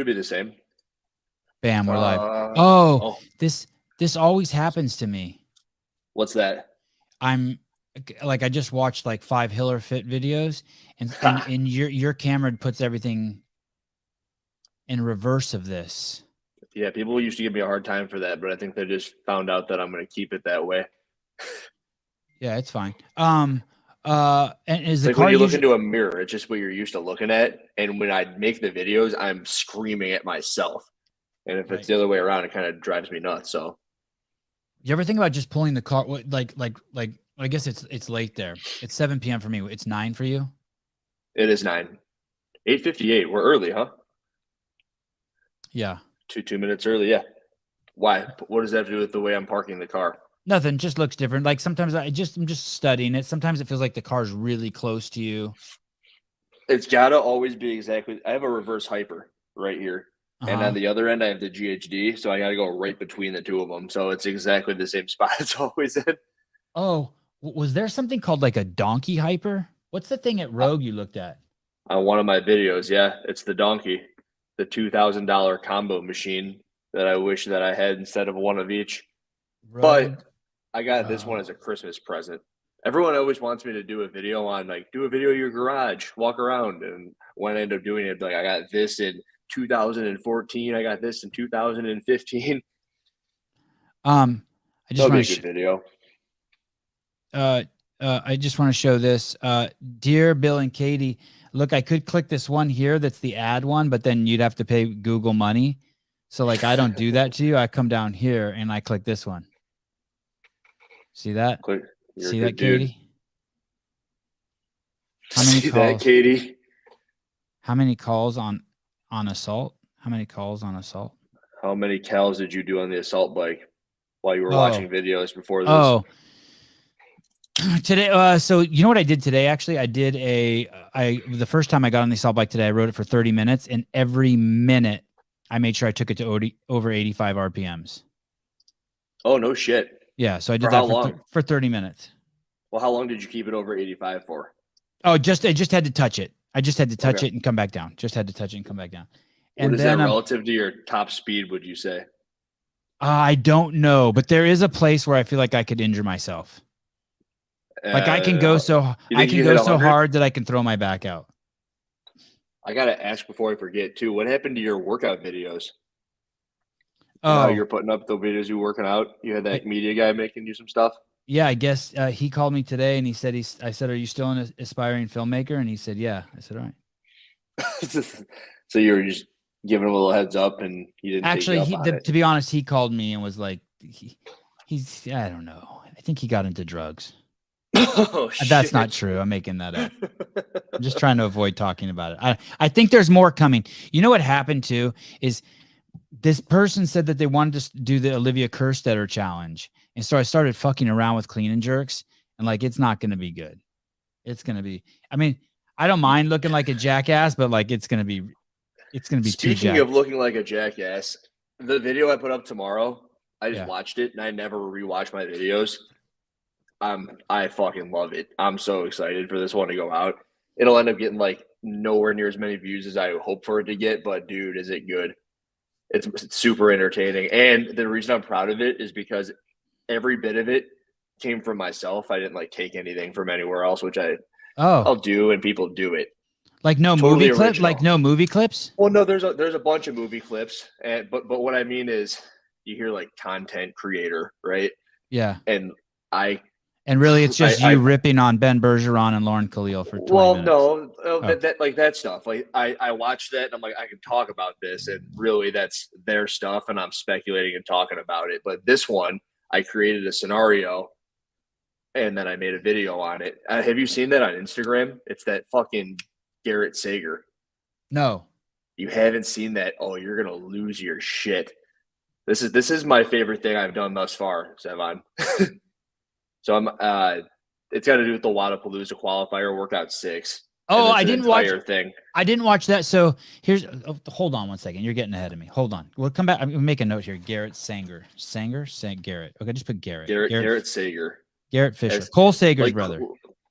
Should be the same. Bam, we're live. Oh, This always happens to me. what's that? I'm like, I just watched like 5 HillerFit videos, and your camera puts everything in reverse of this. Yeah, people used to give me a hard time for that, but I think they just found out that I'm going to keep it that way. Yeah, it's fine. And is It's the like car when you look usually into a mirror, it's just what you're used to looking at. And when I make the videos, I'm screaming at myself. And if it's the other way around, it kind of drives me nuts. So, you ever think about just pulling the car? Like, I guess it's late there. It's 7 p.m. for me. It's 9 for you. it is 9, 8:58. We're early, huh? Yeah. 2 minutes early. Yeah. Why? What does that have to do with the way I'm parking the car? Nothing, just looks different. Like sometimes I'm just studying it. Sometimes it feels like the car's really close to you. It's got to always be exactly. I have a reverse hyper right here. And on the other end, I have the GHD. So I got to go right between the two of them. So it's exactly the same spot it's always in. Oh, was there something called like a donkey hyper? What's the thing at Rogue you looked at? On one of my videos, yeah, it's the donkey, the $2,000 combo machine that I wish that I had instead of one of each. Rogue? But I got this one as a Christmas present. Everyone always wants me to do a video on, like, do a video of your garage, walk around. And when I end up doing it, like, I got this in 2014. I got this in 2015. I just want to video. I just want to show this. Dear Bill and Katie, look, I could click this one here. That's the ad one, but then you'd have to pay Google money. So like, I don't do that to you. I come down here and I click this one. See that? See that, Katie? How many calls? That, Katie? How many calls on assault? How many calls on assault? How many cows did you do on the assault bike while you were watching videos before this? Oh, today. So you know what I did today? Actually, I did the first time I got on the assault bike today, I rode it for 30 minutes, and every minute I made sure I took it to over 85 RPMs. Oh, no shit. Yeah, so I did that for 30 minutes. Well, how long did you keep it over 85 for? Oh, I just had to touch it. I just had to touch it and come back down. Just had to touch it and come back down. And what is that relative to your top speed, would you say? I don't know, but there is a place where I feel like I could injure myself. Like I can go so hard that I can throw my back out. I gotta ask before I forget too. What happened to your workout videos? Oh, you're putting up the videos you working out. You had that media guy making you some stuff. Yeah, I guess he called me today and he said I said, "Are you still an aspiring filmmaker?" And he said, "Yeah." I said, "All right." So you were just giving him a little heads up, and he didn't. Actually, to be honest, he called me and was like, "He's I don't know. I think he got into drugs." Oh, that's not true. I'm making that up. I'm just trying to avoid talking about it. I think there's more coming. You know what happened too is this person said that they wanted to do the Olivia Kerstetter challenge. And so I started fucking around with clean and jerks, and like, it's not going to be good. It's going to be, I mean, I don't mind looking like a jackass, but like, it's going to be Speaking of looking like a jackass, the video I put up tomorrow, I just watched it and I never rewatch my videos. I fucking love it. I'm so excited for this one to go out. It'll end up getting like nowhere near as many views as I hope for it to get, but dude, is it good? It's super entertaining. And the reason I'm proud of it is because every bit of it came from myself. I didn't like take anything from anywhere else, which I'll do, and people do it. Like no totally movie clip, like no movie clips. Well, no, there's a bunch of movie clips, but what I mean is, you hear like content creator, right? Yeah, and really, it's just you ripping on Ben Bergeron and Lauren Khalil for 20 minutes. No, that stuff. Like I watched that and I'm like, I can talk about this, and really that's their stuff, and I'm speculating and talking about it. But this one, I created a scenario, and then I made a video on it. Have you seen that on Instagram? It's that fucking Garrett Sager. No, you haven't seen that? Oh, you're gonna lose your shit. This is my favorite thing I've done thus far, Sevon. So it's got to do with the Wadapalooza qualifier workout 6. Oh, I didn't watch thing. I didn't watch that. So here's, hold on one second. You're getting ahead of me. Hold on. We'll come back. I'm gonna make a note here. Garrett Sanger. Garrett. Okay, just put Garrett. Garrett Sager. Garrett Fisher. Cole Sager's brother.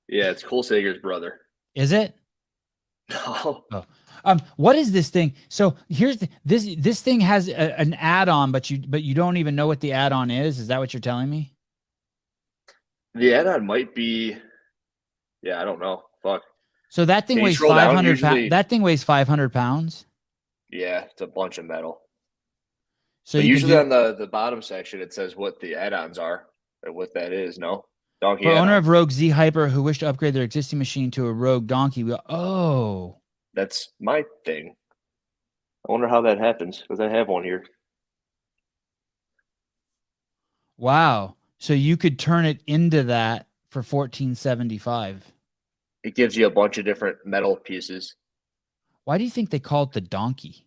Yeah, it's Cole Sager's brother. Is it? No. What is this thing? So here's this thing has an add-on, but you don't even know what the add-on is. Is that what you're telling me? The add-on might be, yeah, I don't know. Fuck. So that thing weighs 500 pounds. That thing weighs 500 pounds. Yeah, it's a bunch of metal. So usually on the bottom section, it says what the add-ons are and what that is. No, donkey. For owner of Rogue Z Hyper who wish to upgrade their existing machine to a Rogue Donkey. Oh, that's my thing. I wonder how that happens because I have one here. Wow. So you could turn it into that for $14.75. It gives you a bunch of different metal pieces. Why do you think they call it the donkey?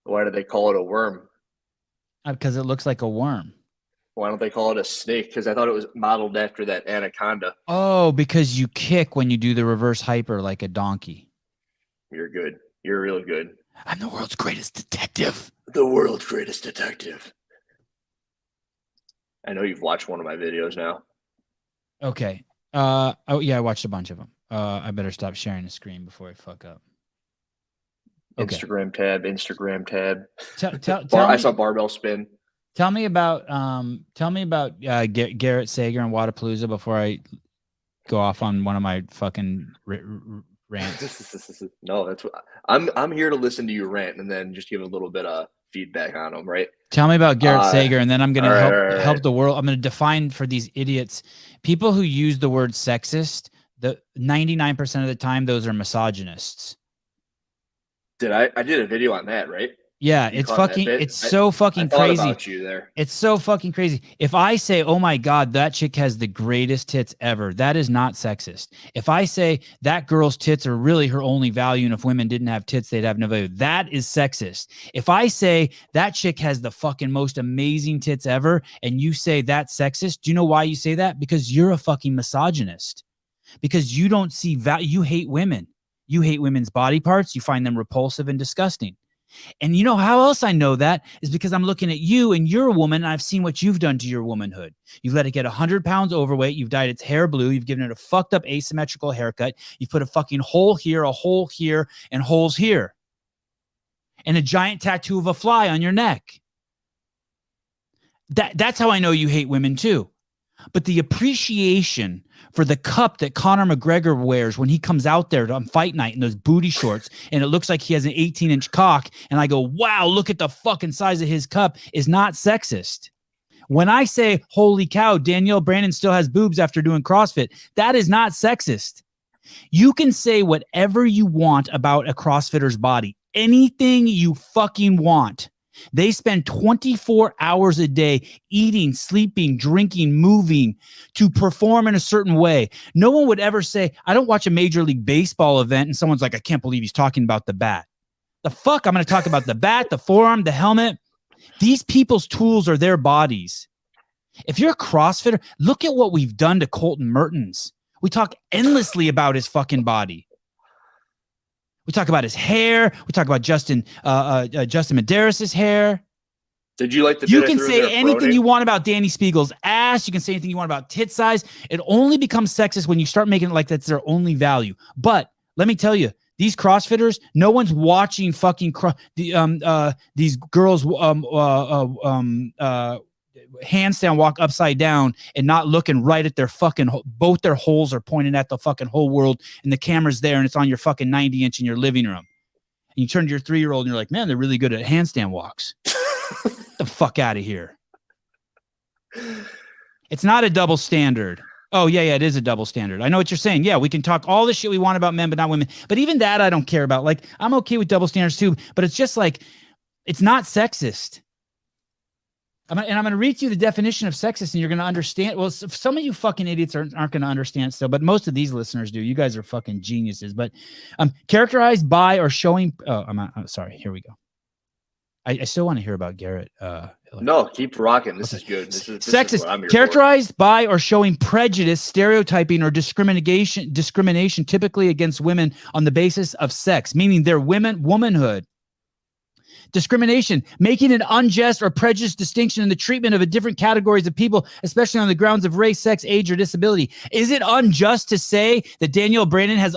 Why do they call it a worm? Because it looks like a worm. Why don't they call it a snake? Because I thought it was modeled after that anaconda. Oh, because you kick when you do the reverse hyper like a donkey. You're good. You're really good. I'm the world's greatest detective. The world's greatest detective. I know you've watched one of my videos now. Okay. Oh yeah, I watched a bunch of them. I better stop sharing the screen before I fuck up. Okay. Instagram tab. I saw barbell spin. Tell me about Garrett Sager and Wadapalooza before I go off on one of my fucking rants. No, that's what I'm here to listen to you rant and then just give a little bit of feedback on them, right? Tell me about Garrett Sager, and then I'm going to help the world. I'm going to define for these idiots, people who use the word sexist, the 99% of the time, those are misogynists. I did a video on that, right? Yeah, it's so fucking crazy. About you there. It's so fucking crazy. If I say, oh my God, that chick has the greatest tits ever, that is not sexist. If I say that girl's tits are really her only value, and if women didn't have tits, they'd have no value, that is sexist. If I say that chick has the fucking most amazing tits ever, and you say that's sexist, do you know why you say that? Because you're a fucking misogynist. Because you don't see value. You hate women. You hate women's body parts. You find them repulsive and disgusting. And you know how else I know that is because I'm looking at you and you're a woman, and I've seen what you've done to your womanhood. You've let it get 100 pounds overweight. You've dyed its hair blue. You've given it a fucked up asymmetrical haircut. You've put a fucking hole here, a hole here, and holes here. And a giant tattoo of a fly on your neck. That's how I know you hate women too. But the appreciation for the cup that Conor McGregor wears when he comes out there on fight night in those booty shorts, and it looks like he has an 18-inch cock, and I go, wow, look at the fucking size of his cup, is not sexist. When I say, holy cow, Danielle Brandon still has boobs after doing CrossFit, that is not sexist. You can say whatever you want about a CrossFitter's body, anything you fucking want. They spend 24 hours a day eating, sleeping, drinking, moving to perform in a certain way. No one would ever say, I don't watch a Major League Baseball event and someone's like, I can't believe he's talking about the bat. The fuck? I'm going to talk about the bat, the forearm, the helmet. These people's tools are their bodies. If you're a CrossFitter, look at what we've done to Colton Mertens. We talk endlessly about his fucking body. We talk about his hair. We talk about Justin Medeiros' hair. Did you like the? You can say anything you want about Danny Spiegel's ass. You can say anything you want about tit size. It only becomes sexist when you start making it like that's their only value. But let me tell you, these CrossFitters, no one's watching fucking these girls handstand walk upside down and not looking right at their fucking, both their holes are pointing at the fucking whole world, and the camera's there and it's on your fucking 90-inch in your living room. And you turn to your 3-year-old and you're like, man, they're really good at handstand walks. Get the fuck out of here. It's not a double standard. Oh, yeah, it is a double standard. I know what you're saying. Yeah, we can talk all the shit we want about men, but not women. But even that I don't care about. Like, I'm okay with double standards too, but it's just like, it's not sexist. And I'm going to read to you the definition of sexist, and you're going to understand. Well, some of you fucking idiots aren't going to understand still, but most of these listeners do. You guys are fucking geniuses. But characterized by or showing. Oh, I'm sorry. Here we go. I still want to hear about Garrett. No, keep rocking. This is good. This sexist. Is what I'm here characterized by or showing prejudice, stereotyping, or discrimination, typically against women on the basis of sex, meaning their womanhood. Discrimination, making an unjust or prejudiced distinction in the treatment of a different categories of people, especially on the grounds of race, sex, age, or disability. Is it unjust to say that Danielle Brandon has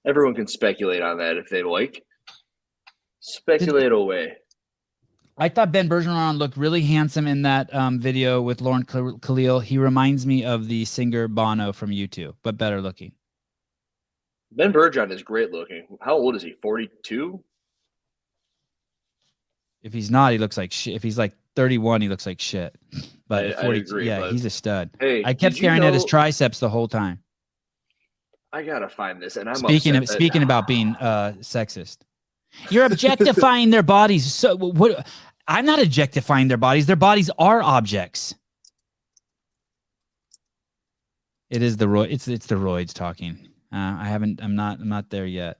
Everyone can speculate on that if they like. Speculate away. I thought Ben Bergeron looked really handsome in that video with Lauren Khalil. He reminds me of the singer Bono from U2, but better looking. Ben Bergeron is great looking. How old is he? 42? If he's not, he looks like shit. If he's like 31, he looks like shit. But 42, agree, yeah, he's a stud. Hey, I kept staring at his triceps the whole time. I gotta find this, and I'm speaking about being sexist. You're objectifying their bodies. So what? I'm not objectifying their bodies. Their bodies are objects. It is the it's the roids talking. I'm not there yet.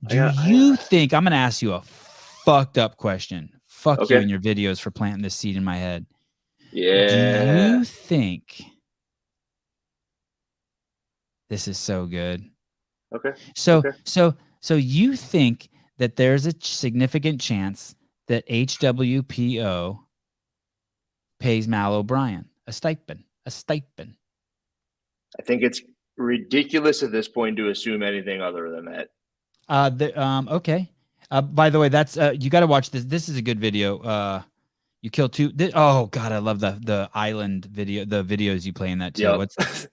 Do you think I'm going to ask you a fucked up question? Fuck you and your videos for planting this seed in my head. Yeah. Do you think this is so good? Okay. So you think that there's a significant chance that HWPO pays Mal O'Brien a stipend? I think it's ridiculous at this point to assume anything other than that. Okay. By the way, that's you got to watch this. This is a good video. You kill two. Oh God, I love the island video. The videos you play in that too. Yep. What's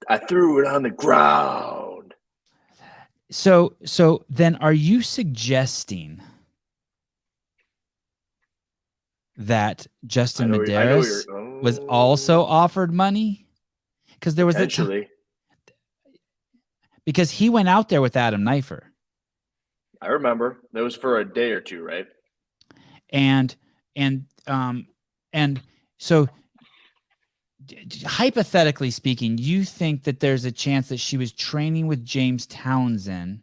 I threw it on the ground. So then, are you suggesting that Justin Medeiros was also offered money? Because there was because he went out there with Adam Knifer. I remember. That was for a day or two, right? And so hypothetically speaking, you think that there's a chance that she was training with James Townsend?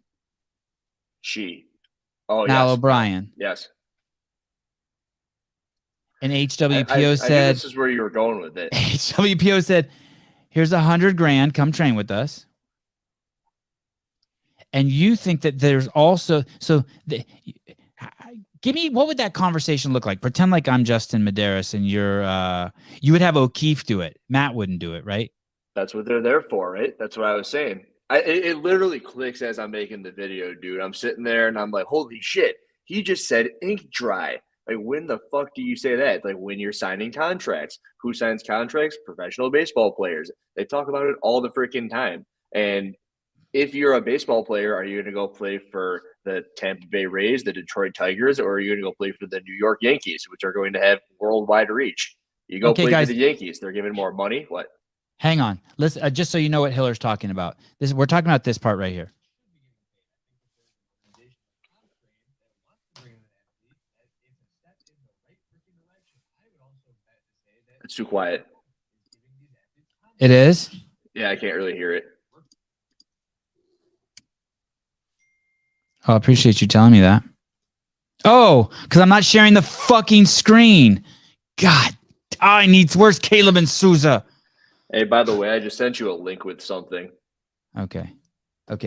Mal O'Brien. Yes. And HWPO said, I knew this is where you were going with it. HWPO said, here's $100,000, come train with us. And you think that there's also, give me, what would that conversation look like? Pretend like I'm Justin Medeiros and you would have O'Keefe do it. Matt wouldn't do it, right? That's what they're there for, right? That's what I was saying. It literally clicks as I'm making the video, dude. I'm sitting there and I'm like, holy shit. He just said ink dry. Like, when the fuck do you say that? Like, when you're signing contracts. Who signs contracts? Professional baseball players. They talk about it all the freaking time. And if you're a baseball player, are you going to go play for the Tampa Bay Rays, the Detroit Tigers, or are you going to go play for the New York Yankees, which are going to have worldwide reach? You go play for the Yankees. They're giving more money. What? Hang on. Listen, just so you know what Hiller's talking about. We're talking about this part right here. It's too quiet. It is? Yeah, I can't really hear it. Oh, I appreciate you telling me that. Oh, because I'm not sharing the fucking screen. God, where's Caleb and Souza? Hey, by the way, I just sent you a link with something. Okay,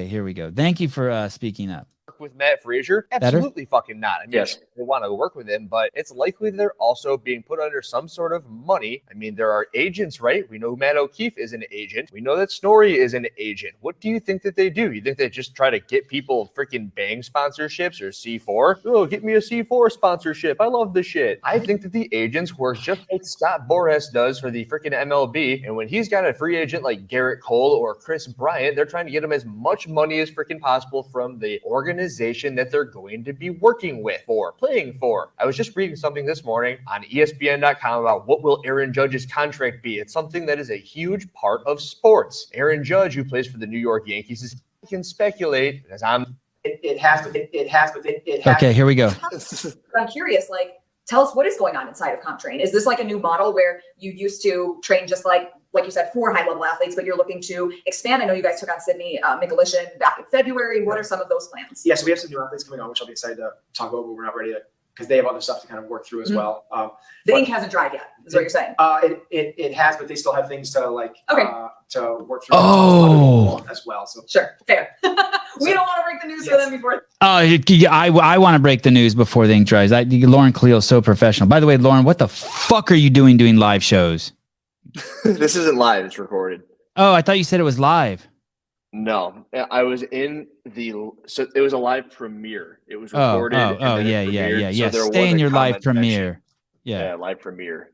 here we go. Thank you for speaking up. With Matt Frazier? Absolutely fucking not. I mean, yes, they want to work with him, but it's likely they're also being put under some sort of money. I mean, there are agents, right? We know Matt O'Keefe is an agent. We know that Snorri is an agent. What do you think that they do? You think they just try to get people freaking Bang sponsorships or C4? Oh, get me a C4 sponsorship. I love this shit. I think that the agents work just like Scott Boras does for the freaking MLB. And when he's got a free agent like Garrett Cole or Chris Bryant, they're trying to get him as much money as freaking possible from the organization that they're going to be working with or playing for. I was just reading something this morning on ESPN.com about what will Aaron Judge's contract be. It's something that is a huge part of sports. Aaron Judge, who plays for the New York Yankees, can speculate as it has. Okay, here we go. I'm curious, tell us what is going on inside of Comptrain. Is this like a new model where you used to train just like you said, 4 high-level athletes, but you're looking to expand? I know you guys took on Sydney Michalician back in February. What are some of those plans? Yeah, so we have some new athletes coming on, which I'll be excited to talk about, but we're not ready to, because they have other stuff to kind of work through as well. The ink hasn't dried yet, is what you're saying. It has, but they still have things to to work through as well. So sure, fair. We don't want to break the news for them before. I want to break the news before the ink dries. Lauren Cleo is so professional. By the way, Lauren, what the fuck are you doing live shows? This isn't live. It's recorded. Oh, I thought you said it was live. No, I was in so it was a live premiere. It was recorded. and then it premiered, Yeah. So there Stay was in a your live comment section. premiere. Yeah. Live premiere.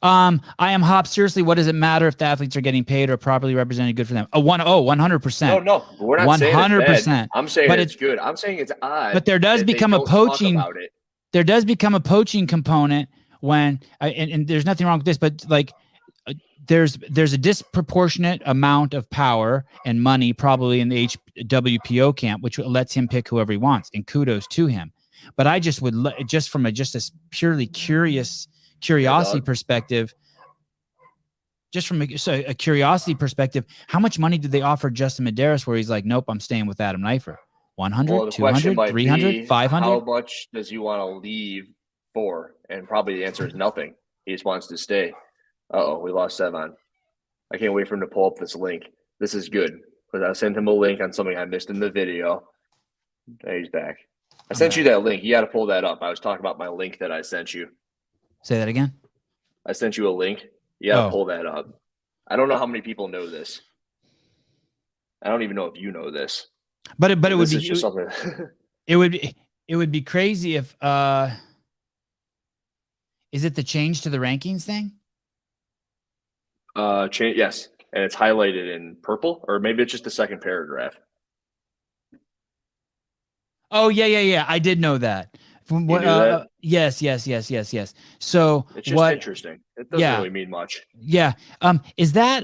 I am Hop. Seriously, what does it matter if the athletes are getting paid or properly represented? Good for them. 100%. No, we're not saying it's bad. I'm saying But it's good. I'm saying it's odd. But there does become a poaching. About it. There does become a poaching component when, and there's nothing wrong with this, but like there's a disproportionate amount of power and money probably in the HWPO camp, which lets him pick whoever he wants, and kudos to him. But I just would just from a purely curiosity perspective, just from a curiosity perspective, how much money did they offer Justin Medeiros where he's like, nope, I'm staying with Adam Leifer? 100, 200, 300, 500? How much does he want to leave for? And probably the answer is nothing. He just wants to stay. Uh-oh, we lost Sevon. I can't wait for him to pull up this link. This is good because I sent him a link on something I missed in the video. There he's back. I sent you that link. You got to pull that up. I was talking about my link that I sent you. Say that again. I sent you a link. You got to pull that up. I don't know how many people know this. I don't even know if you know this. But it would be just something. it would be crazy if is it the change to the rankings thing? Change, yes, and it's highlighted in purple, or maybe it's just the second paragraph. Oh yeah. I did know that. From what? That? Yes. So it's just interesting. It doesn't really mean much. Yeah. Is that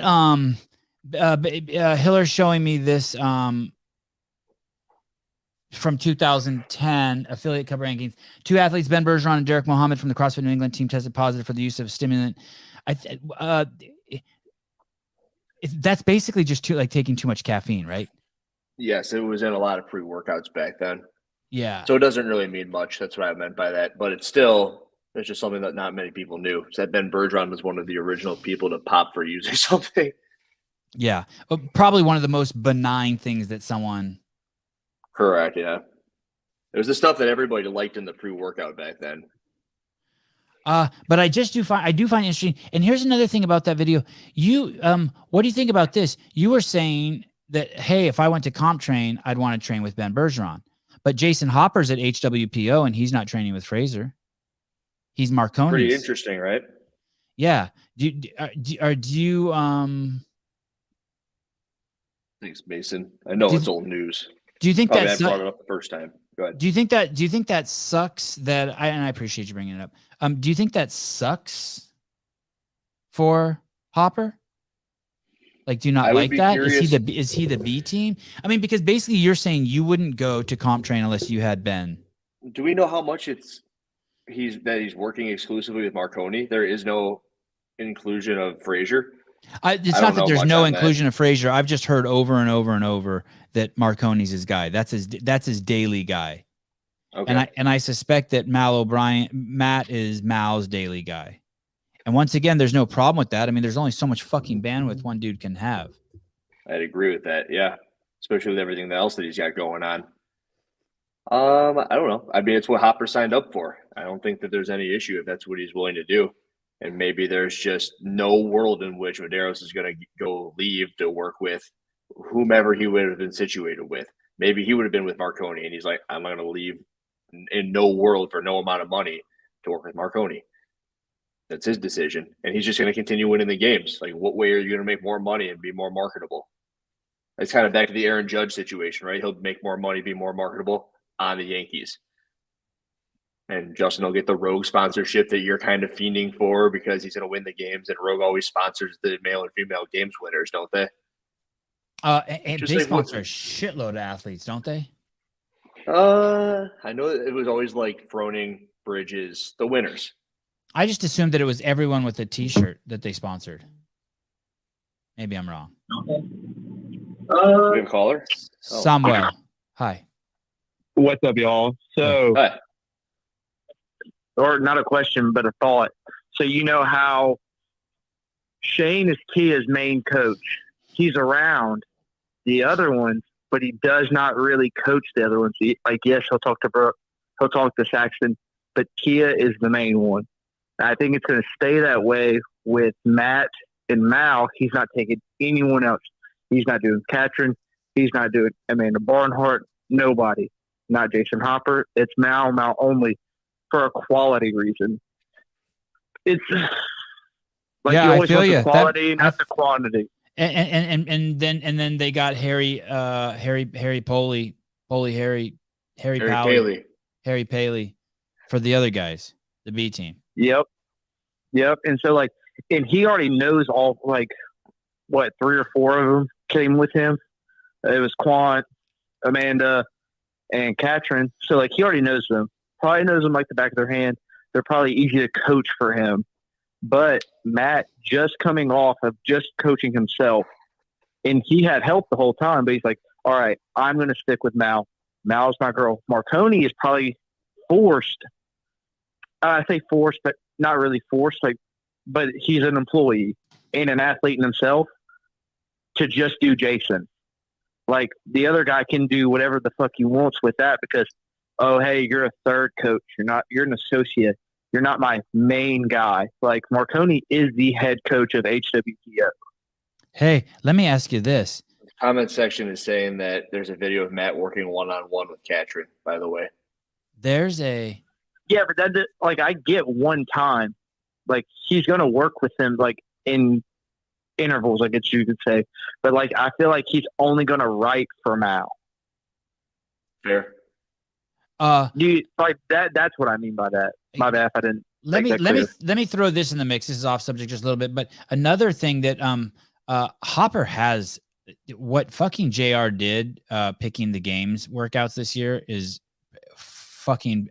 Hiller showing me this from 2010 affiliate cup rankings? 2 athletes, Ben Bergeron and Derek Mohammed from the CrossFit New England team, tested positive for the use of stimulant. That's basically just taking too much caffeine, right? Yes, it was in a lot of pre-workouts back then. Yeah. So it doesn't really mean much. That's what I meant by that. But it's just something that not many people knew. So that Ben Bergeron was one of the original people to pop for using something. Yeah. Probably one of the most benign things that someone. Correct. Yeah. It was the stuff that everybody liked in the pre-workout back then. But I do find interesting. And here's another thing about that video. What do you think about this? You were saying that, hey, if I went to Comptrain, I'd want to train with Ben Bergeron. But Jason Hopper's at HWPO and he's not training with Fraser. He's Marconi's. Pretty interesting, right? Yeah. Do you Thanks, Mason. I know it's old news. Do you think that I brought it up the first time? Go ahead. Do you think that sucks and I appreciate you bringing it up. Do you think that sucks for Hopper? Like, do you not like that? Curious. Is he the B team? I mean, because basically you're saying you wouldn't go to Comptrain unless you had Ben. Do we know how much he's working exclusively with Marconi? There is no inclusion of Fraser. It's not that there's no inclusion of Fraser. I've just heard over and over and over that Marconi's his guy. That's his daily guy. Okay. And I suspect that Matt is Mal's daily guy. And once again, there's no problem with that. I mean, there's only so much fucking bandwidth one dude can have. I'd agree with that. Yeah. Especially with everything else that he's got going on. I don't know. I mean, it's what Hopper signed up for. I don't think that there's any issue if that's what he's willing to do. And maybe there's just no world in which Medeiros is going to go leave to work with whomever he would have been situated with. Maybe he would have been with Marconi, and he's like, I'm not going to leave in no world for no amount of money to work with Marconi. That's his decision. And he's just going to continue winning the games. Like, what way are you going to make more money and be more marketable? It's kind of back to the Aaron Judge situation, right? He'll make more money, be more marketable on the Yankees. And Justin will get the Rogue sponsorship that you're kind of fiending for because he's going to win the games. And Rogue always sponsors the male and female games winners, don't they? And they sponsor a shitload of athletes, don't they? I know it was always like Froning, Bridges, the winners. I just assumed that it was everyone with a T-shirt that they sponsored. Maybe I'm wrong. We have a caller? Samuel. Hi. What's up, y'all? So, Hi. Or not a question, but a thought. So you know how Shane is Kia's main coach. He's around the other ones, but he does not really coach the other ones. Like, yes, he'll talk to Brooke, he'll talk to Saxton, but Kia is the main one. I think it's going to stay that way with Matt and Mal. He's not taking anyone else. He's not doing Katrin. He's not doing Amanda Barnhart. Nobody. Not Jason Hopper. It's Mal only for a quality reason. It's like Yeah, you I always feel want you. the quality, not the quantity. And then they got Harry Paley for the other guys, the B team. Yep. And so and he already knows all, like, what, 3 or 4 of them came with him. It was Quant, Amanda, and Katrin. So he already knows them. Probably knows them like the back of their hand. They're probably easy to coach for him. But Matt just coming off of just coaching himself, and he had help the whole time, but he's like, all right, I'm going to stick with Mal. Mal's my girl. Marconi is probably forced. I say forced, but not really forced. But he's an employee and an athlete in himself to just do Jason. Like, the other guy can do whatever the fuck he wants with that because, oh, hey, you're a third coach. You're an associate. You're not my main guy. Like, Marconi is the head coach of HWPO. Hey, let me ask you this. The comment section is saying that there's a video of Matt working one-on-one with Katrin, by the way. Yeah, but that, I get one time. He's going to work with him, in intervals, I guess you could say. But, I feel like he's only going to write for Mal. Fair. That's what I mean by that. My bad if I didn't. Let me throw this in the mix. This is off subject just a little bit, but another thing that Hopper has, what fucking JR did picking the games workouts this year is fucking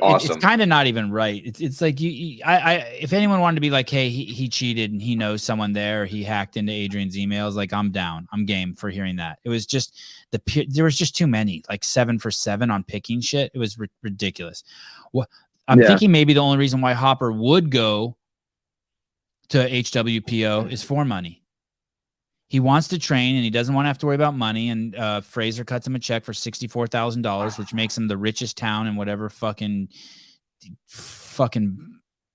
awesome. It's kind of not even right. It's like if anyone wanted to be like, hey, he cheated and he knows someone there, he hacked into Adrian's emails, I'm down. I'm game for hearing that. It was just there was just too many, 7 for 7 on picking shit. It was ridiculous. Well, I'm thinking maybe the only reason why Hopper would go to HWPO is for money. He wants to train and he doesn't want to have to worry about money. And Fraser cuts him a check for $64,000, which makes him the richest town in whatever fucking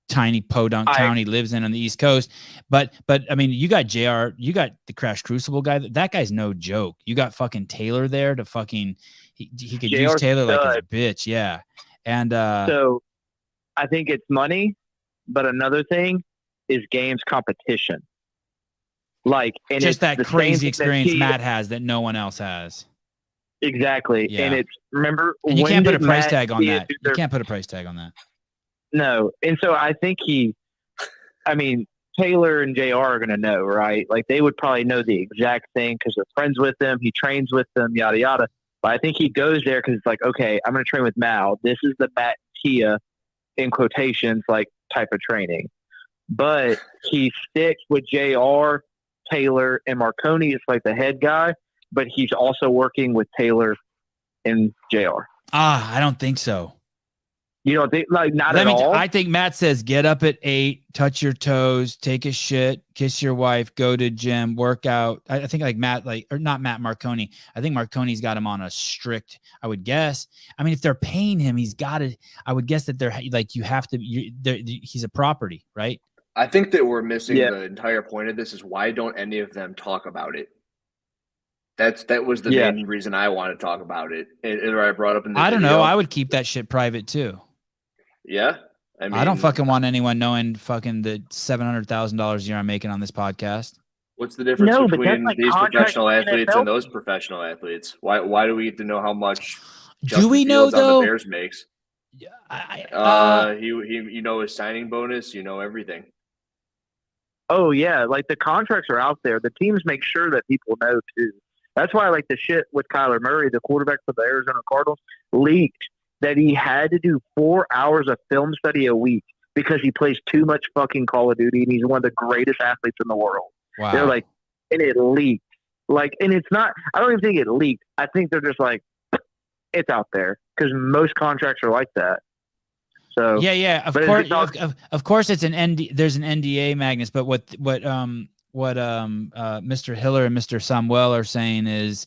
tiny podunk town he lives in on the East Coast. But I mean, you got JR, you got the Crash Crucible guy. That guy's no joke. You got fucking Taylor there to fucking he could use Taylor like his bitch. Yeah. And so I think it's money, but another thing is games competition. And just that crazy experience Matt has that no one else has. Exactly. Yeah. And it's, remember, and you can't put a price tag on that. You can't put a price tag on that. No. And so I think Taylor and JR are going to know, right? They would probably know the exact thing because they're friends with them. He trains with them, yada, yada. But I think he goes there because it's okay, I'm going to train with Mal. This is the Matt Tia, in quotations, type of training. But he sticks with JR, Taylor, and Marconi is the head guy, but he's also working with Taylor and JR. I don't think so. You don't think not at all? I think Matt says get up at 8, touch your toes, take a shit, kiss your wife, go to gym, work out. I think Matt, or not Matt, Marconi. I think Marconi's got him on a strict, I would guess. I mean, if they're paying him, he's got to, I would guess that they're you have to, he's a property, right? I think that we're missing the entire point of this is why don't any of them talk about it? That was the main reason I want to talk about it. And I brought up in the I don't know. I would keep that shit private too. Yeah. I don't fucking want anyone knowing fucking the $700,000 a year I'm making on this podcast. What's the difference between these professional athletes and those professional athletes? Why do we get to know how much do we know though? On the Bears makes? His signing bonus, everything. Oh yeah, the contracts are out there. The teams make sure that people know too. That's why the shit with Kyler Murray, the quarterback for the Arizona Cardinals, leaked that he had to do 4 hours of film study a week because he plays too much fucking Call of Duty and he's one of the greatest athletes in the world. Wow. They're and it leaked. And it's not, I don't even think it leaked. I think they're just it's out there because most contracts are like that. So yeah, of course it's an there's an NDA, Magnus, but what Mr. Hiller and Mr. Samuel are saying is,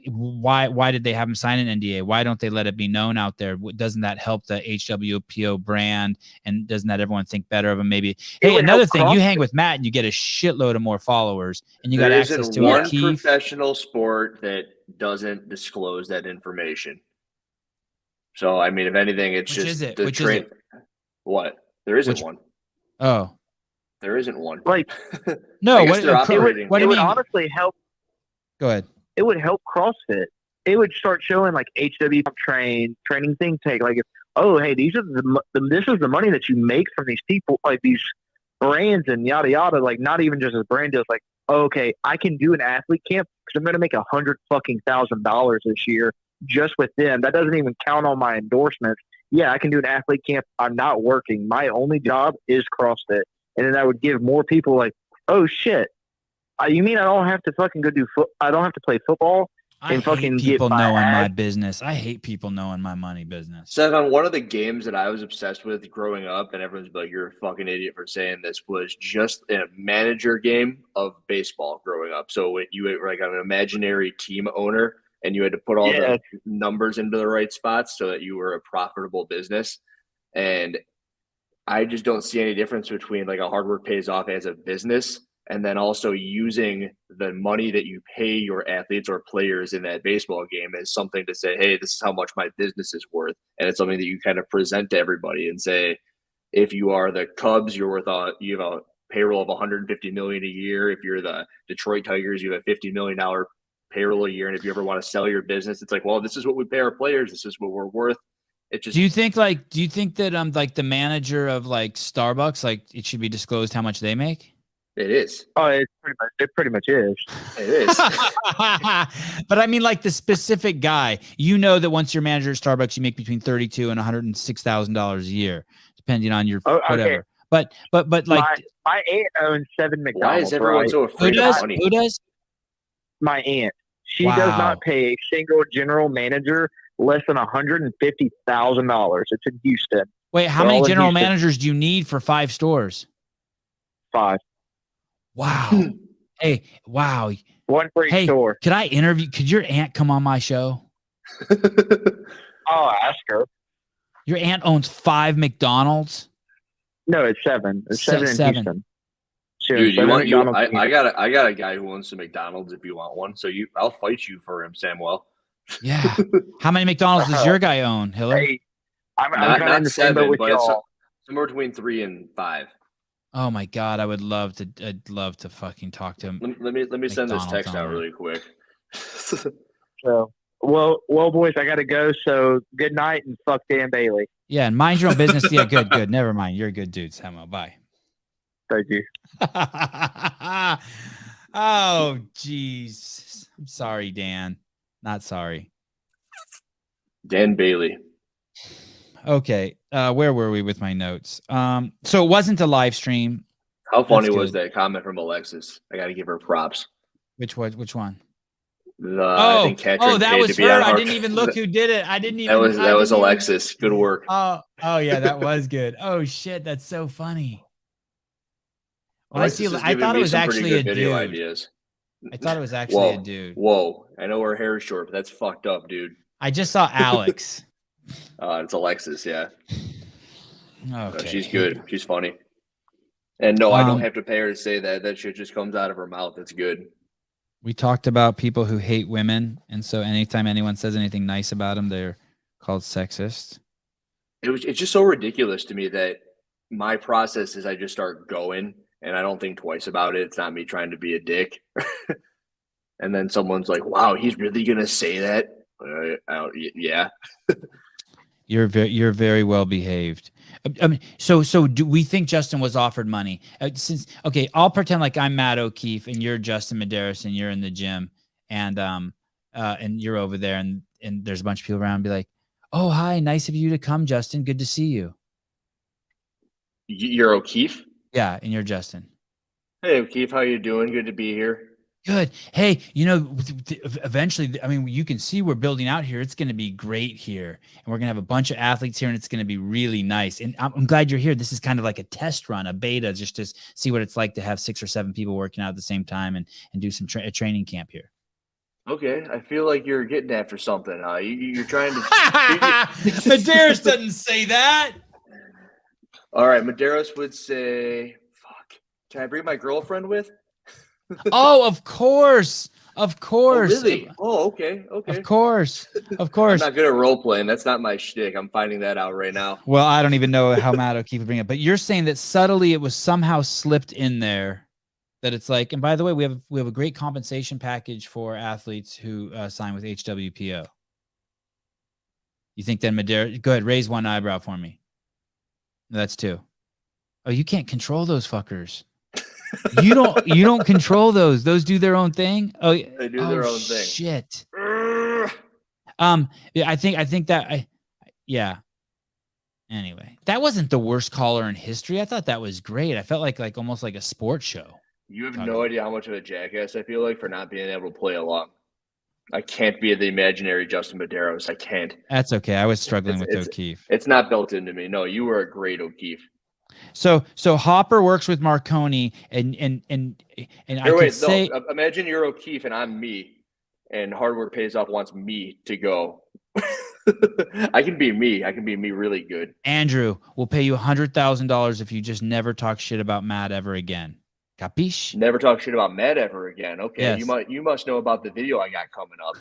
why did they have him sign an NDA? Why don't they let it be known out there? Doesn't that help the HWPO brand? And doesn't that everyone think better of him? Maybe. Hey, another thing, you hang with Matt and you get a shitload of more followers, and you got access to one professional sport that doesn't disclose that information. So I mean, if anything, it's just the train. What? There isn't one. Oh, there isn't one. Like, no. What do you mean? Honestly help. Go ahead. It would help CrossFit. It would start showing like Comptrain, training think tank. Like, hey, this is the money that you make from these people, like these brands and yada yada. Like, not even just as brand deals. Like, okay, I can do an athlete camp because I'm going to make $100,000 this year just with them. That doesn't even count on my endorsements. Yeah, I can do an athlete camp. I'm not working. My only job is CrossFit, and then that would give more people like, oh shit. You mean I don't have to fucking go do I don't have to play football and fucking get people knowing my business. I hate people knowing my money business. Seven, one of the games that I was obsessed with growing up, and everyone's like, "You're a fucking idiot for saying this," was just a manager game of baseball growing up. So you were like an imaginary team owner, and you had to put all the numbers into the right spots so that you were a profitable business. And I just don't see any difference between like a hard work pays off as a business, and then also using the money that you pay your athletes or players in that baseball game as something to say, hey, this is how much my business is worth. And it's something that you kind of present to everybody and say, if you are the Cubs, you're worth you have a payroll of $150 million a year. If you're the Detroit Tigers, you have a $50 million payroll a year. And if you ever want to sell your business, it's like, well, this is what we pay our players. This is what we're worth. It just, do you think that like the manager of like Starbucks, like it should be disclosed how much they make? It is. Oh, it pretty much is. It is. But I mean, like the specific guy, that once you're manager at Starbucks, you make between $32,000 and $106,000 a year, depending on your whatever. Okay. But like my aunt owns 7 McDonald's. Why is everyone so afraid of money? Who does? My aunt. She does not pay a single general manager less than $150,000. It's in Houston. Wait, how many general managers do you need for 5 stores? 5. Wow. Hey, wow. One for each store. Could your aunt come on my show? I'll ask her. Your aunt owns 5 McDonald's? No, it's 7. It's 7 in Houston. Dude, I got a guy who owns some McDonald's if you want one. So I'll fight you for him, Samuel. Yeah. How many McDonald's does your guy own, Hiller? Hey, I'm not 7, but it's somewhere between 3 and 5. Oh my God, I'd love to fucking talk to him. Let me send this text out really quick. So, well, boys, I gotta go. So good night and fuck Dan Bailey. Yeah, and mind your own business. Yeah, good. Never mind. You're a good dude, Samuel. Bye. Thank you. Oh, jeez. I'm sorry, Dan. Not sorry. Dan Bailey. Okay, where were we with my notes? So it wasn't a live stream. How funny was that comment from Alexis? I got to give her props. Which one? I think that was her. I didn't even look who did it. I didn't even. That was Alexis. Good work. Oh yeah, that was good. Oh shit, that's so funny. Well, I thought it was actually a dude. Ideas. I thought it was actually a dude. Whoa, I know her hair is short, but that's fucked up, dude. I just saw Alex. It's Alexis, yeah. Okay. So she's good. She's funny. And no, I don't have to pay her to say that. That shit just comes out of her mouth. It's good. We talked about people who hate women, and so anytime anyone says anything nice about them, they're called sexist. It's just so ridiculous to me that my process is I just start going, and I don't think twice about it. It's not me trying to be a dick. And then someone's like, "Wow, he's really gonna say that?" Yeah. You're very well behaved. I mean, so do we think Justin was offered money? I'll pretend like I'm Matt O'Keefe and you're Justin Medeiros and you're in the gym and you're over there and there's a bunch of people around and be like, "Oh, hi, nice of you to come, Justin. Good to see you." You're O'Keefe? Yeah, and you're Justin. Hey, O'Keefe, how you doing? Good to be here. Good. Hey, you know, eventually, I mean, you can see we're building out here. It's going to be great here. And we're going to have a bunch of athletes here and it's going to be really nice. And I'm glad you're here. This is kind of like a test run, a beta, just to see what it's like to have 6 or 7 people working out at the same time and do some a training camp here. Okay. I feel like you're getting after something. You're trying to. Medeiros doesn't say that. All right. Medeiros would say, fuck, can I bring my girlfriend with? Oh, of course. Of course. Oh, really? Oh, okay. Okay. Of course. Of course. I'm not good at role playing. That's not my shtick. I'm finding that out right now. Well, I don't even know how Matt O'Keefe would bring it, but you're saying that subtly it was somehow slipped in there that it's like, and by the way, we have a great compensation package for athletes who sign with HWPO. You think then Medeiros, go ahead, raise one eyebrow for me. No, that's 2. Oh, you can't control those fuckers. You don't control those. Those do their own thing. Oh, they do their own thing. Shit. Yeah, I think that yeah. Anyway, that wasn't the worst caller in history. I thought that was great. I felt like almost like a sports show. You have no idea how much of a jackass I feel like for not being able to play along. I can't be the imaginary Justin Medeiros. I can't. That's okay. I was struggling with O'Keefe. It's not built into me. No, you were a great O'Keefe. So Hopper works with Marconi and I could say, imagine you're O'Keefe and I'm me, and Hard Work Pays Off wants me to go. I can be me. I can be me really good. Andrew, we'll pay you $100,000 if you just never talk shit about Matt ever again. Capiche? Never talk shit about Matt ever again. Okay, yes. You must know about the video I got coming up.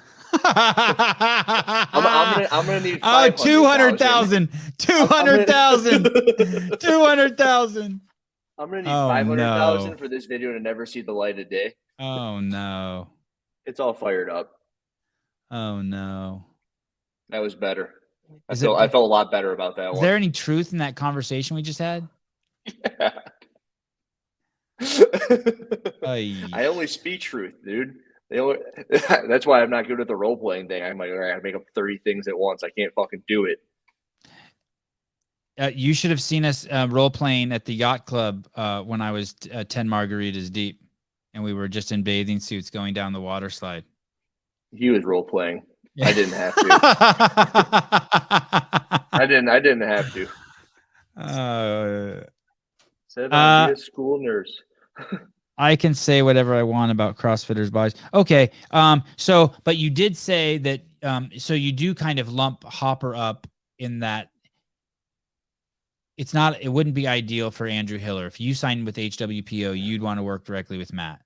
I'm gonna need 200,000. 200,000. 200,000. I'm gonna need 500,000 for this video to never see the light of day. Oh no! It's all fired up. Oh no! That was better. I felt a lot better about that one. Is there any truth in that conversation we just had? Yeah. I only speak truth, dude. That's why I'm not good at the role playing thing. I'm like, all right, I gotta make up 30 things at once. I can't fucking do it. You should have seen us role playing at the yacht club when I was 10 margaritas deep, and we were just in bathing suits going down the water slide. He was role playing. Yeah. I didn't have to. I didn't have to. Said I'd be a school nurse. I can say whatever I want about CrossFitters' bodies. Okay. But you did say that. So you do kind of lump Hopper up in that. It wouldn't be ideal for Andrew Hiller. If you signed with HWPO, you'd want to work directly with Matt.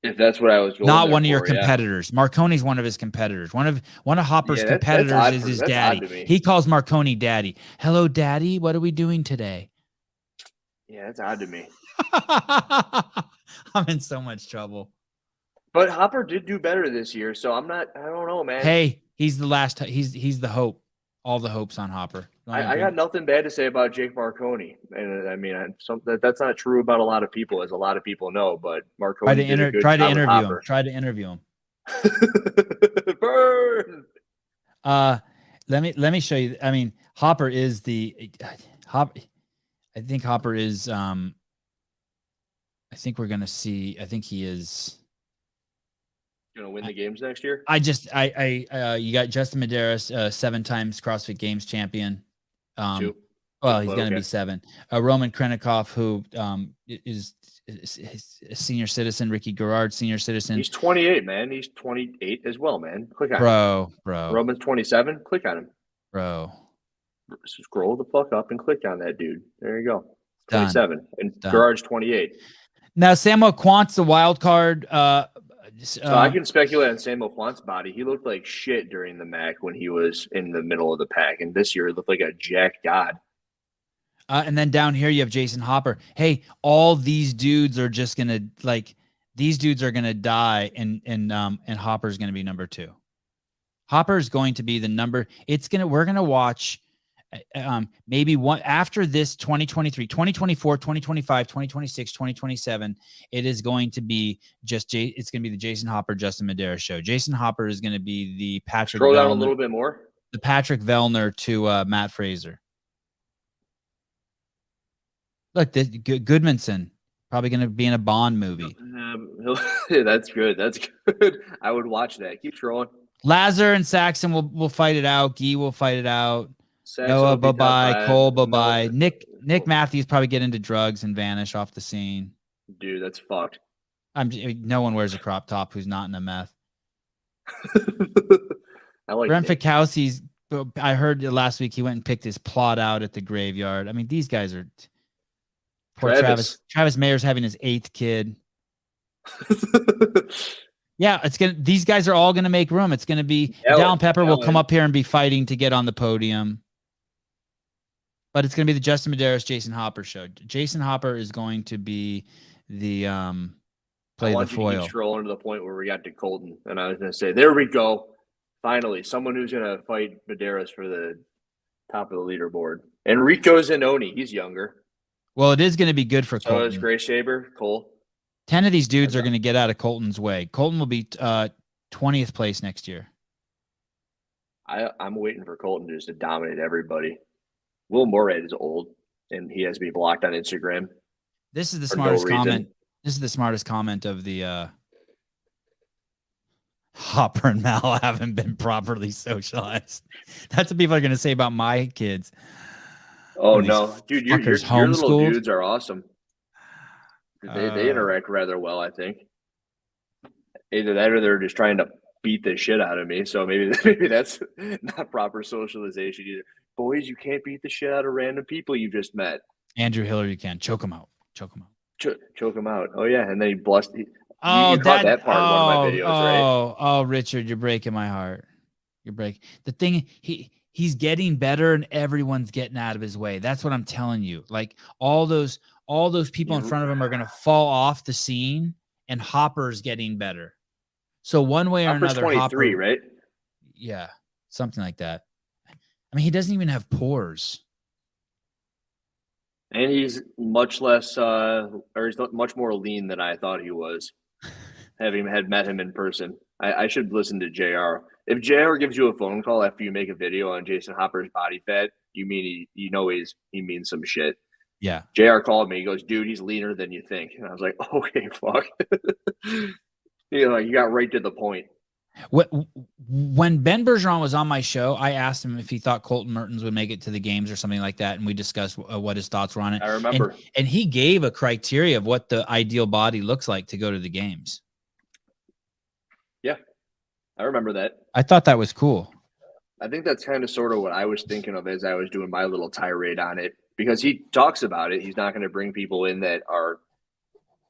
If that's what I was going not one of your competitors. Yeah. Marconi's one of his competitors. One of Hopper's competitors is his daddy. He calls Marconi daddy. Hello, daddy. What are we doing today? Yeah, that's odd to me. I'm in so much trouble. But Hopper did do better this year, so I don't know, man. Hey, he's the last. He's the hope. All the hopes on Hopper. I got nothing bad to say about Jake Marconi, and I mean, that's not true about a lot of people, as a lot of people know. But Marconi try to interview him. Burn. Let me show you. I mean, Hopper is the Hopper. I think Hopper is. I think we're gonna see. I think he is gonna win the games next year. You got Justin Medeiros, 7 times CrossFit Games champion. 2. Well, he's going to be 7. Roman Krenikov, who is a senior citizen. Ricky Garrard, senior citizen. He's 28, man. He's 28 as well, man. Click on him. Bro. Roman's 27. Click on him. Bro. Scroll the fuck up and click on that dude. There you go. 27. Done. And Garrard's 28. Now, Samuel Quant's the wild card. So I can speculate on Samuel Quant's body. He looked like shit during the MAC when he was in the middle of the pack, and this year he looked like a jack god. And then down here you have Jason Hopper. Hey, all these dudes are just gonna these dudes are gonna die, and Hopper's gonna be number 2. Hopper's going to be the number. We're gonna watch. Maybe one after this 2023, 2024, 2025, 2026, 2027, it is going to be it's going to be the Jason Hopper, Justin Medeiros show. Jason Hopper is going to be the Patrick. Scroll down a little bit more. The Patrick Vellner to Matt Fraser. Look, Goodmanson, Probably going to be in a Bond movie. That's good. That's good. I would watch that. Keep scrolling. Lazar and Saxon will fight it out. Guy will fight it out. Noah, bye-bye. Cole, bye-bye. Nick Matthews probably get into drugs and vanish off the scene. Dude, that's fucked. No one wears a crop top who's not in a meth. I like Brent Fikowski's. I heard last week he went and picked his plot out at the graveyard. I mean, these guys are. Poor Travis Mayer's having his 8th kid. Yeah, these guys are all gonna make room. It's gonna be Dallin Pepper will come up here and be fighting to get on the podium. But it's gonna be the Justin Medeiros, Jason Hopper show. Jason Hopper is going to be the play the foil. Keep scrolling to the point where we got to Colton, and I was gonna say, there we go. Finally, someone who's gonna fight Medeiros for the top of the leaderboard. Enrico Zanoni, he's younger. Well, it is going to be good for Colton. So is Gray Shaber, Cole. 10 of these dudes are going to get out of Colton's way. Colton will be 20th place next year. I'm waiting for Colton just to dominate everybody. Will Morad is old, and he has to be blocked on Instagram. This is the smartest comment. This is the smartest comment of the Hopper and Mal haven't been properly socialized. That's what people are going to say about my kids. Oh no, dude, your little dudes are awesome. They interact rather well, I think. Either that or they're just trying to beat the shit out of me. So maybe that's not proper socialization either. Boys, you can't beat the shit out of random people you just met. Andrew Hiller, you can choke him out. Choke him out. Choke him out. Oh yeah, and then he blessed. You caught that part in one of my videos, right? Oh, Richard, you're breaking my heart. You're breaking the thing. He's getting better and everyone's getting out of his way. That's what I'm telling you. Like all those people in front of him are going to fall off the scene and Hopper's getting better. So one way or another, 23, Hopper, right? Yeah, something like that. I mean, he doesn't even have pores. And he's much less, or he's much more lean than I thought he was. Having met him in person. I should listen to JR. If JR gives you a phone call after you make a video on Jason Hopper's body fat, you mean he means some shit. Yeah. JR called me. He goes, dude, he's leaner than you think. And I was like, okay, fuck. You got right to the point. When Ben Bergeron was on my show, I asked him if he thought Colton Mertens would make it to the games or something like that, and we discussed what his thoughts were on it. I remember. And he gave a criteria of what the ideal body looks like to go to the games. Yeah, I remember that. I thought that was cool. I think that's kind of sort of what I was thinking of as I was doing my little tirade on it, because he talks about it. He's not going to bring people in that are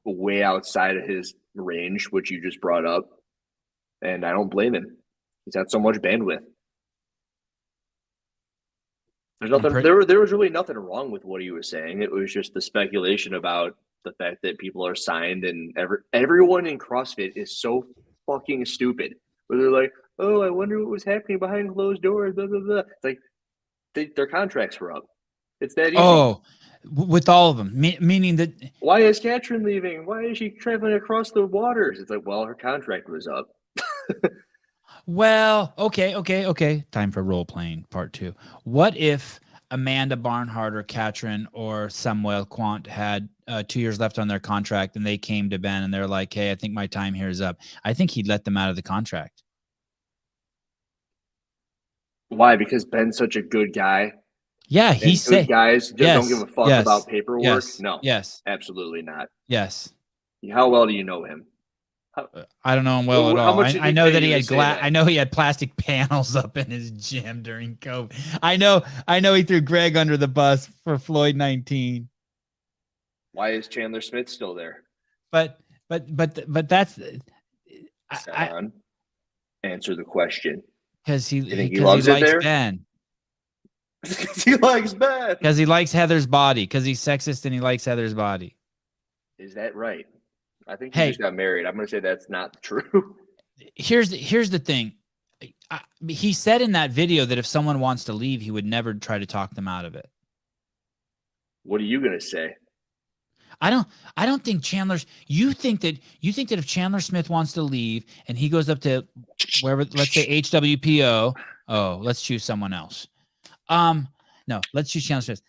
way outside of his range, which you just brought up. And I don't blame him. He's got so much bandwidth. There's nothing. There was really nothing wrong with what he was saying. It was just the speculation about the fact that people are signed, and everyone in CrossFit is so fucking stupid. Where they're like, "Oh, I wonder what was happening behind closed doors." Blah blah blah. It's like their contracts were up. It's that easy. Oh, with all of them, meaning that. Why is Katrin leaving? Why is she traveling across the waters? It's like, well, her contract was up. Well, okay. Time for role playing part 2. What if Amanda Barnhart or Katrin or Samuel Quant had 2 years left on their contract and they came to Ben and they're like, "Hey, I think my time here is up." I think he'd let them out of the contract. Why? Because Ben's such a good guy. Yeah, he said guys don't give a fuck about paperwork. Yes, no, yes, absolutely not. Yes. How well do you know him? I don't know him well at all. I know that he had I know he had plastic panels up in his gym during COVID. I know he threw Greg under the bus for Floyd 19. Why is Chandler Smith still there? But that's answer the question. Because he loves likes there? Ben. Because he likes Ben. Because he likes Heather's body. Because he's sexist and he likes Heather's body. Is that right? I think he just got married. I'm going to say that's not true. Here's the thing. He said in that video that if someone wants to leave, he would never try to talk them out of it. What are you going to say? I don't think Chandler's. You think that if Chandler Smith wants to leave and he goes up to wherever, let's say HWPO. Oh, let's choose someone else. No, let's choose Chandler Smith.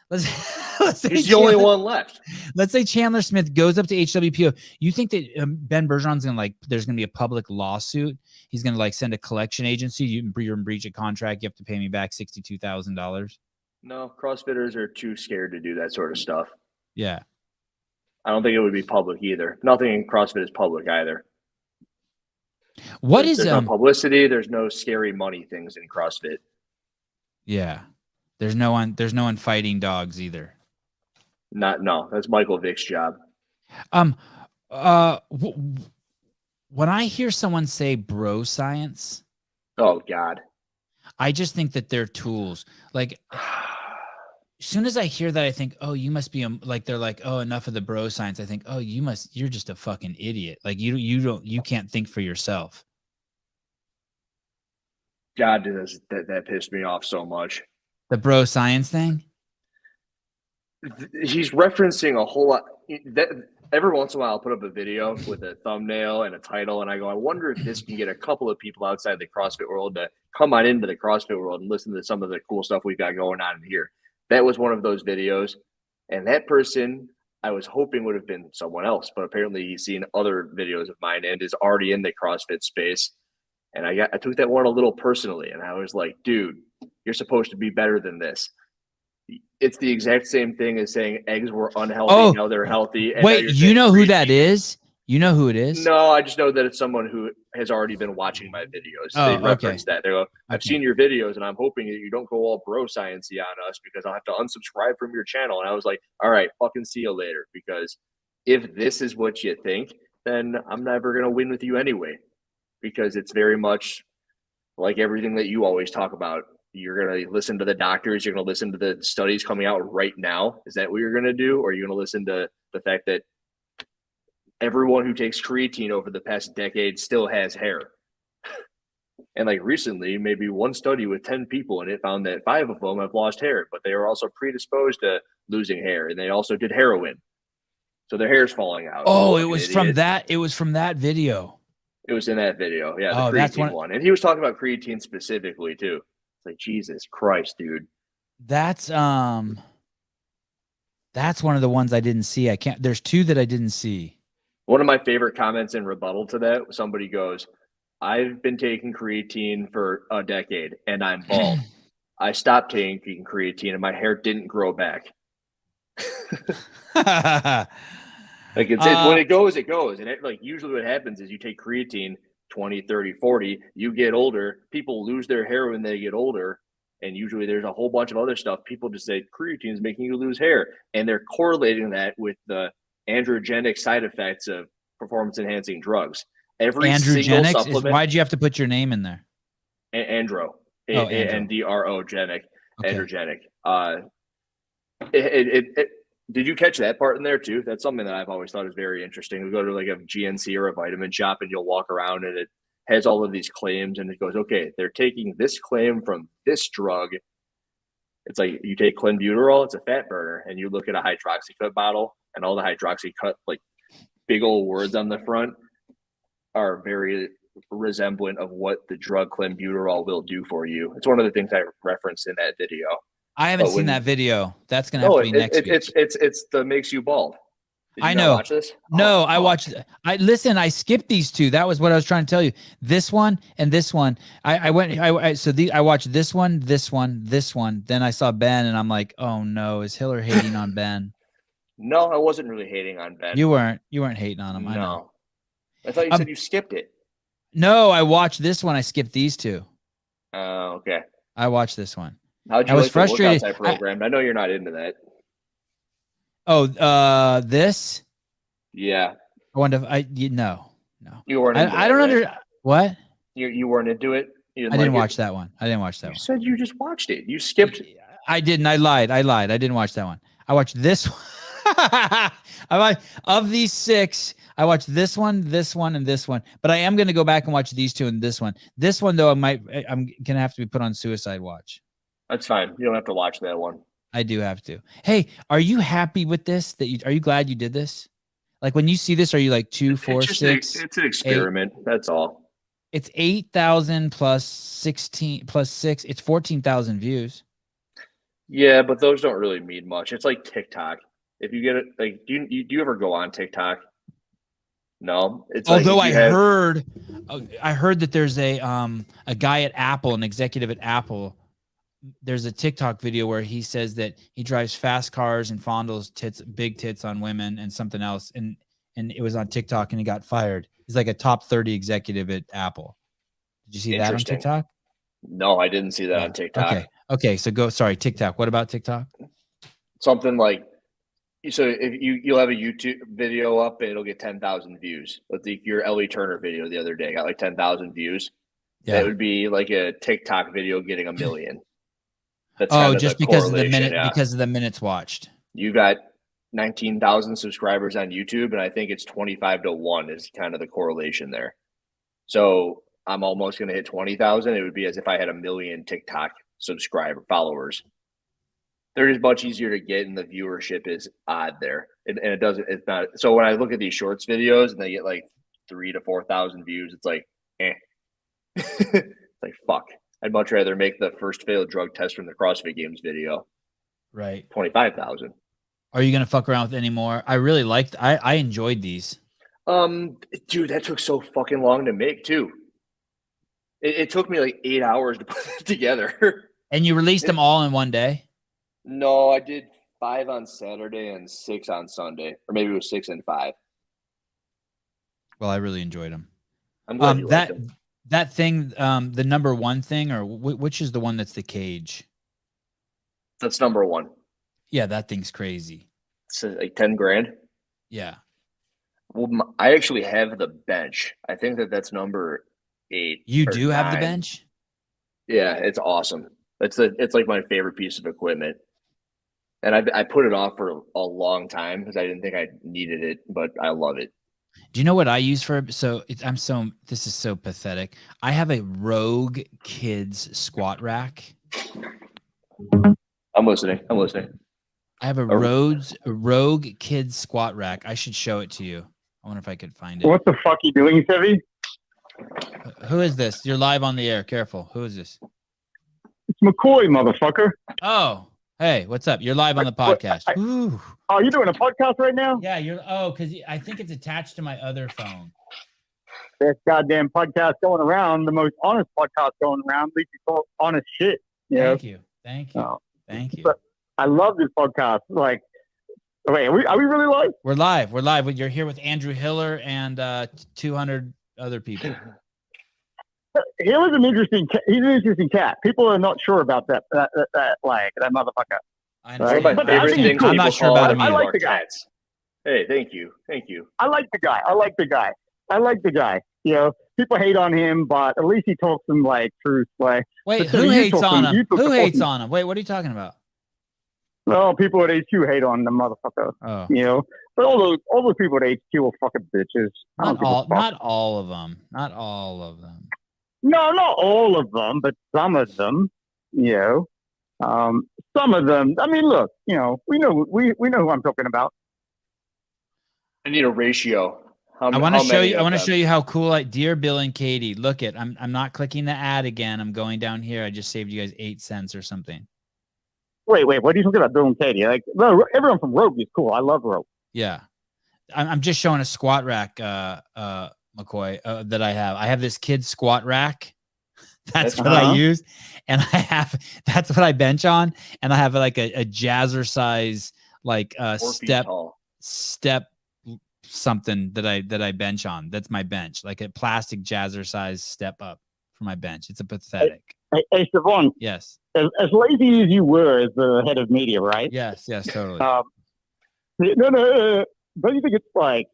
He's the only one left. Let's say Chandler Smith goes up to HWPO. You think that Ben Bergeron's gonna there's gonna be a public lawsuit? He's gonna send a collection agency. You're in breach of contract. You have to pay me back $62,000. No, CrossFitters are too scared to do that sort of stuff. Yeah. I don't think it would be public either. Nothing in CrossFit is public either. There's no publicity? There's no scary money things in CrossFit. Yeah. There's no one fighting dogs either. No, that's Michael Vick's job. When I hear someone say bro science, oh God, I just think that they're tools. As soon as I hear that, I think, oh, you must be they're like, oh, enough of the bro science. I think, oh, you're just a fucking idiot. You can't think for yourself. God, that pissed me off so much. The bro science thing. He's referencing a whole lot. Every once in a while, I'll put up a video with a thumbnail and a title, and I go, I wonder if this can get a couple of people outside the CrossFit world to come on into the CrossFit world and listen to some of the cool stuff we've got going on in here. That was one of those videos, and that person I was hoping would have been someone else, but apparently he's seen other videos of mine and is already in the CrossFit space. And I took that one a little personally, and I was like, dude, you're supposed to be better than this. It's the exact same thing as saying eggs were unhealthy. Now they're healthy. And wait, you know who that is? You know who it is? No, I just know that it's someone who has already been watching my videos. They reference that. They go, I've seen your videos, and I'm hoping that you don't go all bro science-y on us because I'll have to unsubscribe from your channel. And I was like, all right, fucking see you later. Because if this is what you think, then I'm never going to win with you anyway. Because it's very much like everything that you always talk about. You're going to listen to the doctors. You're going to listen to the studies coming out right now. Is that what you're going to do? Or are you going to listen to the fact that everyone who takes creatine over the past decade still has hair? And recently, maybe one study with 10 people, and it found that 5 of them have lost hair, but they were also predisposed to losing hair. And they also did heroin. So their hair's falling out. Oh, it was from that. It was from that video. It was in that video. Yeah. The creatine one. And he was talking about creatine specifically too. Like, Jesus Christ, dude. That's one of the ones I didn't see. There's 2 that I didn't see. One of my favorite comments in rebuttal to that, somebody goes, I've been taking creatine for a decade and I'm bald. I stopped taking creatine and my hair didn't grow back. When it goes, it goes. And usually what happens is you take creatine 20, 30, 40, you get older, people lose their hair when they get older. And usually there's a whole bunch of other stuff. People just say creatine is making you lose hair. And they're correlating that with the androgenic side effects of performance enhancing drugs. Every single supplement. Why'd you have to put your name in there? Andro. Androgenic. Androgenic. Did you catch that part in there too? That's something that I've always thought is very interesting. We go to a GNC or a vitamin shop and you'll walk around and it has all of these claims and it goes, okay, they're taking this claim from this drug. It's like you take clenbuterol, it's a fat burner, and you look at a hydroxycut bottle and all the hydroxycut, big old words on the front are very resemblant of what the drug clenbuterol will do for you. It's one of the things I referenced in that video. I haven't seen that video. That's gonna have to be next week. It's the makes you bald. I know. Watch this? No, I watched. I skipped these 2. That was what I was trying to tell you. This one and this one. I watched this one, this one, this one. Then I saw Ben, and I'm like, oh no, is Hiller hating on Ben? No, I wasn't really hating on Ben. You weren't hating on him. No. I know. I thought you said you skipped it. No, I watched this one. I skipped these 2. Oh, okay. I watched this one. How'd you like the workouts I programmed? I know you're not into that. Oh, this? Yeah. No. You weren't into I don't understand. What? You weren't into it? I didn't watch that one. You said you just watched it. You skipped. I didn't. I lied. I didn't watch that one. I watched this one. Of these 6, I watched this one, and this one. But I am going to go back and watch these 2 and this one. This one, though, I'm going to have to be put on suicide watch. That's fine. You don't have to watch that one. I do have to. Hey, are you happy with this? Are you glad you did this? When you see this, are you 2, 4, 6? It's an experiment. 8? That's all. It's 8,000 plus 16 plus 6. It's 14,000 views. Yeah, but those don't really mean much. It's like TikTok. If you get it, like, do you ever go on TikTok? No, it's Although like I heard that there's a guy at Apple, an executive at Apple. There's a TikTok video where he says that he drives fast cars and fondles big tits on women and something else, and it was on TikTok and he got fired. He's like a top 30 executive at Apple. Did you see that on TikTok? No, I didn't see that on TikTok. Okay. So sorry, TikTok. What about TikTok? Something like, so if you'll have a YouTube video up and it'll get 10,000 views. But your Ellie Turner video the other day got like 10,000 views. Yeah. That would be like a TikTok video getting 1 million. That's just because of the minutes watched. You got 19,000 subscribers on YouTube, and I think it's 25-1 is kind of the correlation there. So I'm almost going to hit 20,000. It would be as if I had 1 million TikTok followers. They're just much easier to get, and the viewership is odd there. It's not. So when I look at these shorts videos and they get like 3,000 to 4,000 views, it's like, it's like, fuck. I'd much rather make the first failed drug test from the CrossFit Games video. Right. 25,000. Are you going to fuck around with any more? I really liked, I enjoyed these. Dude, that took so fucking long to make too. It took me like 8 hours to put it together. And you released them all in one day? No, I did 5 on Saturday and 6 on Sunday, or maybe it was 6 and 5. Well, I really enjoyed them. I'm glad you liked them. That thing, the number one thing, or which is the one that's the cage? That's number one. Yeah, that thing's crazy. It's like 10 grand. Yeah. Well, I actually have the bench. I think that's number 8. You do have the bench? Yeah, it's awesome. It's like my favorite piece of equipment. And I put it off for a long time because I didn't think I needed it, but I love it. Do you know what I use for? This is so pathetic. I have a Rogue Kids squat rack. I'm listening. I have a Rogue Kids squat rack. I should show it to you. I wonder if I could find it. What the fuck are you doing, Sevy? Who is this? You're live on the air. Careful. Who is this? It's McCoy, motherfucker. Oh, hey, what's up? You're live on the podcast. Oh, you're doing a podcast right now? Yeah, because I think it's attached to my other phone. This goddamn podcast going around, the most honest podcast going around. At least you talk honest shit. Thank you. Thank you. But I love this podcast. Like, wait, are we really live? We're live. You're here with Andrew Hiller and 200 other people. Hiller's he's an interesting cat. People are not sure about that motherfucker. I know. Right? I'm not sure about him either. I like the guy. Hey, thank you. I like the guy. You know, people hate on him, but at least he talks some like truth. Like, wait, who hates on him? Who hates on him? Wait, what are you talking about? Well, people at HQ hate on the motherfucker. Oh. You know, but all those people at HQ are fucking bitches. Not all of them. No, not all of them, but some of them. You know, some of them. I mean, look, you know, we know who I'm talking about. I need a ratio. I want to show you. I want to show you how cool. Dear Bill and Katie, look it. I'm not clicking the ad again. I'm going down here. I just saved you guys 8 cents or something. Wait. What are you talking about, Bill and Katie? Like, everyone from Rogue is cool. I love Rogue. Yeah, I'm just showing a squat rack, McCoy, that I have. I have this kid's squat rack. That's what I use, and that's what I bench on, and I have like a jazzercise like step something that I bench on. That's my bench, like a plastic jazzercise step up for my bench. It's a pathetic. Hey, Siobhan. Yes. As lazy as you were as the head of media, right? Yes, totally. No. Don't you think it's like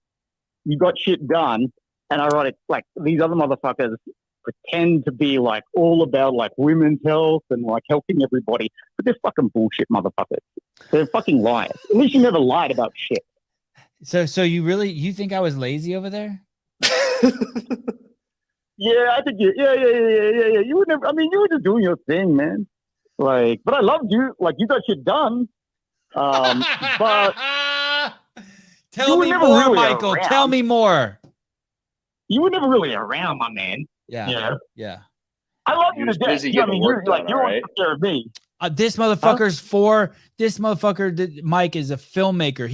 you got shit done, and ironic, like these other motherfuckers pretend to be like all about like women's health and like helping everybody, but they're fucking bullshit motherfuckers. They're fucking liars. At least you never lied about shit. So you think I was lazy over there? Yeah, I think yeah. You would never. I mean, you were just doing your thing, man. Like, but I loved you. Like, you got shit done. But tell me more, really Michael. Around. Tell me more. You were never really around, my man. Yeah. Yeah. I love you to death. I mean, you're like, you're always took care of me. This motherfucker's Mike is a filmmaker.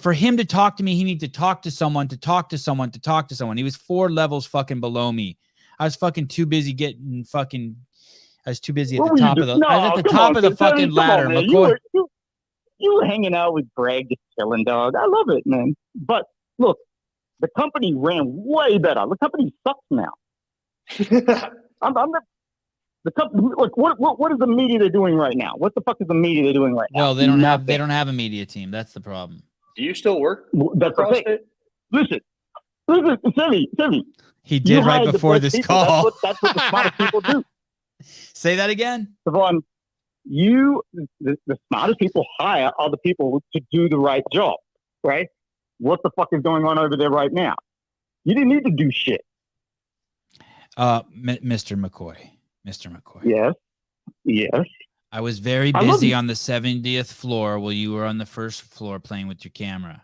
For him to talk to me, he needed to talk to someone, to talk to someone, to talk to someone. He was 4 levels fucking below me. I was fucking too busy getting fucking. I was too busy at the top of the. I was at the top of the fucking ladder. McCoy. You were hanging out with Greg, just chilling, dog. I love it, man. But look, the company ran way better. The company sucks now. The company. Look, what is the media they're doing right now? What the fuck is the media they're doing right now? Well, they don't have a media team. That's the problem. Do you still work? That's the thing. Listen, Timmy. He did right before this call. That's what the smartest people do. Say that again. Savon, the smartest people hire other people to do the right job, right? What the fuck is going on over there right now? You didn't need to do shit. Mr. McCoy. Yes. I was very busy on the 70th floor while you were on the first floor playing with your camera.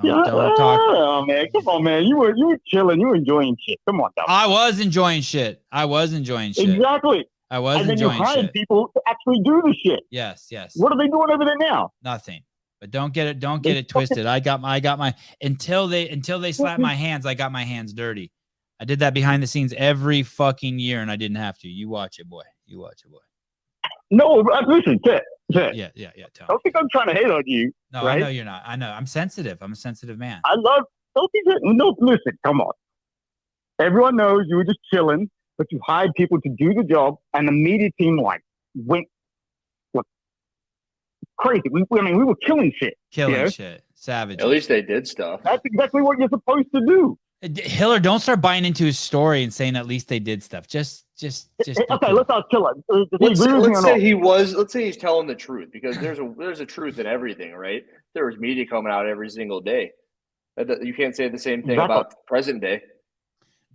Don't talk. Oh, man. Come on, man. You were chilling. You were enjoying shit. Come on, dog. I was enjoying shit. Exactly. I was and then enjoying you hired shit. people to actually do the shit. Yes. What are they doing over there now? Nothing. But don't get it twisted. I got my until they slapped my hands, I got my hands dirty. I did that behind the scenes every fucking year, and I didn't have to. You watch it, boy. No, listen, Ted. Yeah. Don't think I'm trying to hate on you. No, right? I know you're not. I know. I'm sensitive. I'm a sensitive man. Listen, come on. Everyone knows you were just chilling, but you hired people to do the job, and the media team went crazy. We were killing shit. Shit. Savage. At least they did stuff. That's exactly what you're supposed to do. Hiller, don't start buying into his story and saying at least they did stuff. Just okay, let's not kill him. Let's say he's telling the truth, because there's a truth in everything, right? There was media coming out every single day. You can't say the same thing about present day.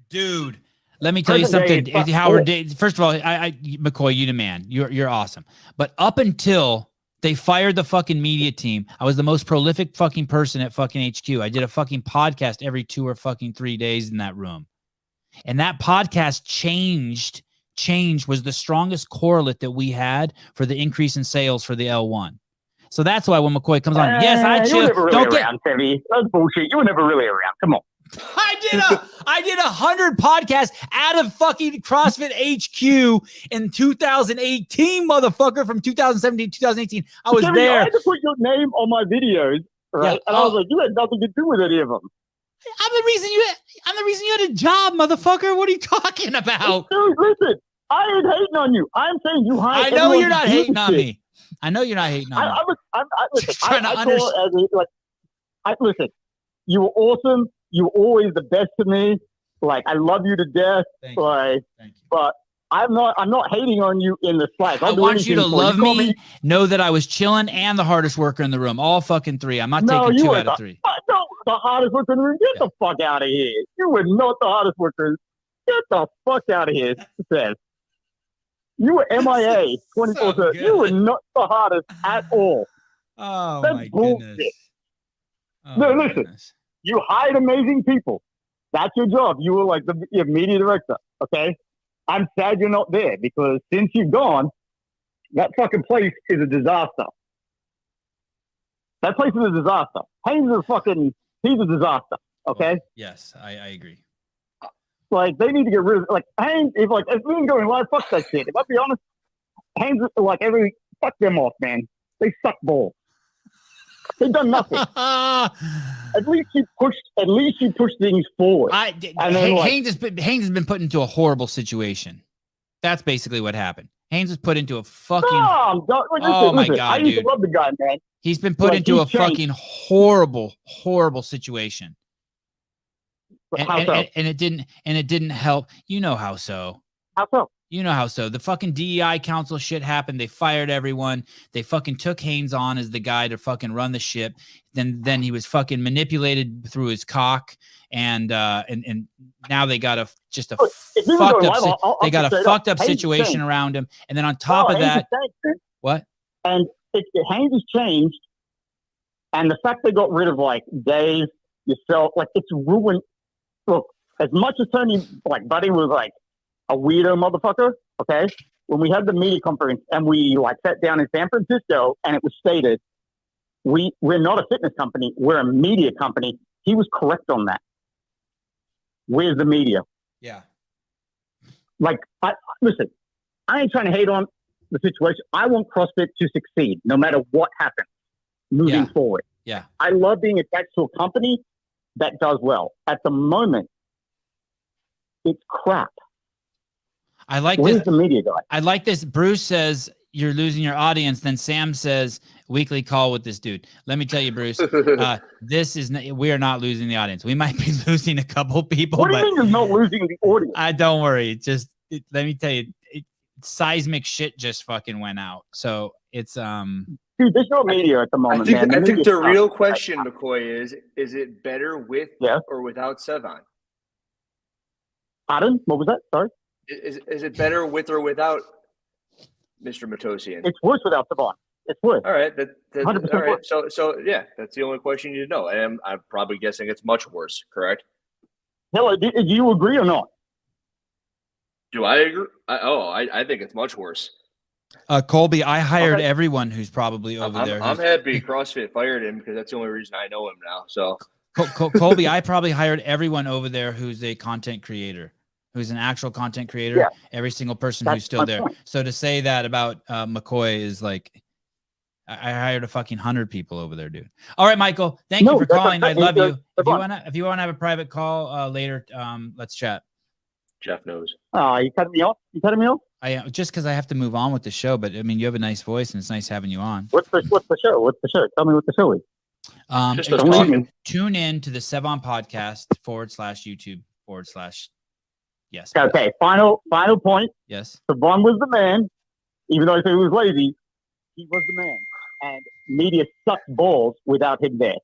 Dude, let me tell you something, Howard. First of all, McCoy, you the man. You're awesome. But up until they fired the fucking media team, I was the most prolific fucking person at fucking HQ. I did a fucking podcast every 2 or fucking 3 days in that room. And that podcast change was the strongest correlate that we had for the increase in sales for the L1. So that's why when McCoy comes on, yes, I chill. You were never really around, Timmy. That's bullshit. You were never really around. Come on. I did 100 podcasts out of fucking CrossFit HQ in 2018, motherfucker, from 2017 to 2018. I was Timmy, there. I had to put your name on my videos, right? Yeah. And I was like, you had nothing to do with any of them. I'm the reason you had a job, motherfucker. What are you talking about? Dude, listen, I ain't hating on you. I'm saying you hired. I know you're not hating on me. I know you're not hating on me. Listen, you were awesome. You were always the best to me. Like, I love you to death. Thank you. Thank you. But I'm not hating on you in the slightest. I want you to love me. Know that I was chilling and the hardest worker in the room. All fucking 3. I'm not taking 2 out of 3. No, the hardest worker in the room. Get the fuck out of here. You were not the hardest worker. Get the fuck out of here, Seth. You were MIA 24/7. You were not the hardest at all. Oh, that's my bullshit. goodness. No, listen. You hired amazing people. That's your job. You were like your media director, okay? I'm sad you're not there, because since you've gone, that fucking place is a disaster. That place is a disaster. Haynes is he's a disaster, okay? Well, yes, I agree. Like, they need to get rid of, like, Haynes, if we can go in live, fuck that shit. If I be honest, Haynes, fuck them off, man. They suck balls. They've done nothing. At least you pushed things forward. Haynes has been put into a horrible situation. That's basically what happened. Haynes was put into a fucking. Oh my God, I used to love the guy, man. He's been put into a fucking horrible situation. And it didn't help. You know how so. How so? You know how so. The fucking DEI council shit happened. They fired everyone. They fucking took Haynes on as the guy to fucking run the ship. Then he was fucking manipulated through his cock, and now they got a fucked up situation around him. And then on top of that, what? And Haynes has changed, and the fact they got rid of Dave, yourself, it's ruined. Look, as much as Tony Buddy was a weirdo motherfucker, okay? when we had the media conference and we like sat down in San Francisco and it was stated, we're not a fitness company, we're a media company. He was correct on that. Where's the media? Yeah. Like, listen, I ain't trying to hate on the situation. I want CrossFit to succeed no matter what happens moving forward. Yeah. I love being attached to a company that does well. At the moment, it's crap. I like Where's this. the media guy? I like this. Bruce says you're losing your audience. Then Sam says weekly call with this dude. Let me tell you, Bruce, we are not losing the audience. We might be losing a couple people. What do you mean you're not losing the audience? Don't worry. Let me tell you, seismic shit just fucking went out. So it's Dude, there's no media at the moment, man. I think the real question, McCoy, is it better with or without Sevan? Pardon? What was that? Sorry? Is it better with or without Mr. Matosian? It's worse without Sevan. It's worse. All right. That's 100% all right. worse. So yeah, that's the only question you need to know. And I'm probably guessing it's much worse, correct? Hello, do you agree or not? Do I agree? I think it's much worse. Colby, I hired everyone who's probably over there. I'm happy CrossFit fired him because that's the only reason I know him now. So Colby, I probably hired everyone over there who's a content creator, who's an actual content creator. Yeah. Every single person who's still there. Point. So to say that about McCoy is like, I hired a fucking 100 people over there, dude. All right, Michael, thank you for calling. I love you. If you want to have a private call later, let's chat. Jeff knows. You cutting me off? Just because I have to move on with the show, but I mean, you have a nice voice and it's nice having you on. What's the show? Tell me what the show is. Just us talking. Tune in to the Sevan podcast /YouTube / yes. Okay. Final point. Yes. Sevan was the man, even though I say he was lazy. He was the man, and media sucked balls without him there.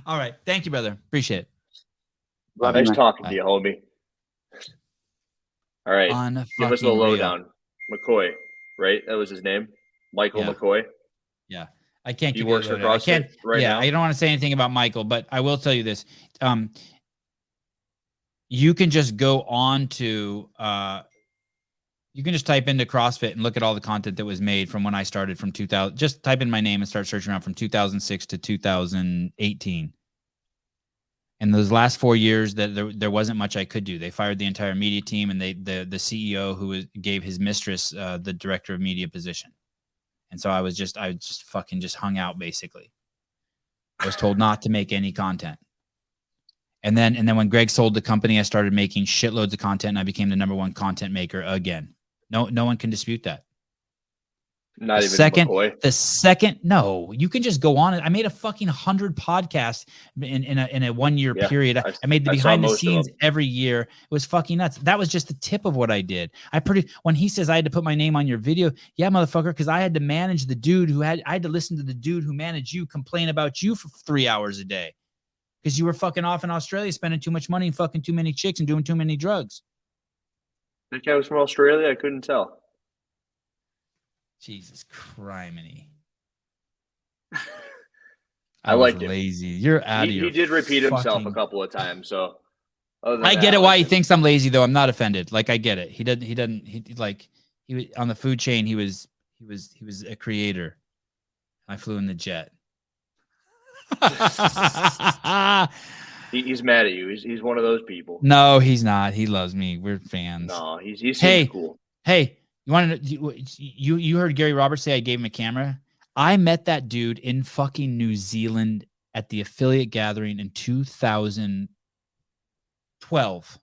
All right. Thank you, brother. Appreciate it. Nice talking to you, homie. All right. Give us the lowdown. McCoy, right? That was his name. Michael McCoy. Yeah. I can't give you works for CrossFit now? I don't want to say anything about Michael, but I will tell you this. You can just go on to you can just type into CrossFit and look at all the content that was made from when I started from 2000. Just type in my name and start searching around from 2006 to 2018. And those last 4 years, that there wasn't much I could do. They fired the entire media team, and the CEO who gave his mistress the director of media position. And so I just fucking hung out basically. I was told not to make any content. And then when Greg sold the company, I started making shitloads of content, and I became the #1 content maker again. No one can dispute that. Not even McCoy. The second, no, you can just go on. I made a fucking 100 podcasts in a 1 year period. I made the behind the scenes every year. It was fucking nuts. That was just the tip of what I did. When he says I had to put my name on your video, yeah, motherfucker, because I had to manage the dude I had to listen to the dude who managed you complain about you for 3 hours a day because you were fucking off in Australia spending too much money and fucking too many chicks and doing too many drugs. That guy was from Australia. I couldn't tell. Jesus criminy. I liked it. Lazy. You're out of your. He did repeat himself a couple of times, so. I get it why he thinks I'm lazy, though. I'm not offended. Like I get it. He was on the food chain. He was a creator. I flew in the jet. He's mad at you. He's one of those people. No, he's not. He loves me. We're fans. No, he's cool. Hey. You heard Gary Roberts say I gave him a camera? I met that dude in fucking New Zealand at the affiliate gathering in 2012.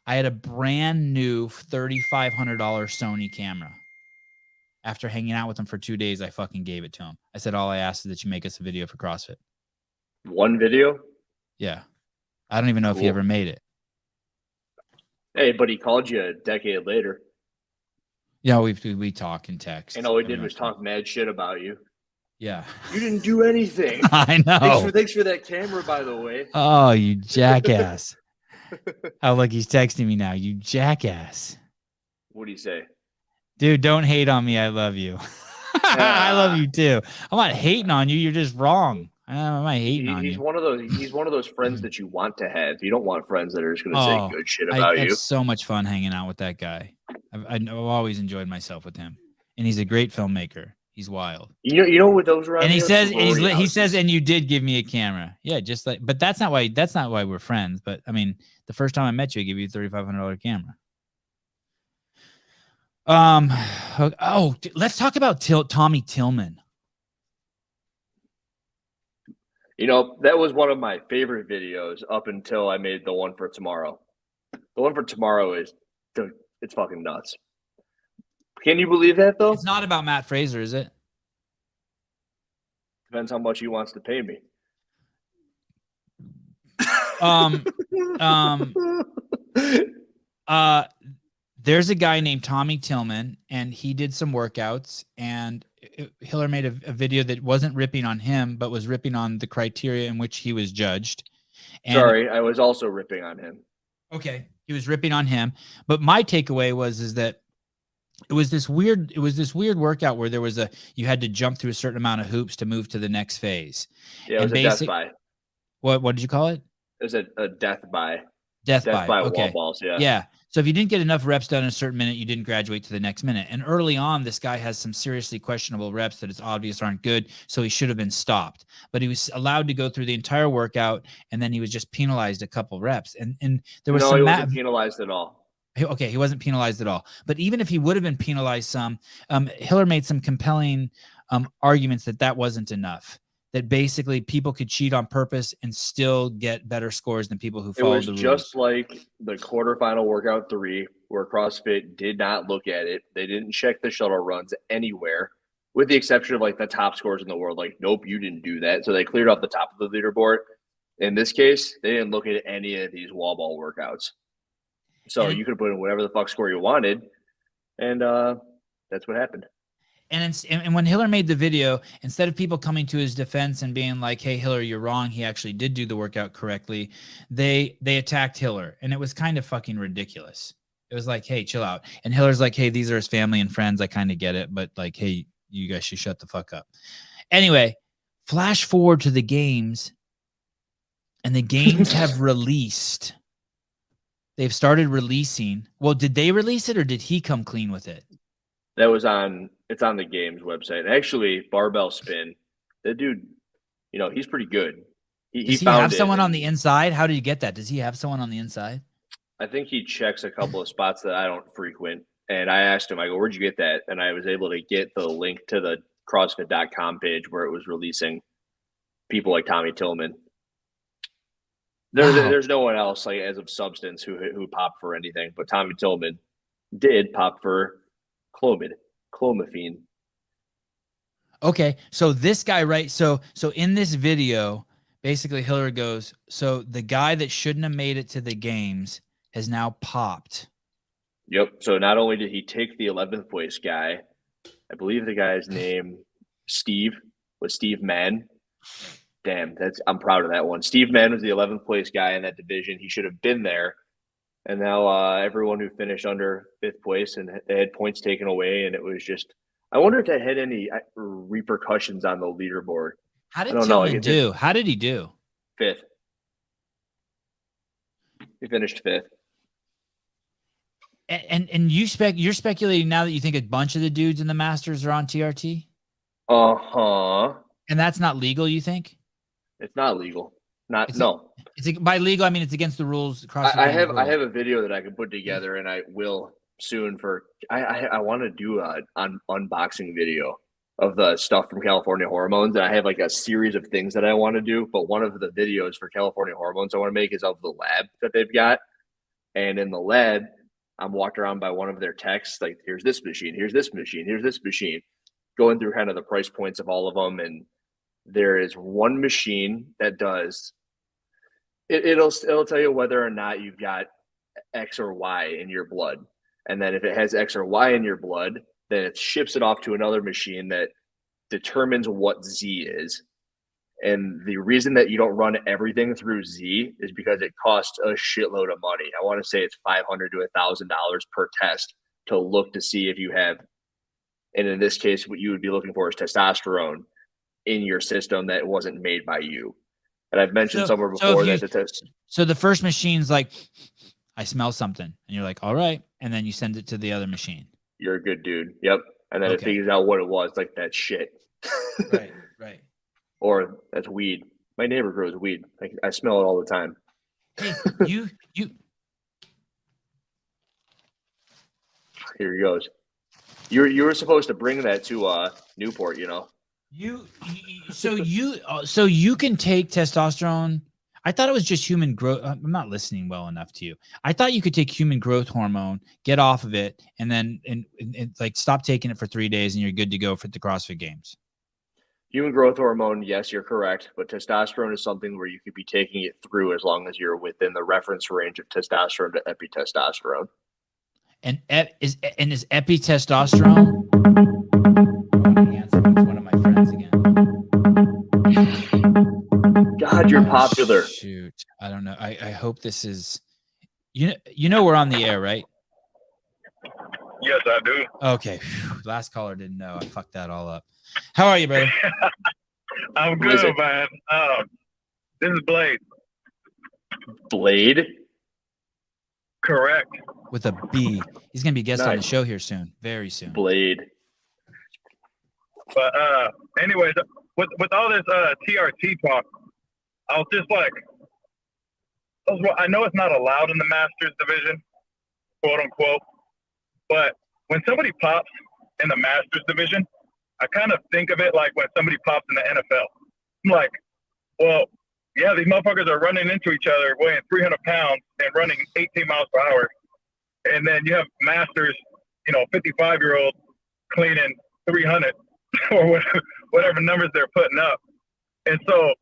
I had a brand new $3,500 Sony camera. After hanging out with him for 2 days, I fucking gave it to him. I said, all I asked is that you make us a video for CrossFit. One video? Yeah. I don't even know if he ever made it. Hey, but he called you a decade later. Yeah, we talk and text. And all he did was talk mad shit about you. Yeah. You didn't do anything. I know. Thanks for that camera, by the way. Oh, you jackass. Oh, look, he's texting me now. You jackass. What do you say? Dude, don't hate on me. I love you. I love you too. I'm not hating on you. You're just wrong. I'm not hating on you. He's one of those friends that you want to have. You don't want friends that are just going to say good shit about you. It's so much fun hanging out with that guy. I've always enjoyed myself with him, and he's a great filmmaker. He's wild. You know what those around And he here? says, Sorority he says, houses. and you did give me a camera. Yeah, just like, but that's not why we're friends. But I mean, the first time I met you, I gave you a $3,500 camera. Let's talk about Tommy Tillman. You know, that was one of my favorite videos up until I made the one for tomorrow. The one for tomorrow is, it's fucking nuts. Can you believe that though? It's not about Matt Fraser, is it? Depends how much he wants to pay me. There's a guy named Tommy Tillman, and he did some workouts, and Hiller made a video that wasn't ripping on him, but was ripping on the criteria in which he was judged. And sorry, I was also ripping on him. Okay, he was ripping on him, but my takeaway is that it was this weird workout where you had to jump through a certain amount of hoops to move to the next phase. Yeah, it was a death by. What did you call it? It was a death by. Death by wall balls, yeah. Yeah. So if you didn't get enough reps done in a certain minute, you didn't graduate to the next minute. And early on, this guy has some seriously questionable reps that it's obvious aren't good, so he should have been stopped. But he was allowed to go through the entire workout, and then he was just penalized a couple reps. And there was he wasn't penalized at all. Okay, he wasn't penalized at all. But even if he would have been penalized some, Hiller made some compelling arguments that wasn't enough. That basically people could cheat on purpose and still get better scores than people who followed the rules. It was just like the quarterfinal workout 3, where CrossFit did not look at it. They didn't check the shuttle runs anywhere, with the exception of like the top scores in the world. Like, nope, you didn't do that. So they cleared off the top of the leaderboard. In this case, they didn't look at any of these wall ball workouts. So you could put in whatever the fuck score you wanted, and that's what happened. And when Hiller made the video, instead of people coming to his defense and being like, "Hey, Hiller, you're wrong. He actually did do the workout correctly," they attacked Hiller, and it was kind of fucking ridiculous. It was like, "Hey, chill out." And Hiller's like, "Hey, these are his family and friends. I kind of get it, but like, hey, you guys should shut the fuck up." Anyway, flash forward to the games, and the games have released. They've started releasing. Well, did they release it, or did he come clean with it? That was it's on the games website. Actually, Barbell Spin, that dude, he's pretty good. Does he have someone on the inside? How did you get that? Does he have someone on the inside? I think he checks a couple of spots that I don't frequent. And I asked him, I go, "Where'd you get that?" And I was able to get the link to the CrossFit.com page where it was releasing people like Tommy Tillman. There's no one else like as of substance who popped for anything, but Tommy Tillman did pop for clomiphene. Okay, so this guy, right? So in this video, basically Hiller goes, so the guy that shouldn't have made it to the games has now popped. Yep. So not only did he take the 11th place guy, I believe the guy's name Steve Mann. Damn, I'm proud of that one. Steve Mann was the 11th place guy in that division. He should have been there. And now everyone who finished under 5th place and they had points taken away, and it was just. I wonder if that had any repercussions on the leaderboard. How did Tillman do? How did he do? 5th. He finished 5th. And you're speculating now that you think a bunch of the dudes in the Masters are on TRT? Uh-huh. And that's not legal, you think? It's not legal. It's by legal, I mean it's against the rules. I have a video that I can put together, and I will soon I want to do an unboxing video of the stuff from California Hormones, and I have like a series of things that I want to do, but one of the videos for California Hormones I want to make is of the lab that they've got. And in the lab, I'm walked around by one of their techs, like, here's this machine, here's this machine, here's this machine, going through kind of the price points of all of them. And there is one machine that does it'll tell you whether or not you've got X or Y in your blood. And then if it has X or Y in your blood, then it ships it off to another machine that determines what Z is. And the reason that you don't run everything through Z is because it costs a shitload of money. I want to say it's $500 to $1,000 per test to look to see if you have, and in this case, what you would be looking for is testosterone in your system that wasn't made by you. And I've mentioned somewhere before that the test. So the first machine's like I smell something. And you're like, all right. And then you send it to the other machine. You're a good dude. Yep. And then it Okay. figures out what it was, like that shit. Right. Or that's weed. My neighbor grows weed. I smell it all the time. Hey, you. Here he goes. You were supposed to bring that to Newport, you know. So you can take testosterone. I thought it was just human growth. I'm not listening well enough to you. I thought you could take human growth hormone, get off of it, and then and like stop taking it for 3 days, and you're good to go for the CrossFit Games. Human growth hormone, yes, you're correct. But testosterone is something where you could be taking it through as long as you're within the reference range of testosterone to epitestosterone. And is epitestosterone? It's one of my friends again. God, you're popular. Shoot, I don't know. I hope this is. You know we're on the air, right? Yes, I do. Okay. Last caller didn't know. I fucked that all up. How are you, brother? I'm good, man. This is Blade. Blade? Correct. With a B. He's gonna be a guest on the Nice. show here soon. Very soon. Blade. But anyways, with all this TRT talk, I was just like, I know it's not allowed in the Masters division, quote unquote, but when somebody pops in the Masters division, I kind of think of it like when somebody pops in the NFL. I'm like, well, yeah, these motherfuckers are running into each other, weighing 300 pounds and running 18 miles per hour. And then you have Masters, 55-year-old cleaning 300 or whatever numbers they're putting up. And so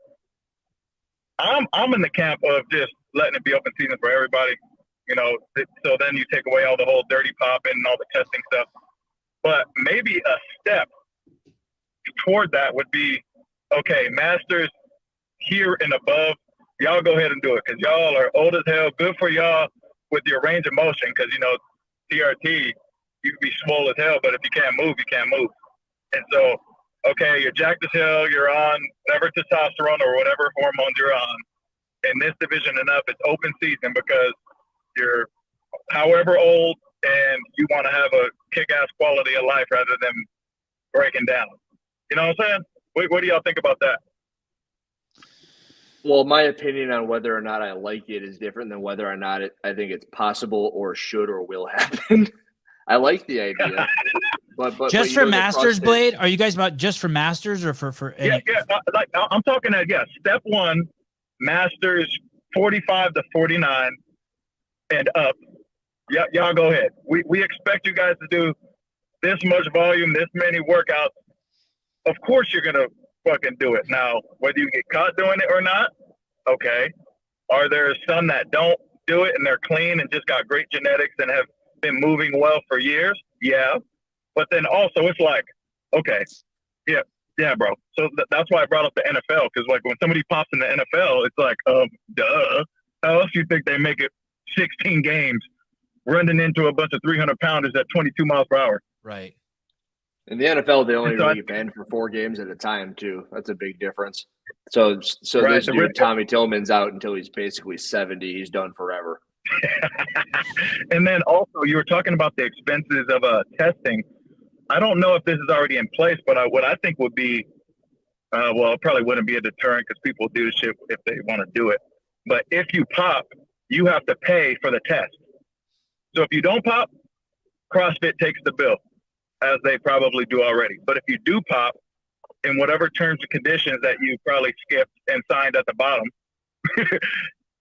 I'm in the camp of just letting it be open season for everybody, so then you take away all the whole dirty popping and all the testing stuff. But maybe a step toward that would be, okay, Masters here and above, y'all go ahead and do it because y'all are old as hell. Good for y'all with your range of motion because, TRT, you can be swole as hell, but if you can't move, you can't move. And so, okay, you're jacked as hell, you're on whatever testosterone or whatever hormones you're on. In this division and up, it's open season because you're however old and you want to have a kick-ass quality of life rather than breaking down. You know what I'm saying? What do y'all think about that? Well, my opinion on whether or not I like it is different than whether or not I think it's possible or should or will happen. I like the idea. But just for Masters, Blade? Are you guys about just for Masters or for any? Yeah. I'm talking step one, Masters 45 to 49 and up. Yeah, y'all go ahead. We expect you guys to do this much volume, this many workouts. Of course you're gonna fucking do it. Now, whether you get caught doing it or not, okay. Are there some that don't do it and they're clean and just got great genetics and have been moving well for years? Yeah. But then also it's like, okay, yeah, bro. So that's why I brought up the NFL because like when somebody pops in the NFL, it's like, duh. How else do you think they make it 16 games running into a bunch of 300-pounders at 22 miles per hour? Right. In the NFL, they only really get banned for 4 games at a time, too. That's a big difference. So right, this dude, Tommy Tillman's out until he's basically 70. He's done forever. And then also, you were talking about the expenses of testing. I don't know if this is already in place, but what I think would be, it probably wouldn't be a deterrent because people do shit if they want to do it. But if you pop, you have to pay for the test. So if you don't pop, CrossFit takes the bill, as they probably do already. But if you do pop, in whatever terms and conditions that you probably skipped and signed at the bottom,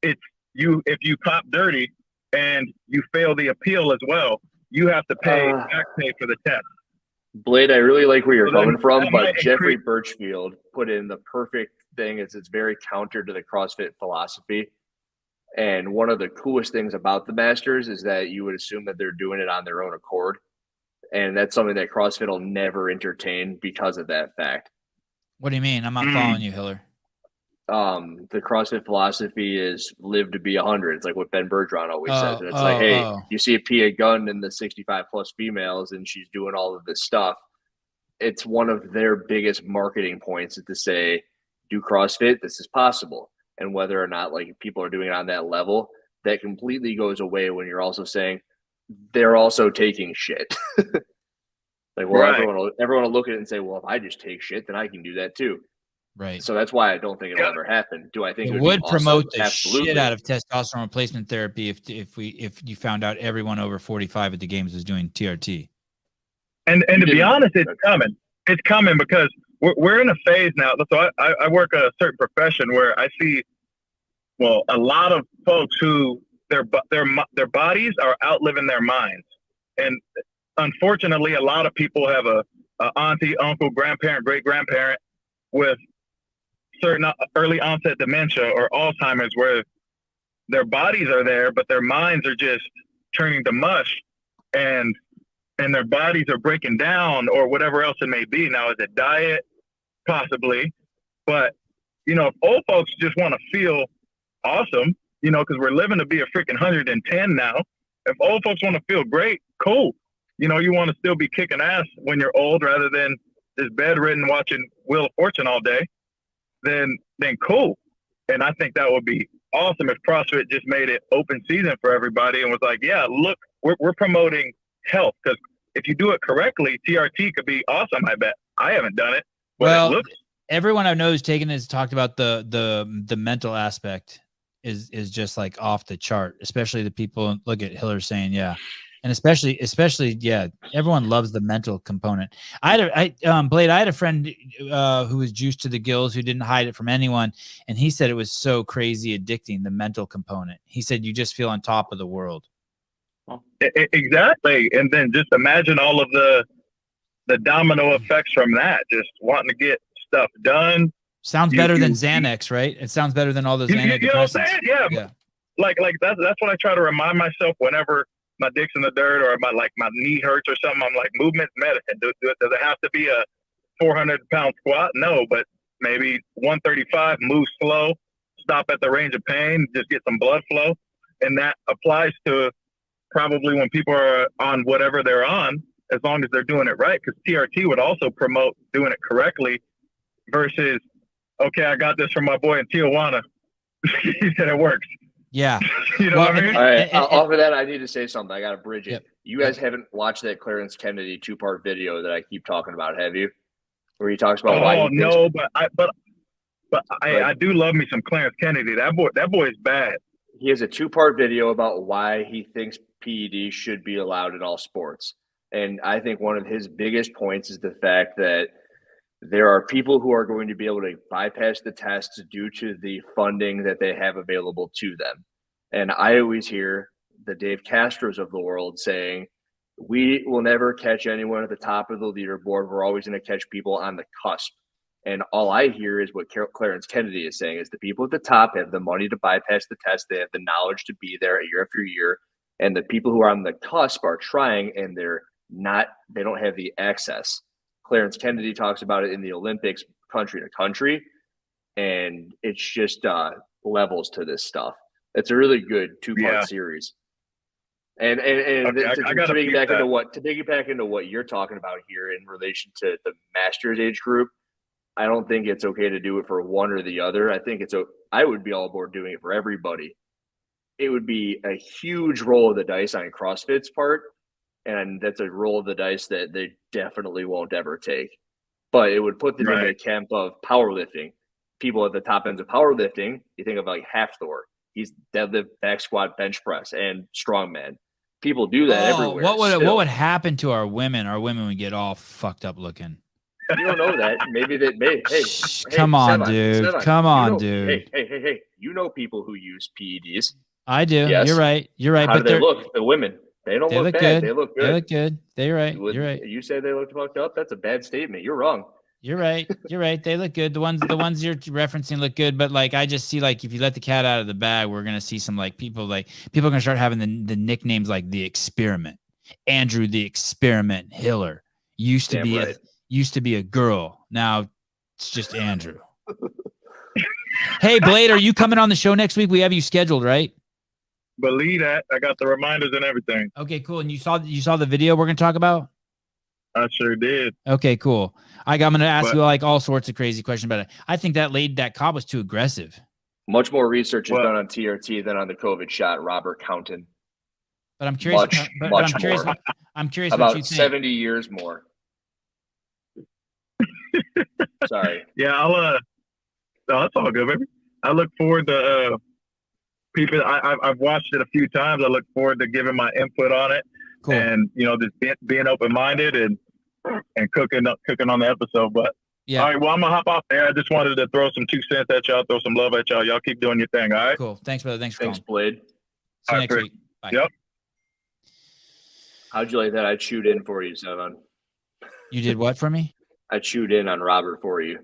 if you pop dirty and you fail the appeal as well, you have to back pay for the test. Blade, I really like where you're coming from, but Jeffrey Birchfield put in the perfect thing. It's very counter to the CrossFit philosophy. And one of the coolest things about the Masters is that you would assume that they're doing it on their own accord. And that's something that CrossFit will never entertain because of that fact. What do you mean? I'm not following you, Hiller. The CrossFit philosophy is live to be 100. It's like what Ben Bergeron always says. And it's you see a Pia Gunn in the 65 plus females and she's doing all of this stuff. It's one of their biggest marketing points is to say, do CrossFit, this is possible. And whether or not like people are doing it on that level, that completely goes away when you're also saying they're also taking shit. Like, well, Right. everyone will look at it and say, well, if I just take shit, then I can do that too. Right. So that's why I don't think it'll ever happen. Do I think it would would promote awesome? the Absolutely. shit out of testosterone replacement therapy if you found out everyone over 45 at the games was doing TRT. And to be honest, it's coming. It's coming because we're in a phase now. So I work a certain profession where I see, well, a lot of folks who their bodies are outliving their minds, and unfortunately, a lot of people have a auntie, uncle, grandparent, great grandparent with certain early onset dementia or Alzheimer's, where their bodies are there, but their minds are just turning to mush, and their bodies are breaking down or whatever else it may be. Now, is it diet? Possibly. But, you know, if old folks just want to feel awesome, you know, because we're living to be a freaking 110 now. If old folks want to feel great, cool. You know, you want to still be kicking ass when you're old rather than just bedridden watching Wheel of Fortune all day, then cool. And I think that would be awesome if CrossFit just made it open season for everybody and was like, yeah, look, we're promoting health, because if you do it correctly, TRT could be awesome. I bet. I haven't done it, but well, it looks. Everyone I've known who's taken has talked about the mental aspect is just like off the chart, especially the people. Look at Hiller saying, yeah. And especially, yeah, everyone loves the mental component. Blade, I had a friend who was juiced to the gills, who didn't hide it from anyone. And he said it was so crazy addicting, the mental component. He said, you just feel on top of the world. Exactly. And then just imagine all of the domino effects from that, just wanting to get stuff done. Sounds better than Xanax, right? It sounds better than all those antidepressants. You know what I'm saying? Yeah. Like that's what I try to remind myself whenever my dick's in the dirt or my knee hurts or something. I'm like, movement's medicine. Does it have to be a 400-pound squat? No, but maybe 135, move slow, stop at the range of pain, just get some blood flow. And that applies to probably when people are on whatever they're on, as long as they're doing it right. Because TRT would also promote doing it correctly versus, okay, I got this from my boy in Tijuana. He said it works. Yeah. You know what I mean? All right. Off of that, I need to say something. I got to bridge it. Yep. You guys haven't watched that Clarence Kennedy 2-part video that I keep talking about, have you? Where he talks about why he no, but I do love me some Clarence Kennedy. That boy is bad. He has a 2-part video about why he thinks PEDs should be allowed in all sports. And I think one of his biggest points is the fact that there are people who are going to be able to bypass the tests due to the funding that they have available to them. And I always hear the Dave Castros of the world saying, we will never catch anyone at the top of the leaderboard. We're always going to catch people on the cusp. And all I hear is what Clarence Kennedy is saying is the people at the top have the money to bypass the test. They have the knowledge to be there year after year. And the people who are on the cusp are trying, and they don't have the access. Clarence Kennedy talks about it in the Olympics, country to country, and it's just levels to this stuff. It's a really good 2-part series. And to piggyback into what you're talking about here in relation to the master's age group, I don't think it's okay to do it for one or the other. I think I would be all aboard doing it for everybody. It would be a huge roll of the dice on CrossFit's part. And that's a roll of the dice that they definitely won't ever take. But it would put them in the camp of powerlifting. People at the top ends of powerlifting, you think of like Hafthor. He's deadlift, back squat, bench press, and strongman. People do that everywhere. What would happen to our women? Our women would get all fucked up looking. You don't know that. Maybe that. Hey, come on, dude. Come on, dude. Hey. You know people who use PEDs. I do. Yes. You're right. How do they look? The women. They don't look bad. Good. They look good. They look good. You're right. You're right. You say they look fucked up? That's a bad statement. You're wrong. You're right. You're right. They look good. The ones you're referencing look good. But like, I just see like if you let the cat out of the bag, we're gonna see some like people are gonna start having the nicknames like the Experiment, Andrew the Experiment, Hiller. Used to be a girl. Now it's just Andrew. Hey Blade, are you coming on the show next week? We have you scheduled, right? Believe that. I got the reminders and everything. Okay, cool. And you saw the video we're gonna talk about? I sure did. Okay, cool. I'm gonna ask you like all sorts of crazy questions about it. I think that Cobb was too aggressive. Much more research is done on TRT than on the COVID shot, Robert Countin. But I'm curious. Much curious. more. I'm curious about what you think. 70 years more. Sorry. Yeah, no, that's all good, baby. I look forward to people. I've watched it a few times. I look forward to giving my input on it, Cool. and just being open minded and cooking on the episode. But yeah. All right, well, I'm gonna hop off there. I just wanted to throw some 2 cents at y'all, throw some love at y'all. Y'all keep doing your thing, all right? Cool. Thanks, brother. Thanks for calling. Blade. See you next week. Bye. Yep. How'd you like that? I chewed in for you, Seven. You did what for me? I chewed in on Robert for you.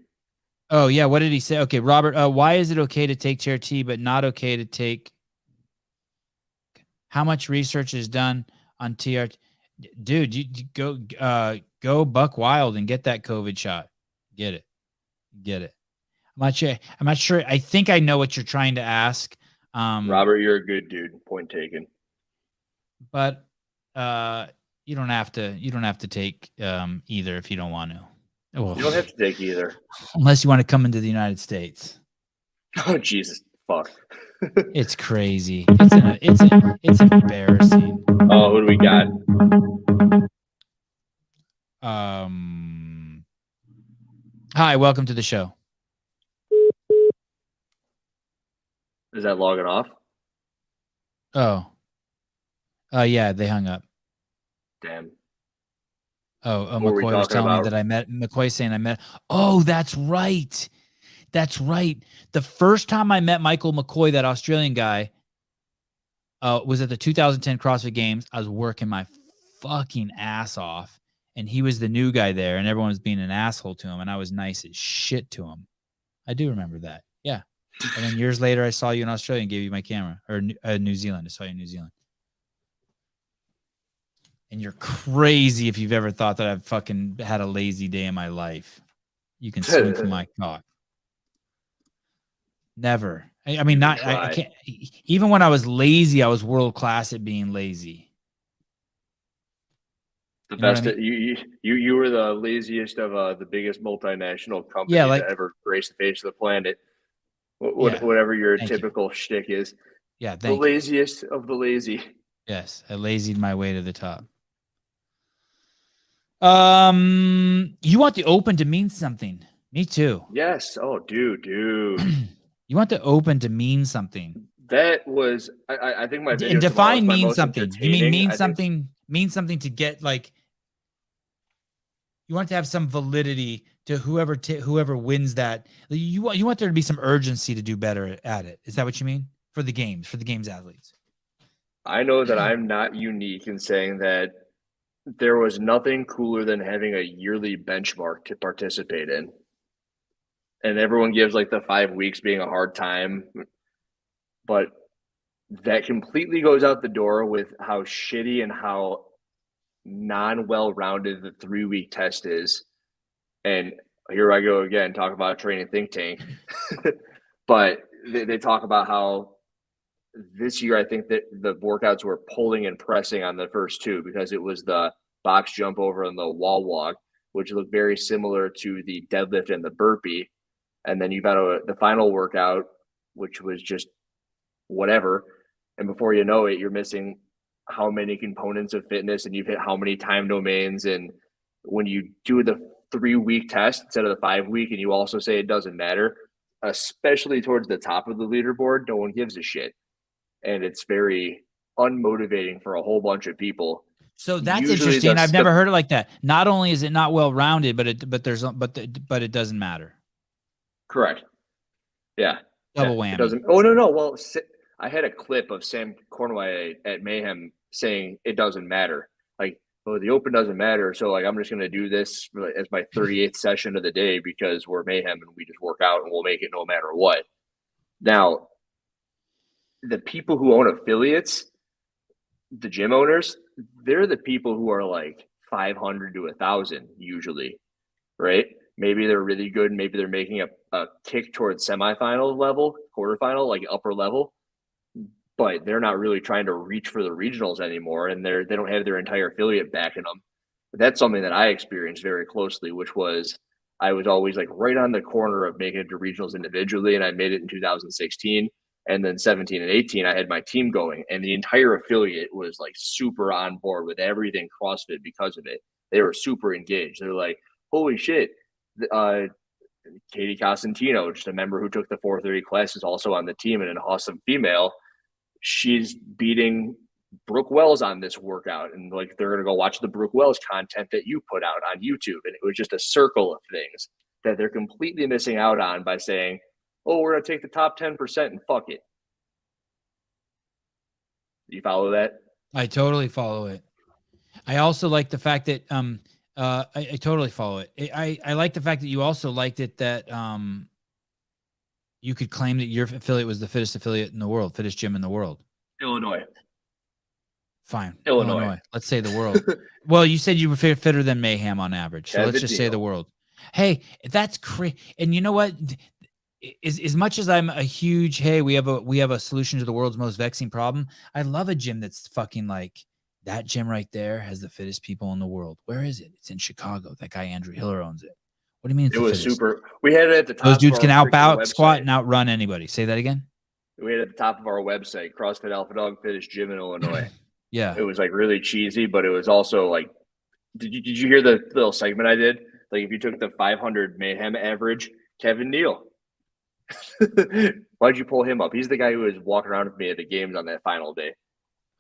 Oh yeah, what did he say? Okay, Robert, why is it okay to take TRT but not okay to take? How much research is done on TRT? Dude, you go buck wild and get that COVID shot. Get it. I'm not sure. I think I know what you're trying to ask. Robert, you're a good dude. Point taken. But you don't have to take either if you don't want to. Well, you don't have to take either. Unless you want to come into the United States. Oh, Jesus. Fuck. It's crazy. It's embarrassing. Oh, who do we got? Hi, welcome to the show. Is that logging off? Oh. Yeah, they hung up. Damn. McCoy was telling me that I met McCoy saying I met. Oh, that's right. That's right. The first time I met Michael McCoy, that Australian guy, was at the 2010 CrossFit Games. I was working my fucking ass off, and he was the new guy there, and everyone was being an asshole to him, and I was nice as shit to him. I do remember that. Yeah. And then years later, I saw you in Australia and gave you my camera, or New Zealand. I saw you in New Zealand. And you're crazy if you've ever thought that I've fucking had a lazy day in my life. You can swing from my cock. Never. I mean, not. I can't. Even when I was lazy, I was world class at being lazy. The best. I mean? You were the laziest of the biggest multinational company to ever grace the face of the planet. Whatever your typical shtick is. Yeah, the laziest of the lazy. Yes, I lazied my way to the top. You want the open to mean something. Me too. Yes. Oh, dude. You want the open to mean something. That was, I think my video. Define mean something. You mean something? Mean something to get like. You want to have some validity to whoever wins that. You want there to be some urgency to do better at it. Is that what you mean? For the games athletes. I know that I'm not unique in saying that there was nothing cooler than having a yearly benchmark to participate in. And everyone gives like the 5 weeks being a hard time. But that completely goes out the door with how shitty and how non-well-rounded the 3-week test is. And here I go again, talk about a training think tank. But they talk about how this year, I think that the workouts were pulling and pressing on the first two because it was the box jump over and the wall walk, which looked very similar to the deadlift and the burpee. And then you've got the final workout, which was just whatever. And before you know it, you're missing how many components of fitness and you've hit how many time domains. And when you do the 3-week test instead of the 5-week, and you also say it doesn't matter, especially towards the top of the leaderboard, no one gives a shit. And it's very unmotivating for a whole bunch of people. So that's interesting. I've never heard it like that. Not only is it not well rounded, but it doesn't matter. Correct. Yeah. Double whammy. It doesn't. Oh no. Well, I had a clip of Sam Cornway at Mayhem saying it doesn't matter. Like, oh, the open doesn't matter. So like, I'm just going to do this as my 38th session of the day because we're Mayhem and we just work out and we'll make it no matter what. Now, the people who own affiliates, the gym owners, they're the people who are like 500 to 1,000 usually, right? Maybe they're really good. Maybe they're making a kick towards semifinal level, quarterfinal, like upper level, but they're not really trying to reach for the regionals anymore. And they don't have their entire affiliate backing them. But that's something that I experienced very closely, which was I was always like right on the corner of making it to regionals individually, and I made it in 2016. And then 17 and 18, I had my team going, and the entire affiliate was like super on board with everything CrossFit because of it. They were super engaged. They're like, holy shit. Katie Costantino, just a member who took the 430 class, is also on the team and an awesome female. She's beating Brooke Wells on this workout. And like, they're going to go watch the Brooke Wells content that you put out on YouTube. And it was just a circle of things that they're completely missing out on by saying, oh, we're going to take the top 10% and fuck it. Do you follow that? I totally follow it. I also like the fact that I totally follow it. I like the fact that you also liked it that you could claim that your affiliate was the fittest affiliate in the world, fittest gym in the world. Illinois. Fine. Illinois. Let's say the world. Well, you said you were fitter than Mayhem on average. So let's just say the world. Hey, that's crazy. And you know what? As much as I'm a huge, hey, we have a solution to the world's most vexing problem. I love a gym that's fucking like, that gym right there has the fittest people in the world. Where is it? It's in Chicago. That guy Andrew Hiller owns it. What do you mean? It was super. We had it at the top. Those dudes can out squat and outrun anybody. Say that again. We had it at the top of our website, CrossFit Alpha Dog Fittest Gym in Illinois. Yeah. It was like really cheesy, but it was also like, did you hear the little segment I did? Like if you took the 500 Mayhem average, Kevin Neal. Why'd you pull him up? He's the guy who was walking around with me at the games on that final day.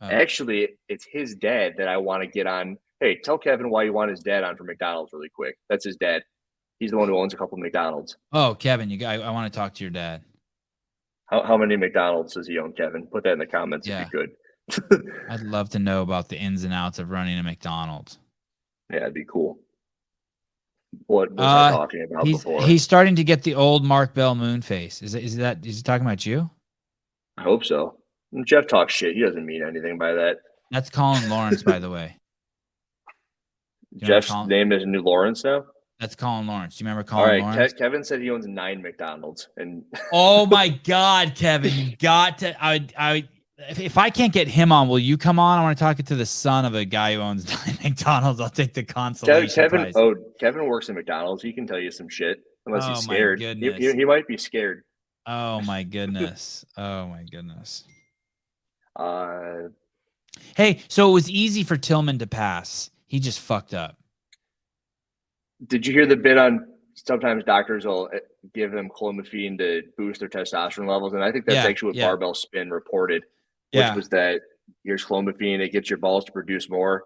Actually, it's his dad that I want to get on. Hey, tell Kevin why you want his dad on for McDonald's really quick. That's his dad. He's the one who owns a couple of McDonald's. Oh, Kevin, I want to talk to your dad. How many McDonald's does he own, Kevin? Put that in the comments if you could. I'd love to know about the ins and outs of running a McDonald's. Yeah, it'd be cool. What was I talking about before? He's starting to get the old Mark Bell moon face. Is he talking about you? I hope so. Jeff talks shit. He doesn't mean anything by that. That's Colin Lawrence, by the way. Jeff's name is new Lawrence now? That's Colin Lawrence. Do you remember Colin Lawrence? Kevin said he owns 9 McDonald's. And oh my God, Kevin, you got to. If I can't get him on, will you come on? I want to talk to the son of a guy who owns 9 McDonald's. I'll take the consolation prize. Kevin works in McDonald's. He can tell you some shit unless he's scared. My he might be scared. Oh my goodness. Oh my goodness. Hey, so it was easy for Tillman to pass. He just fucked up. Did you hear the bit on sometimes doctors will give them clomiphene to boost their testosterone levels? And I think that's actually what Barbell Spin reported, which was that here's clomiphene, it gets your balls to produce more.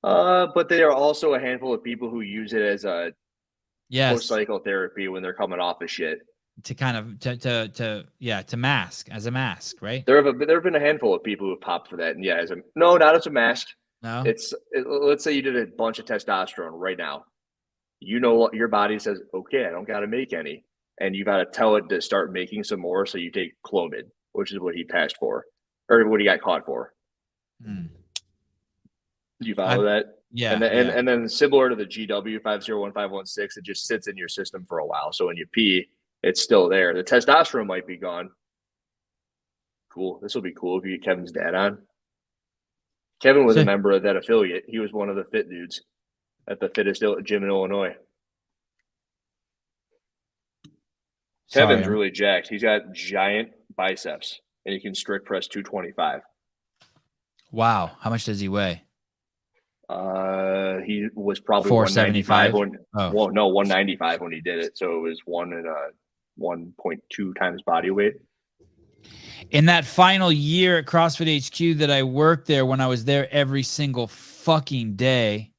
But there are also a handful of people who use it as a post-cycle therapy when they're coming off of shit. To kind of to mask as a mask, right? There have been a handful of people who have popped for that, and not as a mask. No, let's say you did a bunch of testosterone right now. You know, your body says, okay, I don't got to make any, and you got to tell it to start making some more. So you take Clomid, which is what he passed for, or what he got caught for. Do you follow that? Yeah. And then similar to the GW 501516, it just sits in your system for a while. So when you pee, it's still there. The testosterone might be gone. Cool. This will be cool if you get Kevin's dad on. Kevin was a member of that affiliate. He was one of the fit dudes at the fittest gym in Illinois. Kevin's really jacked. He's got giant biceps, and he can strict press 225. Wow. How much does he weigh? He was probably 475. 195 when he did it. So it was 1.2 times body weight. In that final year at CrossFit HQ that I worked there, when I was there every single fucking day,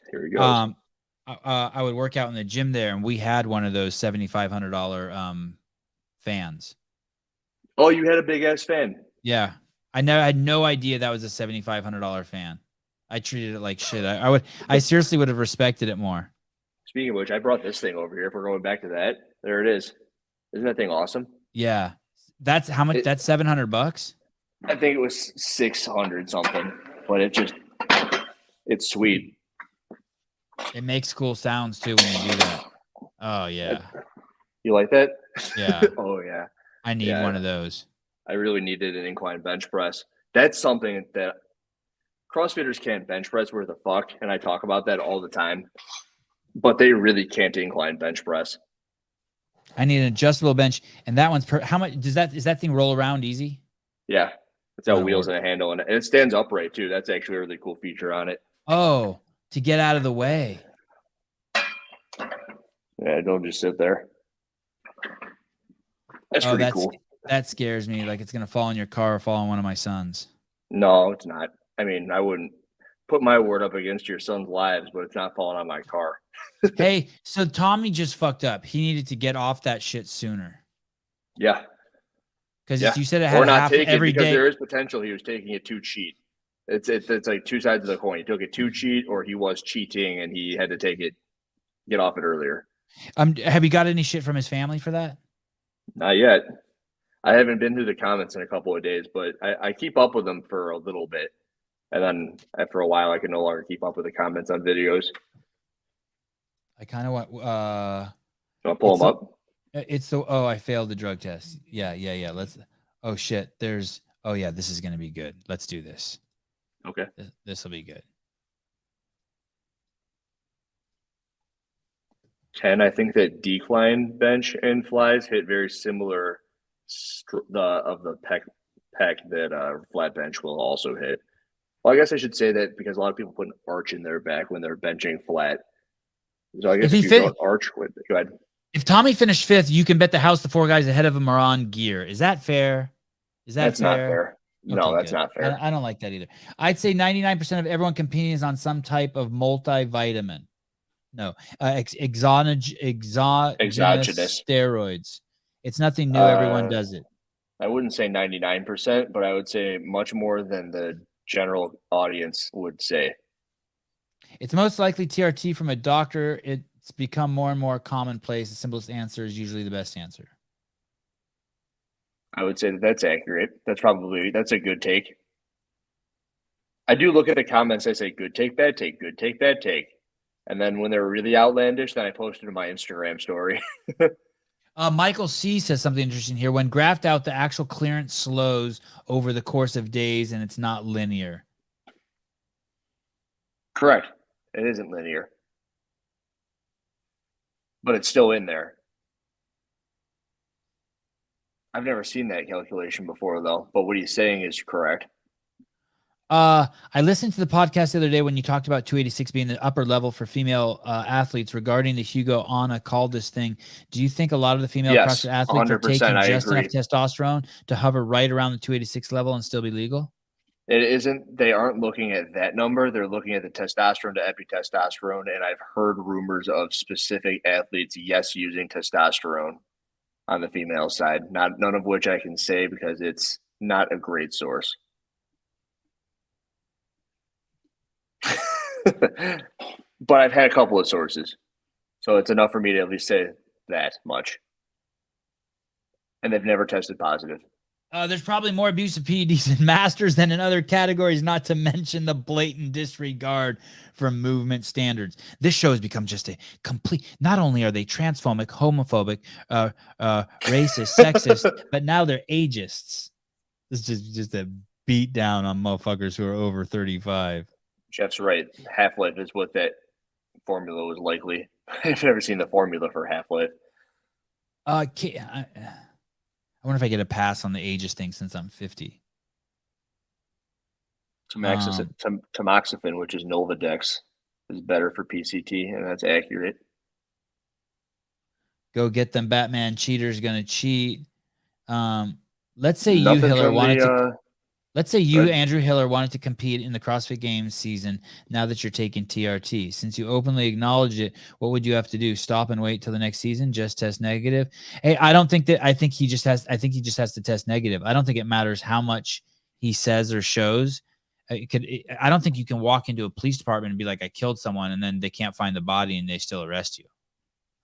here we go. I would work out in the gym there, and we had one of those $7,500 fans. Oh, you had a big ass fan. Yeah, I had no idea that was a $7,500 fan. I treated it like shit. I seriously would have respected it more. Speaking of which, I brought this thing over here. If we're going back to that, there it is. Isn't that thing awesome? Yeah, that's how much. That's $700. I think it was 600 something, but it's sweet. It makes cool sounds too when you do that. Oh yeah. You like that? Yeah. Oh yeah. I need one of those. I really needed an incline bench press. That's something that CrossFitters can't bench press worth a fuck, and I talk about that all the time. But they really can't incline bench press. I need an adjustable bench, and that one's how much does that thing roll around easy? Yeah, it's got wheels and a handle, and it stands upright too. That's actually a really cool feature on it. Oh, to get out of the way. Yeah, don't just sit there. That's pretty cool. That scares me. Like it's gonna fall in your car or fall on one of my sons. No, it's not. I mean, I wouldn't put my word up against your son's lives, but it's not falling on my car. Hey, so Tommy just fucked up. He needed to get off that shit sooner. Yeah. Because you said it had or not half take every it because day. there is potential he was taking it too cheat. It's like two sides of the coin. He took it too cheat, or he was cheating and he had to get off it earlier. Have you got any shit from his family for that? Not yet. I haven't been through the comments in a couple of days, but I keep up with them for a little bit. And then after a while, I can no longer keep up with the comments on videos. I kind of want. I'll pull them up. It's the I failed the drug test. Yeah. Let's. Oh shit. This is gonna be good. Let's do this. Okay. This will be good. 10. I think that decline bench and flies hit very similar of the pec that flat bench will also hit. Well, I guess I should say that because a lot of people put an arch in their back when they're benching flat. So I guess if you go arch with it. Go ahead. If Tommy finished 5th, you can bet the house the 4 guys ahead of him are on gear. Is that fair? That's fair? Not fair. No, that's not fair. I don't like that either. I'd say 99% of everyone competing is on some type of multivitamin. No, exogenous steroids. It's nothing new. Everyone does it. I wouldn't say 99%, but I would say much more than the general audience would say. It's most likely TRT from a doctor. It's become more and more commonplace. The simplest answer is usually the best answer. I would say that's accurate. That's a good take. I do look at the comments. I say good take, bad take, good take, bad take. And then when they're really outlandish, then I post it in my Instagram story. Michael C says something interesting here. When graphed out, the actual clearance slows over the course of days and it's not linear. Correct. It isn't linear. But it's still in there. I've never seen that calculation before, though. But what he's saying is correct. I listened to the podcast the other day when you talked about 286 being the upper level for female athletes regarding the Hugo Anna Caldas thing. Do you think a lot of the female CrossFit athletes are taking just enough testosterone to hover right around the 286 level and still be legal? It isn't. They aren't looking at that number. They're looking at the testosterone to epitestosterone. And I've heard rumors of specific athletes, yes, using testosterone on the female side. None of which I can say because it's not a great source. But I've had a couple of sources, so it's enough for me to at least say that much. And they've never tested positive. There's probably more abuse of PEDs in masters than in other categories, not to mention the blatant disregard for movement standards. This show has become just a complete, not only are they transphobic, homophobic, racist, sexist, but now they're ageists. This is just a beat down on motherfuckers who are over 35. Jeff's right. Half-Life is what that formula was likely. I've never seen the formula for Half-Life. I wonder if I get a pass on the ageist thing since I'm 50. Tamoxifen, which is Nolvadex, is better for PCT, and that's accurate. Go get them Batman cheaters gonna cheat. Let's say you, Hiller, wanted to... Let's say you, Andrew Hiller, wanted to compete in the CrossFit Games season now that you're taking TRT. Since you openly acknowledged it, what would you have to do? Stop and wait till the next season? Just test negative? Hey, I think he just has to test negative. I don't think it matters how much he says or shows. I don't think you can walk into a police department and be like, I killed someone, and then they can't find the body and they still arrest you.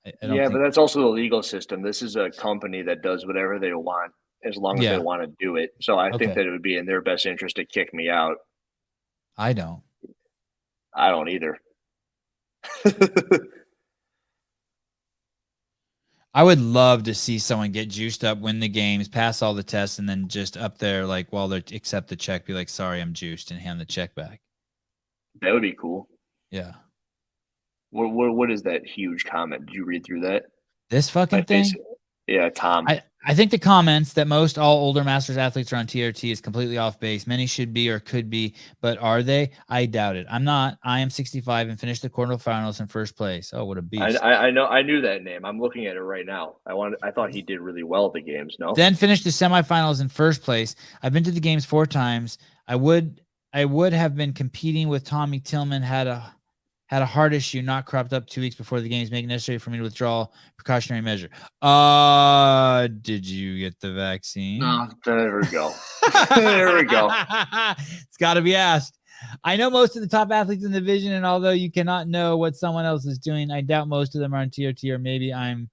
But that's also the legal system. This is a company that does whatever they want, as long as they want to do it. So I think that it would be in their best interest to kick me out. I don't either. I would love to see someone get juiced up, win the games, pass all the tests, and then just up there, like, while they accept the check, be like, sorry, I'm juiced, and hand the check back. That would be cool. Yeah. What is that huge comment? Did you read through that? This fucking thing? Yeah, Tom. I think the comments that most all older masters athletes are on TRT is completely off base. Many should be or could be, but are they? I doubt it. I'm not. I am 65 and finished the quarterfinals in first place. Oh, what a beast. I know. I knew that name. I'm looking at it right now. I thought he did really well at the games. No. Then finished the semifinals in first place. I've been to the games 4 times. I would have been competing with Tommy Tillman had a heart issue not cropped up 2 weeks before the games, making it necessary for me to withdraw precautionary measure. Did you get the vaccine? No, there we go. There we go. It's got to be asked. I know most of the top athletes in the division, and although you cannot know what someone else is doing, I doubt most of them are on TRT, or maybe I'm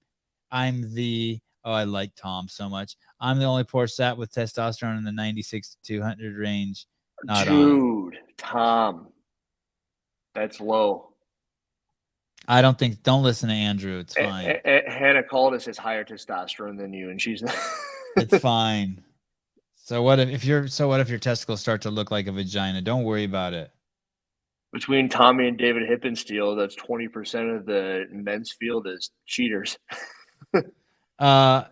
the I like Tom so much. I'm the only poor sap with testosterone in the 96 to 200 range. Not Dude, on. Tom, that's low. I don't listen to Andrew. It's fine. Hannah Caldis has higher testosterone than you, and she's it's fine. So what if your testicles start to look like a vagina? Don't worry about it. Between Tommy and David Hippensteel, that's 20% of the men's field is cheaters. Oh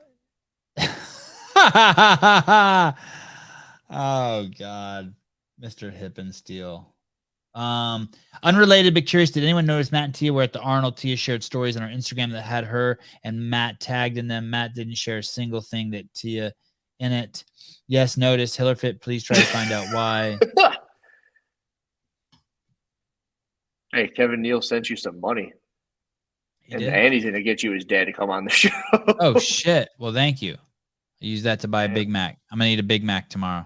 God, Mr. Hippensteel. Unrelated but curious, did anyone notice Matt and Tia were at the Arnold? Tia shared stories on our Instagram that had her and Matt tagged in them. Matt didn't share a single thing that Tia in it. Yes, notice. HillerFit, please try to find out why. Hey, Kevin Neal sent you some money. And he's going to get you his dad to come on the show. Oh, shit. Well, thank you. I use that to buy a Big Mac. I'm going to eat a Big Mac tomorrow.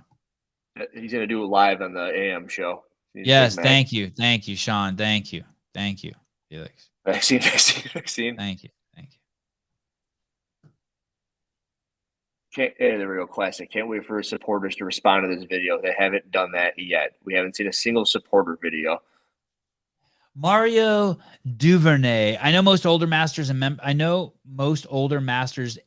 He's going to do it live on the AM show. Yes, thank you. Thank you, Sean. Thank you. Thank you, Felix. Vaccine. Thank you. The real classic. Can't wait for supporters to respond to this video. They haven't done that yet. We haven't seen a single supporter video. Mario Duvernay. I know most older masters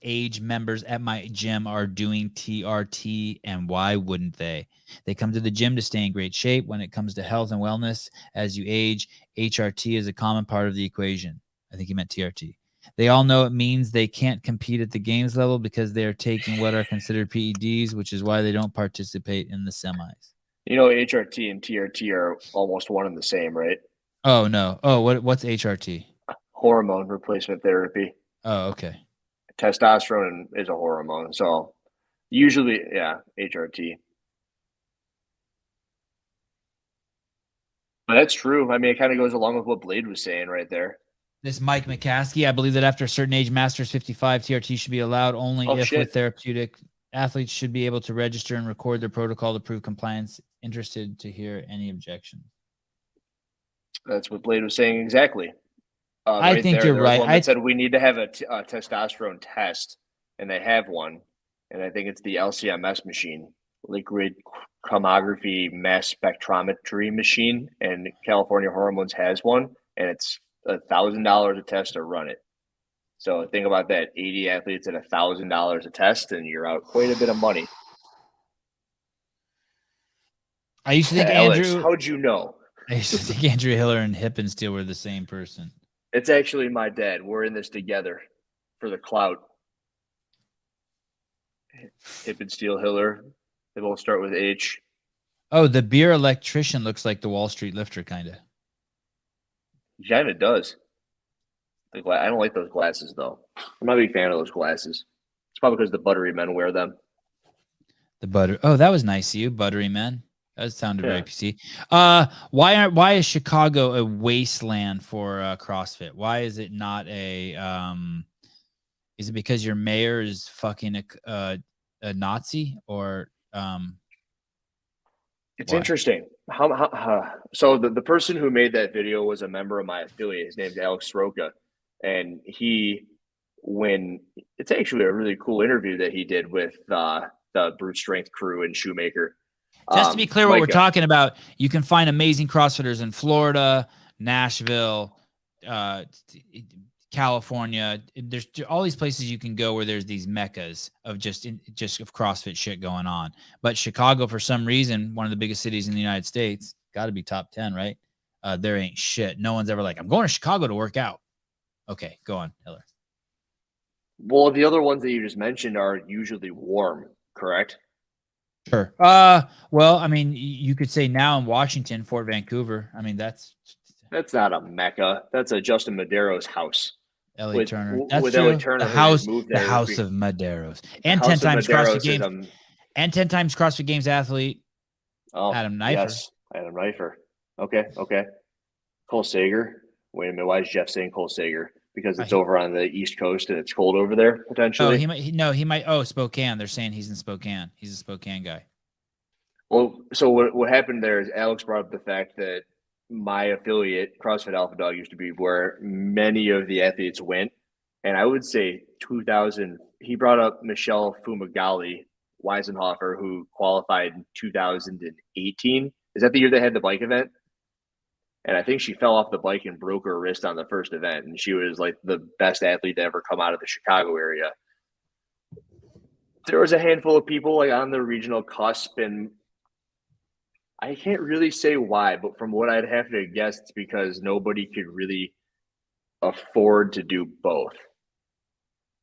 age members at my gym are doing TRT, and why wouldn't they? They come to the gym to stay in great shape. When it comes to health and wellness as you age, HRT is a common part of the equation. I think he meant TRT. They all know it means they can't compete at the games level because they are taking what are considered PEDs, which is why they don't participate in the semis. You know, HRT and TRT are almost one and the same, right? Oh, no. Oh, what's HRT? Hormone replacement therapy. Oh, okay. Testosterone is a hormone. So usually, yeah, HRT. But that's true. I mean, it kind of goes along with what Blade was saying right there. This Mike McCaskey, I believe that after a certain age, Masters 55, TRT should be allowed only with therapeutic. Athletes should be able to register and record their protocol to prove compliance. Interested to hear any objections. That's what Blade was saying exactly. I think you're right. I said we need to have a testosterone test, and they have one. And I think it's the LCMS machine, liquid chromatography mass spectrometry machine. And California Hormones has one, and it's $1,000 a test to run it. So think about that: 80 athletes at $1,000 a test, and you're out quite a bit of money. I used to think Alex, how'd you know? I used to think Andrew Hiller and Hippensteel were the same person. It's actually my dad. We're in this together for the clout. Hippensteel, Hiller. They both start with H. Oh, the beer electrician looks like the Wall Street lifter, kind of. He kind of does. I don't like those glasses, though. I'm not a big fan of those glasses. It's probably because the buttery men wear them. Oh, that was nice of you, buttery men. That sounded very PC. Why is Chicago a wasteland for CrossFit? Why is it not a? Is it because your mayor is fucking a Nazi or? It's interesting. So the person who made that video was a member of my affiliate. His name's Alex Sroka, and it's actually a really cool interview that he did with the Brute Strength crew in Shoemaker. Just to be clear, what we're talking about, you can find amazing CrossFitters in Florida, Nashville, California. There's all these places you can go where there's these meccas of just of CrossFit shit going on. But Chicago, for some reason, one of the biggest cities in the United States, got to be top 10, right? there ain't shit. No one's ever like, I'm going to Chicago to work out. Okay, go on, Hiller. Well, the other ones that you just mentioned are usually warm, correct? Sure. Well, I mean, you could say now in Washington, Fort Vancouver. I mean, that's not a mecca. That's a Justin Madero's house. Ellie Turner. That's with true. Ellie Turner, the house, moved the there house of Maderos, and House 10 of times Maderos CrossFit Games, and 10 times CrossFit Games athlete. Adam Knifer. Yes, Adam Knifer. Okay. Cole Sager. Wait a minute. Why is Jeff saying Cole Sager? Because it's over on the East Coast and it's cold over there potentially. He might. Oh, Spokane. They're saying he's in Spokane. He's a Spokane guy. Well, so what happened there is Alex brought up the fact that my affiliate, CrossFit Alpha Dog, used to be where many of the athletes went. And I would say 2000, he brought up Michelle Fumagalli Weisenhofer, who qualified in 2018. Is that the year they had the bike event? And I think she fell off the bike and broke her wrist on the first event. And she was like the best athlete to ever come out of the Chicago area. There was a handful of people like on the regional cusp, and I can't really say why, but from what I'd have to guess, it's because nobody could really afford to do both.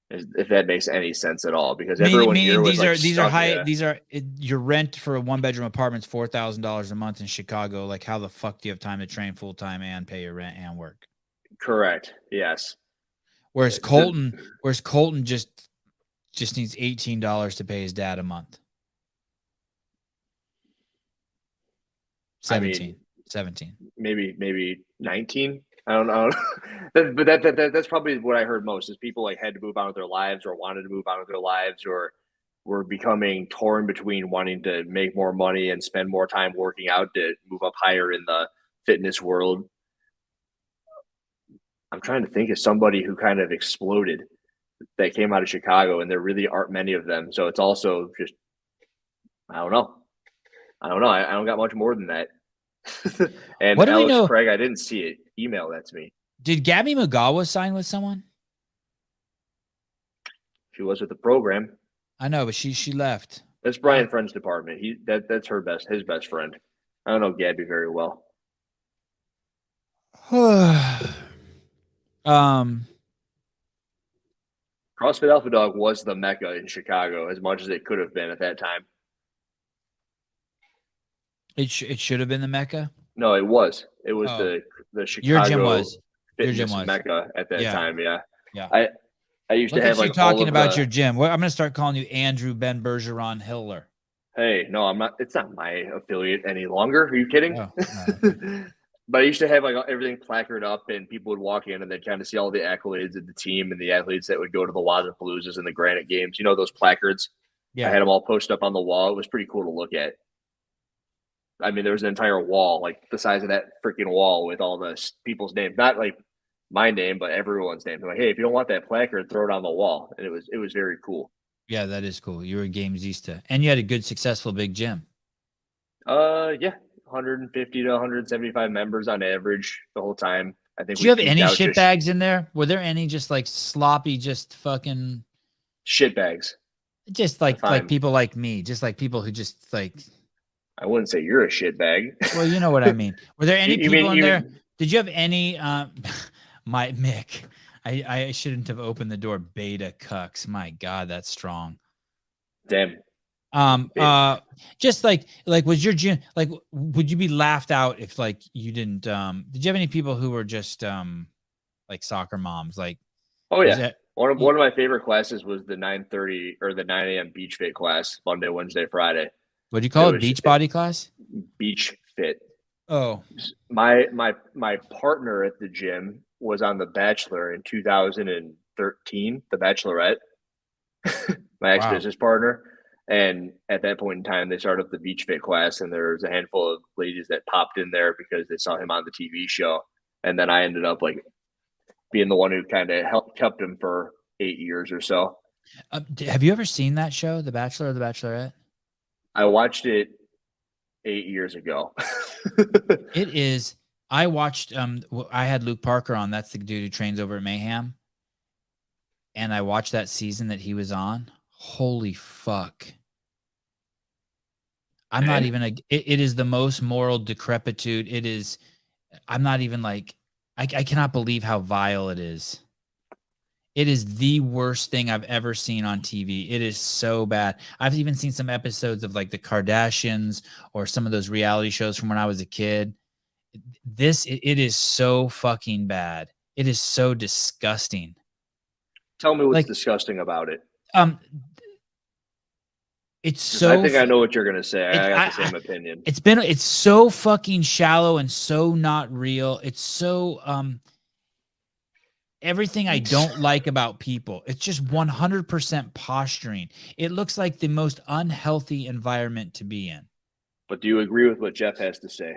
If that makes any sense at all, because everyone here was these are high. These are your rent for a 1-bedroom apartment is $4,000 a month in Chicago. Like, how the fuck do you have time to train full time and pay your rent and work? Correct. Yes. Whereas Colton just needs $18 to pay his dad a month. 17, maybe 19. I don't know. But that's probably what I heard most is people like had to move on with their lives or wanted to move on with their lives or were becoming torn between wanting to make more money and spend more time working out to move up higher in the fitness world. I'm trying to think of somebody who kind of exploded that came out of Chicago, and there really aren't many of them. So it's also just, I don't know. I don't got much more than that. And what do we know? Craig, I didn't see it. Email that to me. Did Gabby Magawa sign with someone? She was with the program. I know, but she left. That's Brian Friend's department. That's his best friend. I don't know Gabby very well. CrossFit Alpha Dog was the mecca in Chicago as much as it could have been at that time. It should have been the mecca. No, it was. It was the Chicago. Your gym was. Fitness mecca at that time. Yeah. Yeah. I used to have like talking about your gym. Well, I'm going to start calling you Andrew Ben Bergeron Hiller. Hey, no, I'm not. It's not my affiliate any longer. Are you kidding? Oh, no. But I used to have like everything placard up, and people would walk in and they'd kind of see all the accolades of the team and the athletes that would go to the Wazapaloozas and the Granite Games. You know those placards? Yeah. I had them all posted up on the wall. It was pretty cool to look at. I mean, there was an entire wall, like the size of that freaking wall with all the people's names, not like my name, but everyone's name. They're like, hey, if you don't want that placard, throw it on the wall. And it was very cool. Yeah, that is cool. You were Gamesista, and you had a good, successful big gym. Yeah, 150 to 175 members on average the whole time. I think. Did you have any shit bags in there? Were there any just like sloppy, just fucking shit bags? Just like people like me, just like people who just like. I wouldn't say you're a shit bag. Well, you know what I mean. Were there any people in there? Did you have any? My Mick, I shouldn't have opened the door. Beta cucks. My God, that's strong. Damn. Just like was your gym like? Would you be laughed out if like you didn't? Did you have any people who were just like soccer moms? Like, oh yeah. One of my favorite classes was the 9:30 or the 9 a.m. beach fit class, Monday, Wednesday, Friday. What do you call it? Beach body class? Beach fit. Oh. My partner at the gym was on The Bachelor in 2013, The Bachelorette. My ex-business partner. And at that point in time, they started up the beach fit class, and there was a handful of ladies that popped in there because they saw him on the TV show. And then I ended up like being the one who kind of kept him for 8 years or so. Have you ever seen that show, The Bachelor or The Bachelorette? I watched it 8 years ago. It is. I watched. I had Luke Parker on. That's the dude who trains over at Mayhem. And I watched that season that he was on. Holy fuck! I'm not even. It is the most moral decrepitude. It is. I'm not even like, I cannot believe how vile it is. It is the worst thing I've ever seen on TV. It is so bad. I've even seen some episodes of like the Kardashians or some of those reality shows from when I was a kid. It is so fucking bad. It is so disgusting. Tell me what's disgusting about it. It's so. I think I know what you're gonna say. I got the same opinion. It's so fucking shallow and so not real. It's so everything I don't like about people. It's just 100% posturing. It looks like the most unhealthy environment to be in. But do you agree with what Jeff has to say?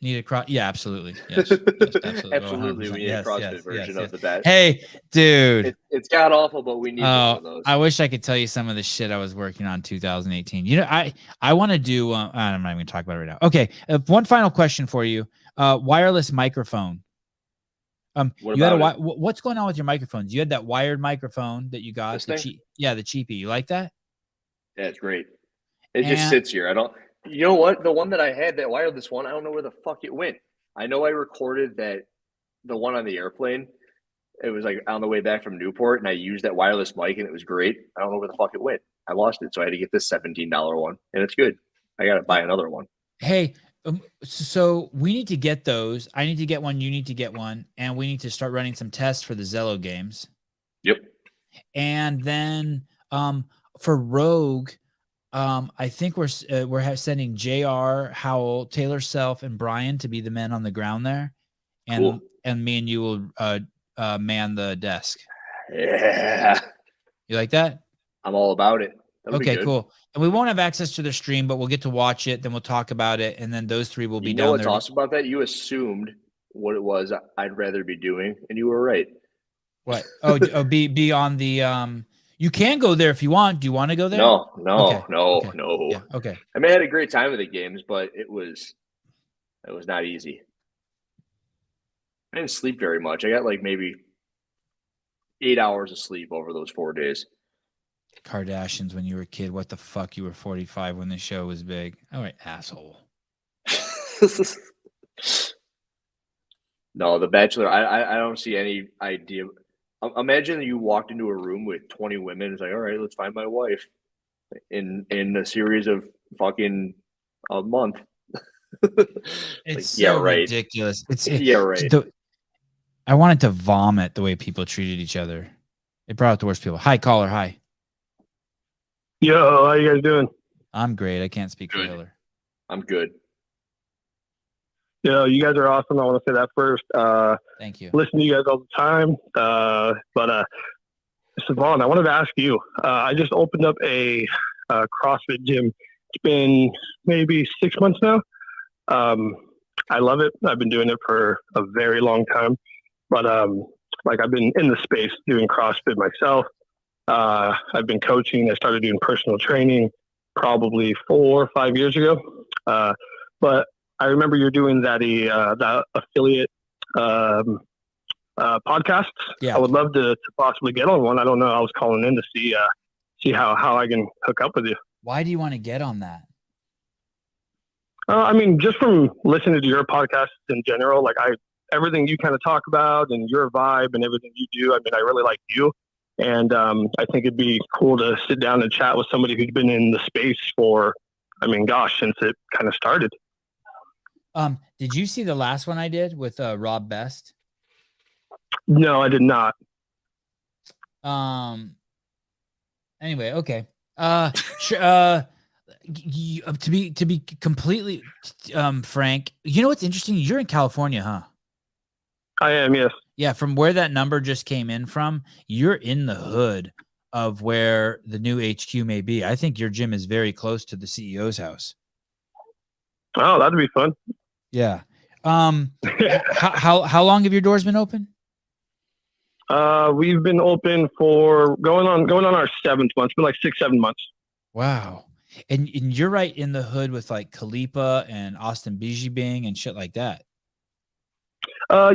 Need a cross? Yeah, absolutely. Yes, absolutely. Absolutely. We need a CrossFit version of the best. Hey, dude. It's god awful, but we need one of those. I wish I could tell you some of the shit I was working on 2018. You know, I want to do. I'm not even going to talk about it right now. Okay, one final question for you. Wireless microphone. You had what's going on with your microphones? You had that wired microphone that you got. The cheapie. You like that? Yeah, it's great. It just sits here. I don't. You know what? The one that I had, that wireless one, I don't know where the fuck it went. I know I recorded the one on the airplane. It was like on the way back from Newport, and I used that wireless mic, and it was great. I don't know where the fuck it went. I lost it, so I had to get this $17 one, and it's good. I got to buy another one. Hey, so we need to get those. I need to get one. You need to get one, and we need to start running some tests for the Zello games. Yep. And then for Rogue, I think we're sending JR, Howell, Taylor Self, and Brian to be the men on the ground there, and cool. And me and you will man the desk. Yeah. You like that? I'm all about it. Okay, cool. And we won't have access to their stream, but we'll get to watch it. Then we'll talk about it, and then those three will be down there. You know what's awesome about that? You assumed what it was I'd rather be doing, and you were right. What? Be on the You can go there if you want. Do you want to go there? No. Yeah, okay. I mean, I had a great time with the games, but it was not easy. I didn't sleep very much. I got like maybe 8 hours of sleep over those 4 days. Kardashians when you were a kid. What the fuck? You were 45 when the show was big. All right, asshole. No, The Bachelor. I don't see any idea. Imagine that you walked into a room with 20 women. It's like, all right, let's find my wife in a series of fucking a month. It's like, so ridiculous. Right. I wanted to vomit the way people treated each other. It brought out the worst people. Hi, caller. Hi. Yo, how you guys doing? I'm great. I can't speak for Hiller. I'm good. Yo, you guys are awesome. I want to say that first. Thank you. Listen to you guys all the time. But Savon, I wanted to ask you. I just opened up a CrossFit gym. It's been maybe 6 months now. I love it. I've been doing it for a very long time. But I've been in the space doing CrossFit myself. I've been coaching. I started doing personal training probably 4 or 5 years ago. But I remember you're doing that affiliate podcasts. Yeah. I would love to possibly get on one. I don't know. I was calling in to see how I can hook up with you. Why do you want to get on that? I mean, just from listening to your podcasts in general, everything you kind of talk about and your vibe and everything you do. I mean, I really like you. And I think it'd be cool to sit down and chat with somebody who's been in the space for, since it kind of started. Did you see the last one I did with Rob Best? No, I did not. Anyway, okay. Sure. To be completely frank, you know what's interesting? You're in California, huh? I am, yes. Yeah, from where that number just came in from, you're in the hood of where the new HQ may be. I think your gym is very close to the CEO's house. Oh, that'd be fun. Yeah. How long have your doors been open? We've been open for going on our 7th month. It's been like 6-7 months. Wow. And you're right in the hood with like Khalipa and Austin Bijibing and shit like that.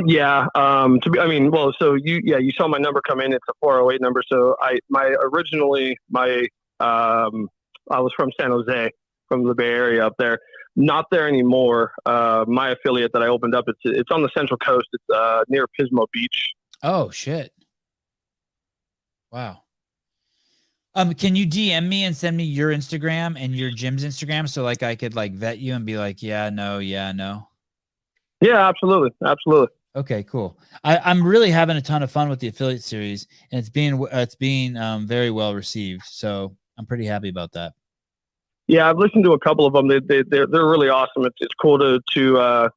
Yeah. So you saw my number come in. It's a 408 number. So I was from San Jose, from the Bay Area up there. not there anymore. My affiliate that I opened up, it's on the Central Coast. It's near Pismo Beach. Oh shit! Wow. Can you DM me and send me your Instagram and your gym's Instagram so like I could like vet you and be like, yeah, no, yeah, no. Yeah, absolutely, absolutely. Okay, cool. I'm really having a ton of fun with the affiliate series, and it's being very well received. So I'm pretty happy about that. Yeah, I've listened to a couple of them. They're really awesome. It's cool to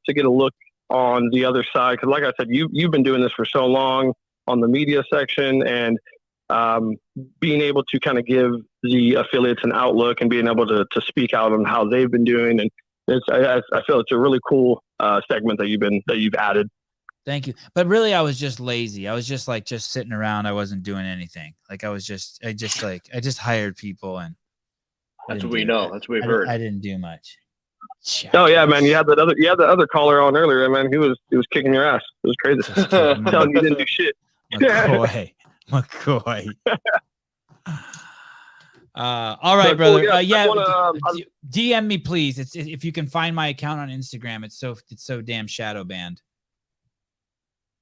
get a look on the other side because, like I said, you've been doing this for so long on the media section and. Being able to kind of give the affiliates an outlook and being able to speak out on how they've been doing. And I feel it's a really cool segment that you've added. Thank you. But really, I was just lazy. I was just sitting around. I wasn't doing anything. Like I just hired people and that's what we know. That's what we've heard. I didn't do much. Oh yeah, man. You had the other caller on earlier, man. He was kicking your ass. It was crazy. Telling you didn't do shit. McCoy. All right, brother. Cool, yeah, DM me, please. It's if you can find my account on Instagram. It's so damn shadow banned.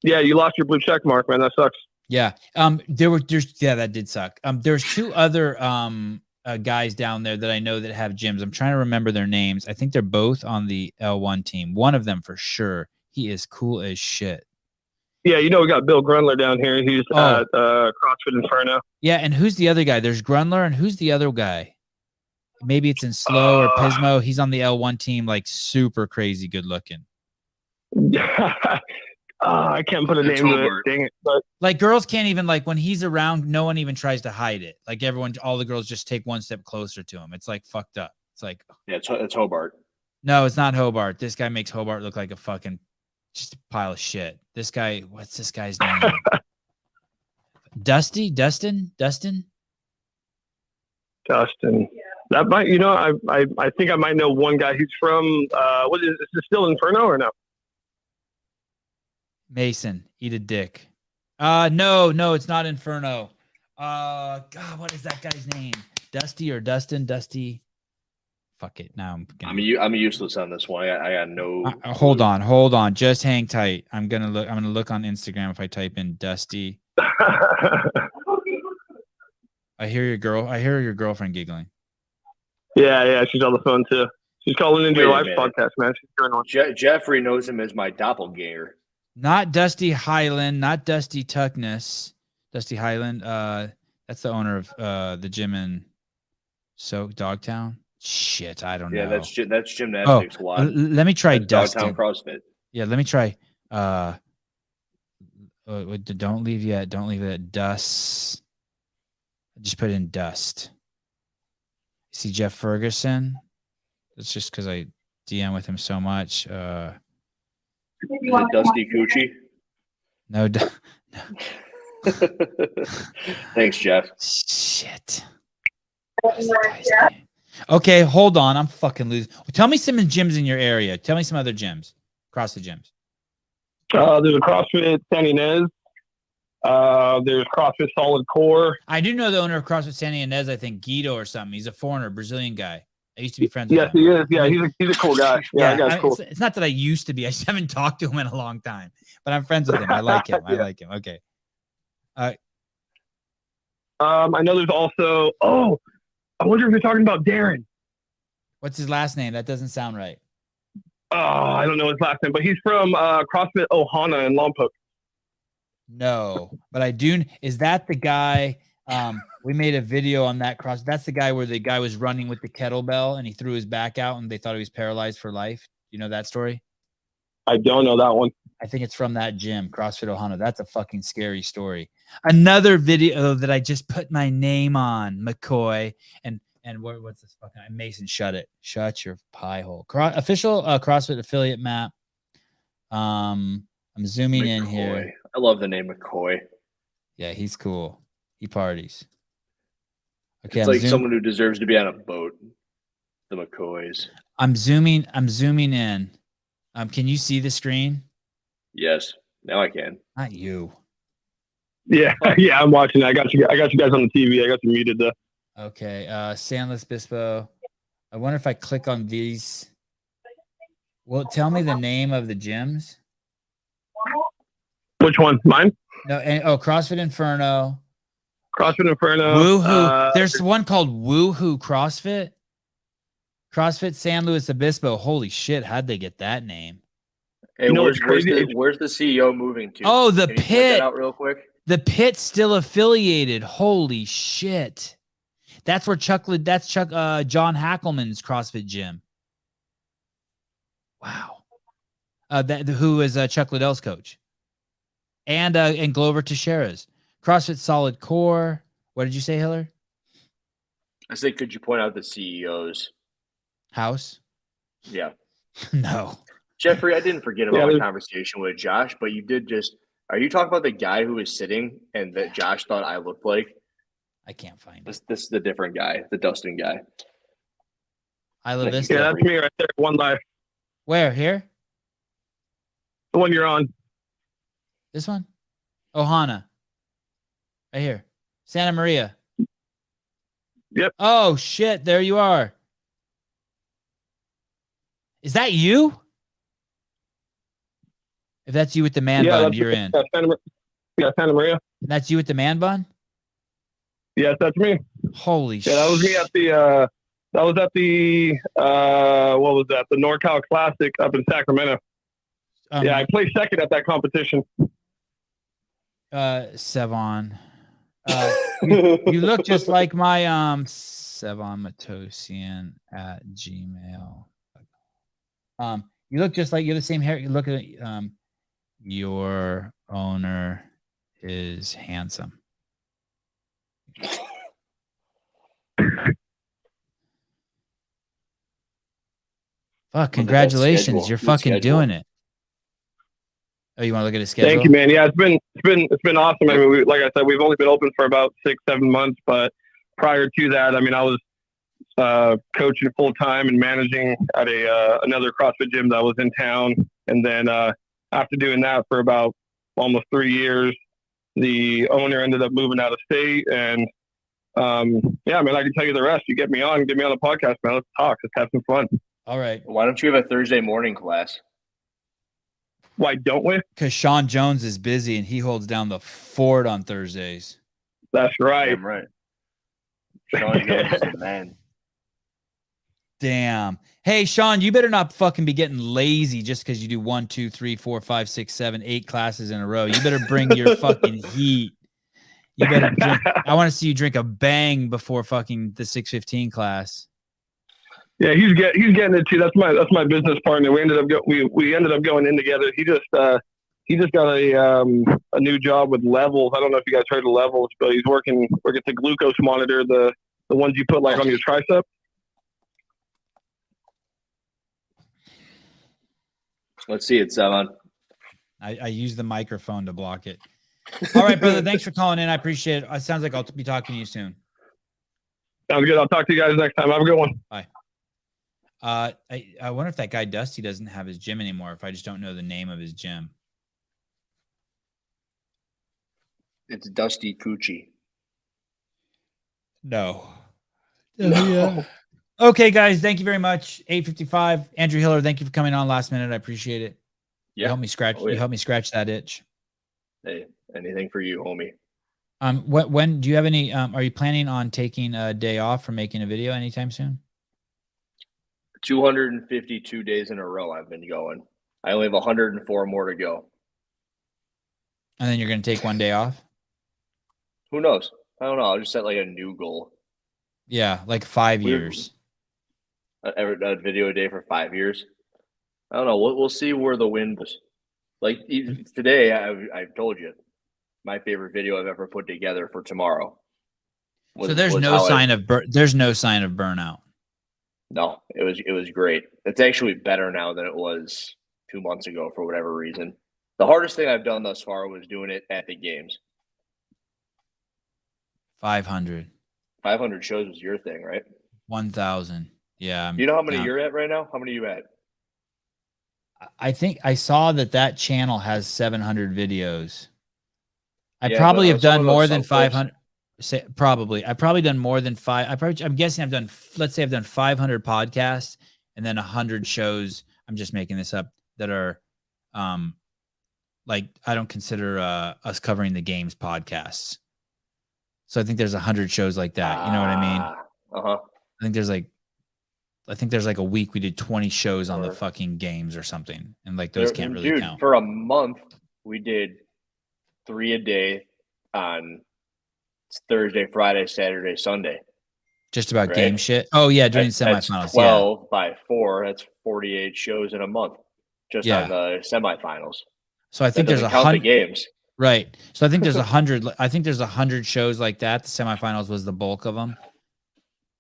Yeah, you lost your blue check mark, man. That sucks. Yeah. That did suck. There's two other guys down there that I know that have gyms. I'm trying to remember their names. I think they're both on the L1 team. One of them for sure. He is cool as shit. Yeah, we got Bill Grunler down here. He's at CrossFit Inferno. Yeah, and who's the other guy? There's Grunler, and who's the other guy? Maybe it's in Slow or Pismo. He's on the L1 team, like super crazy good looking. I can't put a name to it. Dang it. But like girls can't even like when he's around, no one even tries to hide it. Like all the girls just take one step closer to him. It's like fucked up. It's like it's Hobart. No, it's not Hobart. This guy makes Hobart look like a fucking just a pile of shit. This guy, what's this guy's name? Dustin. That might, I think I might know one guy. He's from what is it still Inferno or no? Mason, eat a dick. No, it's not Inferno. God, what is that guy's name? Dusty or Dustin? Dusty. Fuck it. Now I'm useless on this one. I got no. Hold on. Just hang tight. I'm gonna look on Instagram if I type in Dusty. I hear your girlfriend giggling. Yeah, she's on the phone too. She's calling into your wife's podcast, man. She's doing one. Jeffrey knows him as my doppelganger. Not Dusty Highland, not Dusty Tuckness. Dusty Highland. That's the owner of the gym in Dogtown. Shit, I don't know. Yeah, that's gymnastics. Let me try Dustin. Dogtown CrossFit. Yeah, let me try. Don't leave yet. Dust. Just put in Dust. See Jeff Ferguson. That's just because I DM with him so much. Is it Dusty Coochie? No. Thanks, Jeff. Shit. Okay, hold on. I'm fucking losing. Tell me some gyms in your area. Tell me some other gyms. CrossFit gyms. There's a CrossFit San Ynez. There's CrossFit Solid Core. I do know the owner of CrossFit San Ynez, I think Guido or something. He's a foreigner, Brazilian guy. I used to be friends with him. Yes, he is. Yeah, he's a cool guy. Yeah, that guy's cool. It's not that I used to be. I just haven't talked to him in a long time. But I'm friends with him. I like him. Yeah. Okay. I know there's also I wonder if you're talking about Darren. What's his last name? That doesn't sound right. Oh, I don't know his last name, but he's from CrossFit Ohana in Lompoc. No, but I do. Is that the guy? We made a video on that cross. That's the guy where the guy was running with the kettlebell and he threw his back out and they thought he was paralyzed for life. You know that story? I don't know that one. I think it's from that gym, CrossFit Ohana. That's a fucking scary story. Another video that I just put my name on, McCoy, and what's this fucking Mason? Shut it. Shut your pie hole. Official CrossFit affiliate map. I'm zooming in here. I love the name McCoy. Yeah, he's cool. He parties. Okay, it's like someone who deserves to be on a boat. The McCoys. I'm zooming in. Can you see the screen? Yes. Now I can. Not you. Yeah, I'm watching. I got you guys on the TV. I got you muted though. Okay. San Luis Obispo. I wonder if I click on these. Well, tell me the name of the gyms. Which one? Mine? No, CrossFit Inferno. CrossFit Inferno. Woohoo. There's one called Woohoo CrossFit. CrossFit San Luis Obispo. Holy shit, how'd they get that name? Hey, You know where's what's crazy? the CEO moving to? Oh, the Can you point Pit. that out real quick? The Pit's still affiliated. Holy shit. That's where John Hackelman's CrossFit gym. Wow. Who is Chuck Liddell's coach. And Glover Teixeira's. CrossFit Solid Core. What did you say, Hiller? I said, could you point out the CEO's house? Yeah. No. Jeffrey, I didn't forget about my conversation with Josh, but you did just. Are you talking about the guy who was sitting and that Josh thought I looked like? I can't find this. This is the different guy, the Dustin guy. I love this. Yeah, that's me right there. One Life. Where? Here? The one you're on. This one? Ohana. Right here. Santa Maria. Yep. Oh, shit. There you are. Is that you? If that's you with the man bun, you're in. Santa Maria. That's you with the man bun? Yes, that's me. Holy shit. Yeah, that was me at the what was that? The NorCal Classic up in Sacramento. Yeah, I placed second at that competition. Sevon. You look just like my Sevon Matosian at Gmail. You look just like you're the same hair. You look at your owner is handsome. Fuck, congratulations. You're fucking doing it. Oh, you want to look at his schedule? Thank you, man. Yeah, it's been awesome. I mean, like I said, we've only been open for about 6-7 months, but prior to that, I mean, I was coaching full time and managing at another CrossFit gym that was in town. And then after doing that for about almost 3 years, the owner ended up moving out of state. And yeah, I mean, I can tell you the rest. You get me on the podcast, man. Let's talk. Let's have some fun. All right. Why don't you have a Thursday morning class? Why don't we? Because Sean Jones is busy and he holds down the fort on Thursdays. That's right. I'm right. Sean Jones is the man. Damn. Hey, Sean, you better not fucking be getting lazy just because you do 1, 2, 3, 4, 5, 6, 7, 8 classes in a row. You better bring your fucking heat. You better drink. I want to see you drink a bang before fucking the 6:15 class. Yeah, he's getting it too. That's my business partner. We ended up going in together. He just got a new job with Levels. I don't know if you guys heard of Levels, but he's working at the glucose monitor, the ones you put like on your tricep. Let's see it, Savon. I use the microphone to block it. All right, brother. Thanks for calling in. I appreciate it. It sounds like I'll be talking to you soon. Sounds good. I'll talk to you guys next time. Have a good one. Bye. I wonder if that guy Dusty doesn't have his gym anymore. If I just don't know the name of his gym. It's Dusty Coochie. No. Yeah. Okay, guys. Thank you very much. 8:55. Andrew Hiller, thank you for coming on last minute. I appreciate it. Yeah. You helped me scratch. Oh, yeah. You helped me scratch that itch. Hey, anything for you, homie. When do you have any? Are you planning on taking a day off from making a video anytime soon? 252 days in a row I've been going. I only have 104 more to go. And then you're going to take one day off? Who knows? I don't know. I'll just set like a new goal. Yeah, like 5 years. A video a day for 5 years. I don't know. We'll see where the wind was. Like even today, I've told you my favorite video I've ever put together for tomorrow. So there's no sign of burnout. No, it was great. It's actually better now than it was 2 months ago for whatever reason. The hardest thing I've done thus far was doing it at the games. 500 shows was your thing, right? 1,000. Yeah. You know how many you're at right now? How many are you at? I think I saw that channel has 700 videos. I probably have done more than 500. Probably. I've probably done more than I'm guessing let's say I've done 500 podcasts and then 100 shows. I'm just making this up, that are like, I don't consider us covering the games podcasts. So I think there's 100 shows like that. You know what I mean? Uh-huh. I think there's like a week we did 20 shows on the fucking games or something. And like those can't really count. For a month, we did 3 a day on Thursday, Friday, Saturday, Sunday. Just about game shit. Oh yeah, during the semifinals. That's 12 by 4. That's 48 shows in a month, just on the semifinals. So I think there's 100 games. Right. So I think there's 100. I think there's 100 shows like that. The semifinals was the bulk of them.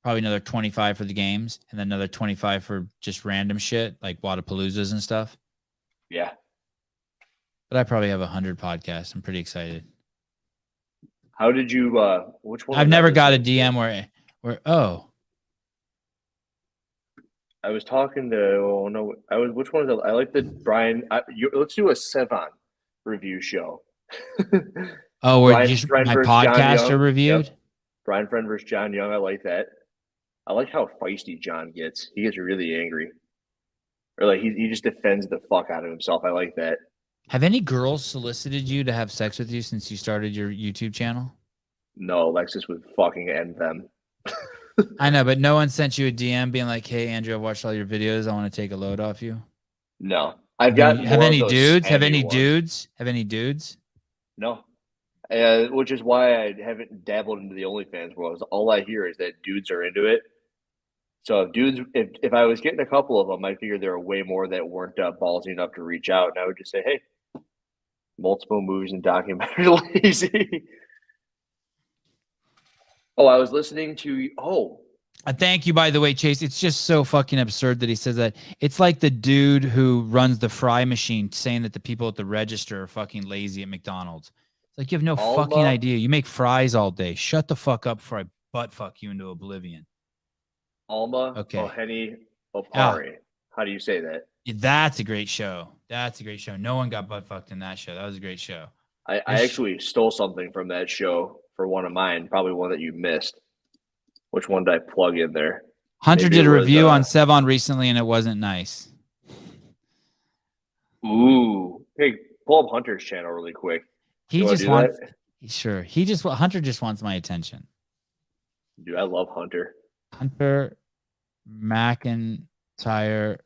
Probably another 25 for the games, and then another 25 for just random shit like Wadapaloozas and stuff. Yeah. But I probably have 100 podcasts. I'm pretty excited. How did you? Which one? I've never got a DM where I was talking to. Which one is it? I like the Brian. Let's do a Sevon review show. Where just my podcasts are reviewed. Yep. Brian Friend versus John Young. I like that. I like how feisty John gets. He gets really angry, or like he just defends the fuck out of himself. I like that. Have any girls solicited you to have sex with you since you started your YouTube channel? No, Alexis would fucking end them. I know, but no one sent you a DM being like, "Hey, Andrew, I've watched all your videos. I want to take a load off you." No, I've got. Have any dudes? Have any dudes? Have any dudes? No, which is why I haven't dabbled into the OnlyFans world. All I hear is that dudes are into it. So if I was getting a couple of them, I figured there were way more that weren't ballsy enough to reach out, and I would just say, "Hey, multiple movies and documentaries, lazy." Oh, I was listening to. Thank you, by the way, Chase. It's just so fucking absurd that he says that. It's like the dude who runs the fry machine saying that the people at the register are fucking lazy at McDonald's. It's like, you have no fucking idea. You make fries all day. Shut the fuck up before I butt fuck you into oblivion. Alma Oheni Opari. How do you say that? That's a great show. That's a great show. No one got butt fucked in that show. That was a great show. I actually stole something from that show for one of mine, probably one that you missed. Which one did I plug in there? Hunter did a review on Sevon recently, and it wasn't nice. Ooh. Hey, pull up Hunter's channel really quick. Hunter just wants my attention. Dude, I love Hunter. Hunter McIntyre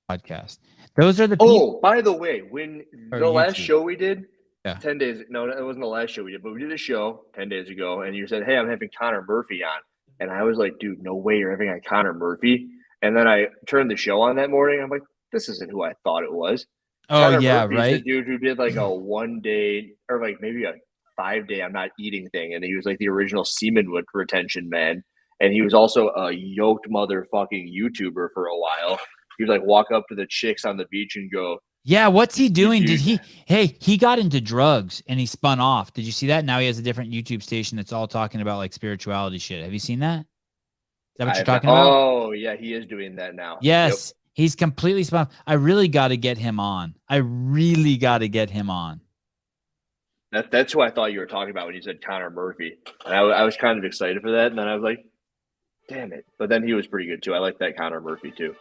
podcast. Those are the people. Oh, by the way, when the last show we did, 10 days. No, it wasn't the last show we did, but we did a show 10 days ago, and you said, "Hey, I'm having Connor Murphy on," and I was like, "Dude, no way you're having on Connor Murphy." And then I turned the show on that morning. I'm like, "This isn't who I thought it was." Oh Connor yeah, Murphy's right. The dude who did like a 1 day or like maybe a 5 day I'm not eating thing, and he was like the original semen retention man, and he was also a yoked motherfucking YouTuber for a while. He would like walk up to the chicks on the beach and go, "Yeah, what's he doing?" He got into drugs and he spun off. Did you see that? Now he has a different YouTube station that's all talking about like spirituality shit. Have you seen that? Is that what you're talking about? Oh, yeah, he is doing that now. Yes, he's completely spun off. I really got to get him on. That's who I thought you were talking about when you said Connor Murphy. And I was kind of excited for that, and then I was like, damn it. But then he was pretty good too. I like that Connor Murphy too.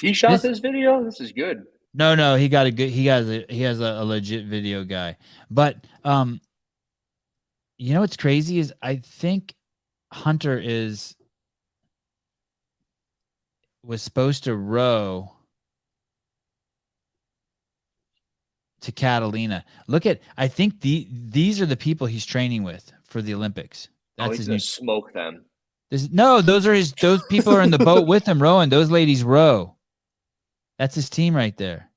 He shot this video. This is good. No, he has a legit video guy. But you know what's crazy is I think Hunter was supposed to row to Catalina. I think these are the people he's training with for the Olympics. That's he's gonna smoke them. Those people are in the boat with him rowing. Those ladies row. That's his team right there.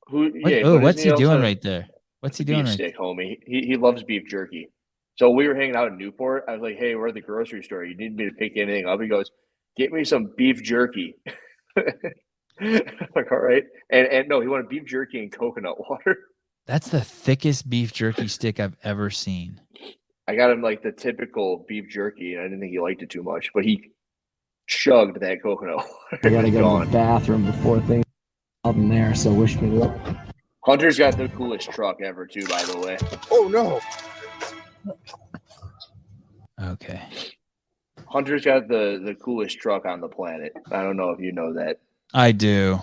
What's he doing right there? What's he doing right there? Homie. He loves beef jerky. So we were hanging out in Newport. I was like, "Hey, we're at the grocery store. You need me to pick anything up?" He goes, "Get me some beef jerky." I'm like, all right. And no, he wanted beef jerky and coconut water. That's the thickest beef jerky stick I've ever seen. I got him like the typical beef jerky, and I didn't think he liked it too much, but he chugged that coconut water. I gotta go to the bathroom before things up in there, so wish me luck. Hunter's got the coolest truck ever too, by the way. Oh no. Okay. Hunter's got the coolest truck on the planet. I don't know if you know that. I do.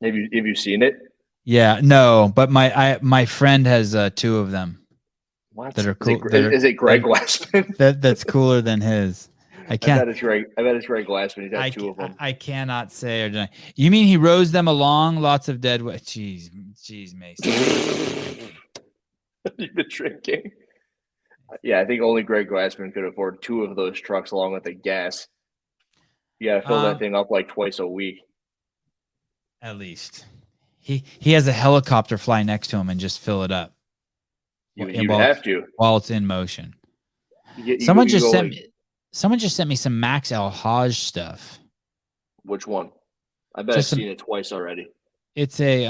Have you seen it? Yeah, no, but my friend has 2 of them. What? That are cool. Is it Greg Glassman? That's cooler than his. I bet it's Greg Glassman. He's got 2 of them. I cannot say or deny. You mean he rows them along? Lots of dead weight. Jeez, Mason. You've been drinking. Yeah, I think only Greg Glassman could afford 2 of those trucks along with the gas. You gotta fill that thing up like twice a week. At least. He has a helicopter fly next to him and just fill it up. You have to while it's in motion. Someone just sent me some Max El Haj stuff. Which one? I bet I've seen it twice already. It's a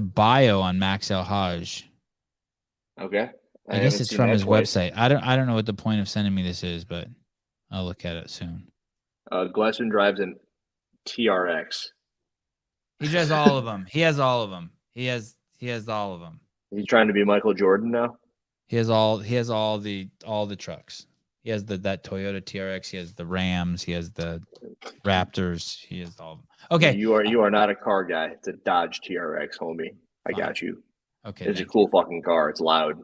bio on Max El Haj. Okay. I guess it's from his website. I don't know what the point of sending me this is, but I'll look at it soon. Glassman drives an TRX. He has all of them. He has all of them. He has all of them. He's trying to be Michael Jordan now. He has all the trucks. He has that Toyota TRX. He has the Rams. He has the Raptors. He has all of them. Okay. You are not a car guy. It's a Dodge TRX, homie. I got you. Okay. It's a cool fucking car. It's loud.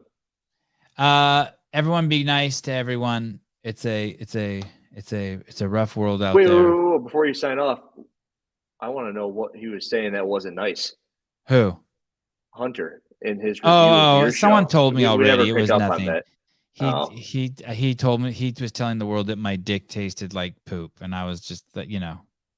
Everyone be nice to everyone. It's a rough world out there. Wait, before you sign off, I want to know what he was saying that wasn't nice. Who? Hunter in his review. Someone told me already. It was nothing. He told me he was telling the world that my dick tasted like poop, and I was just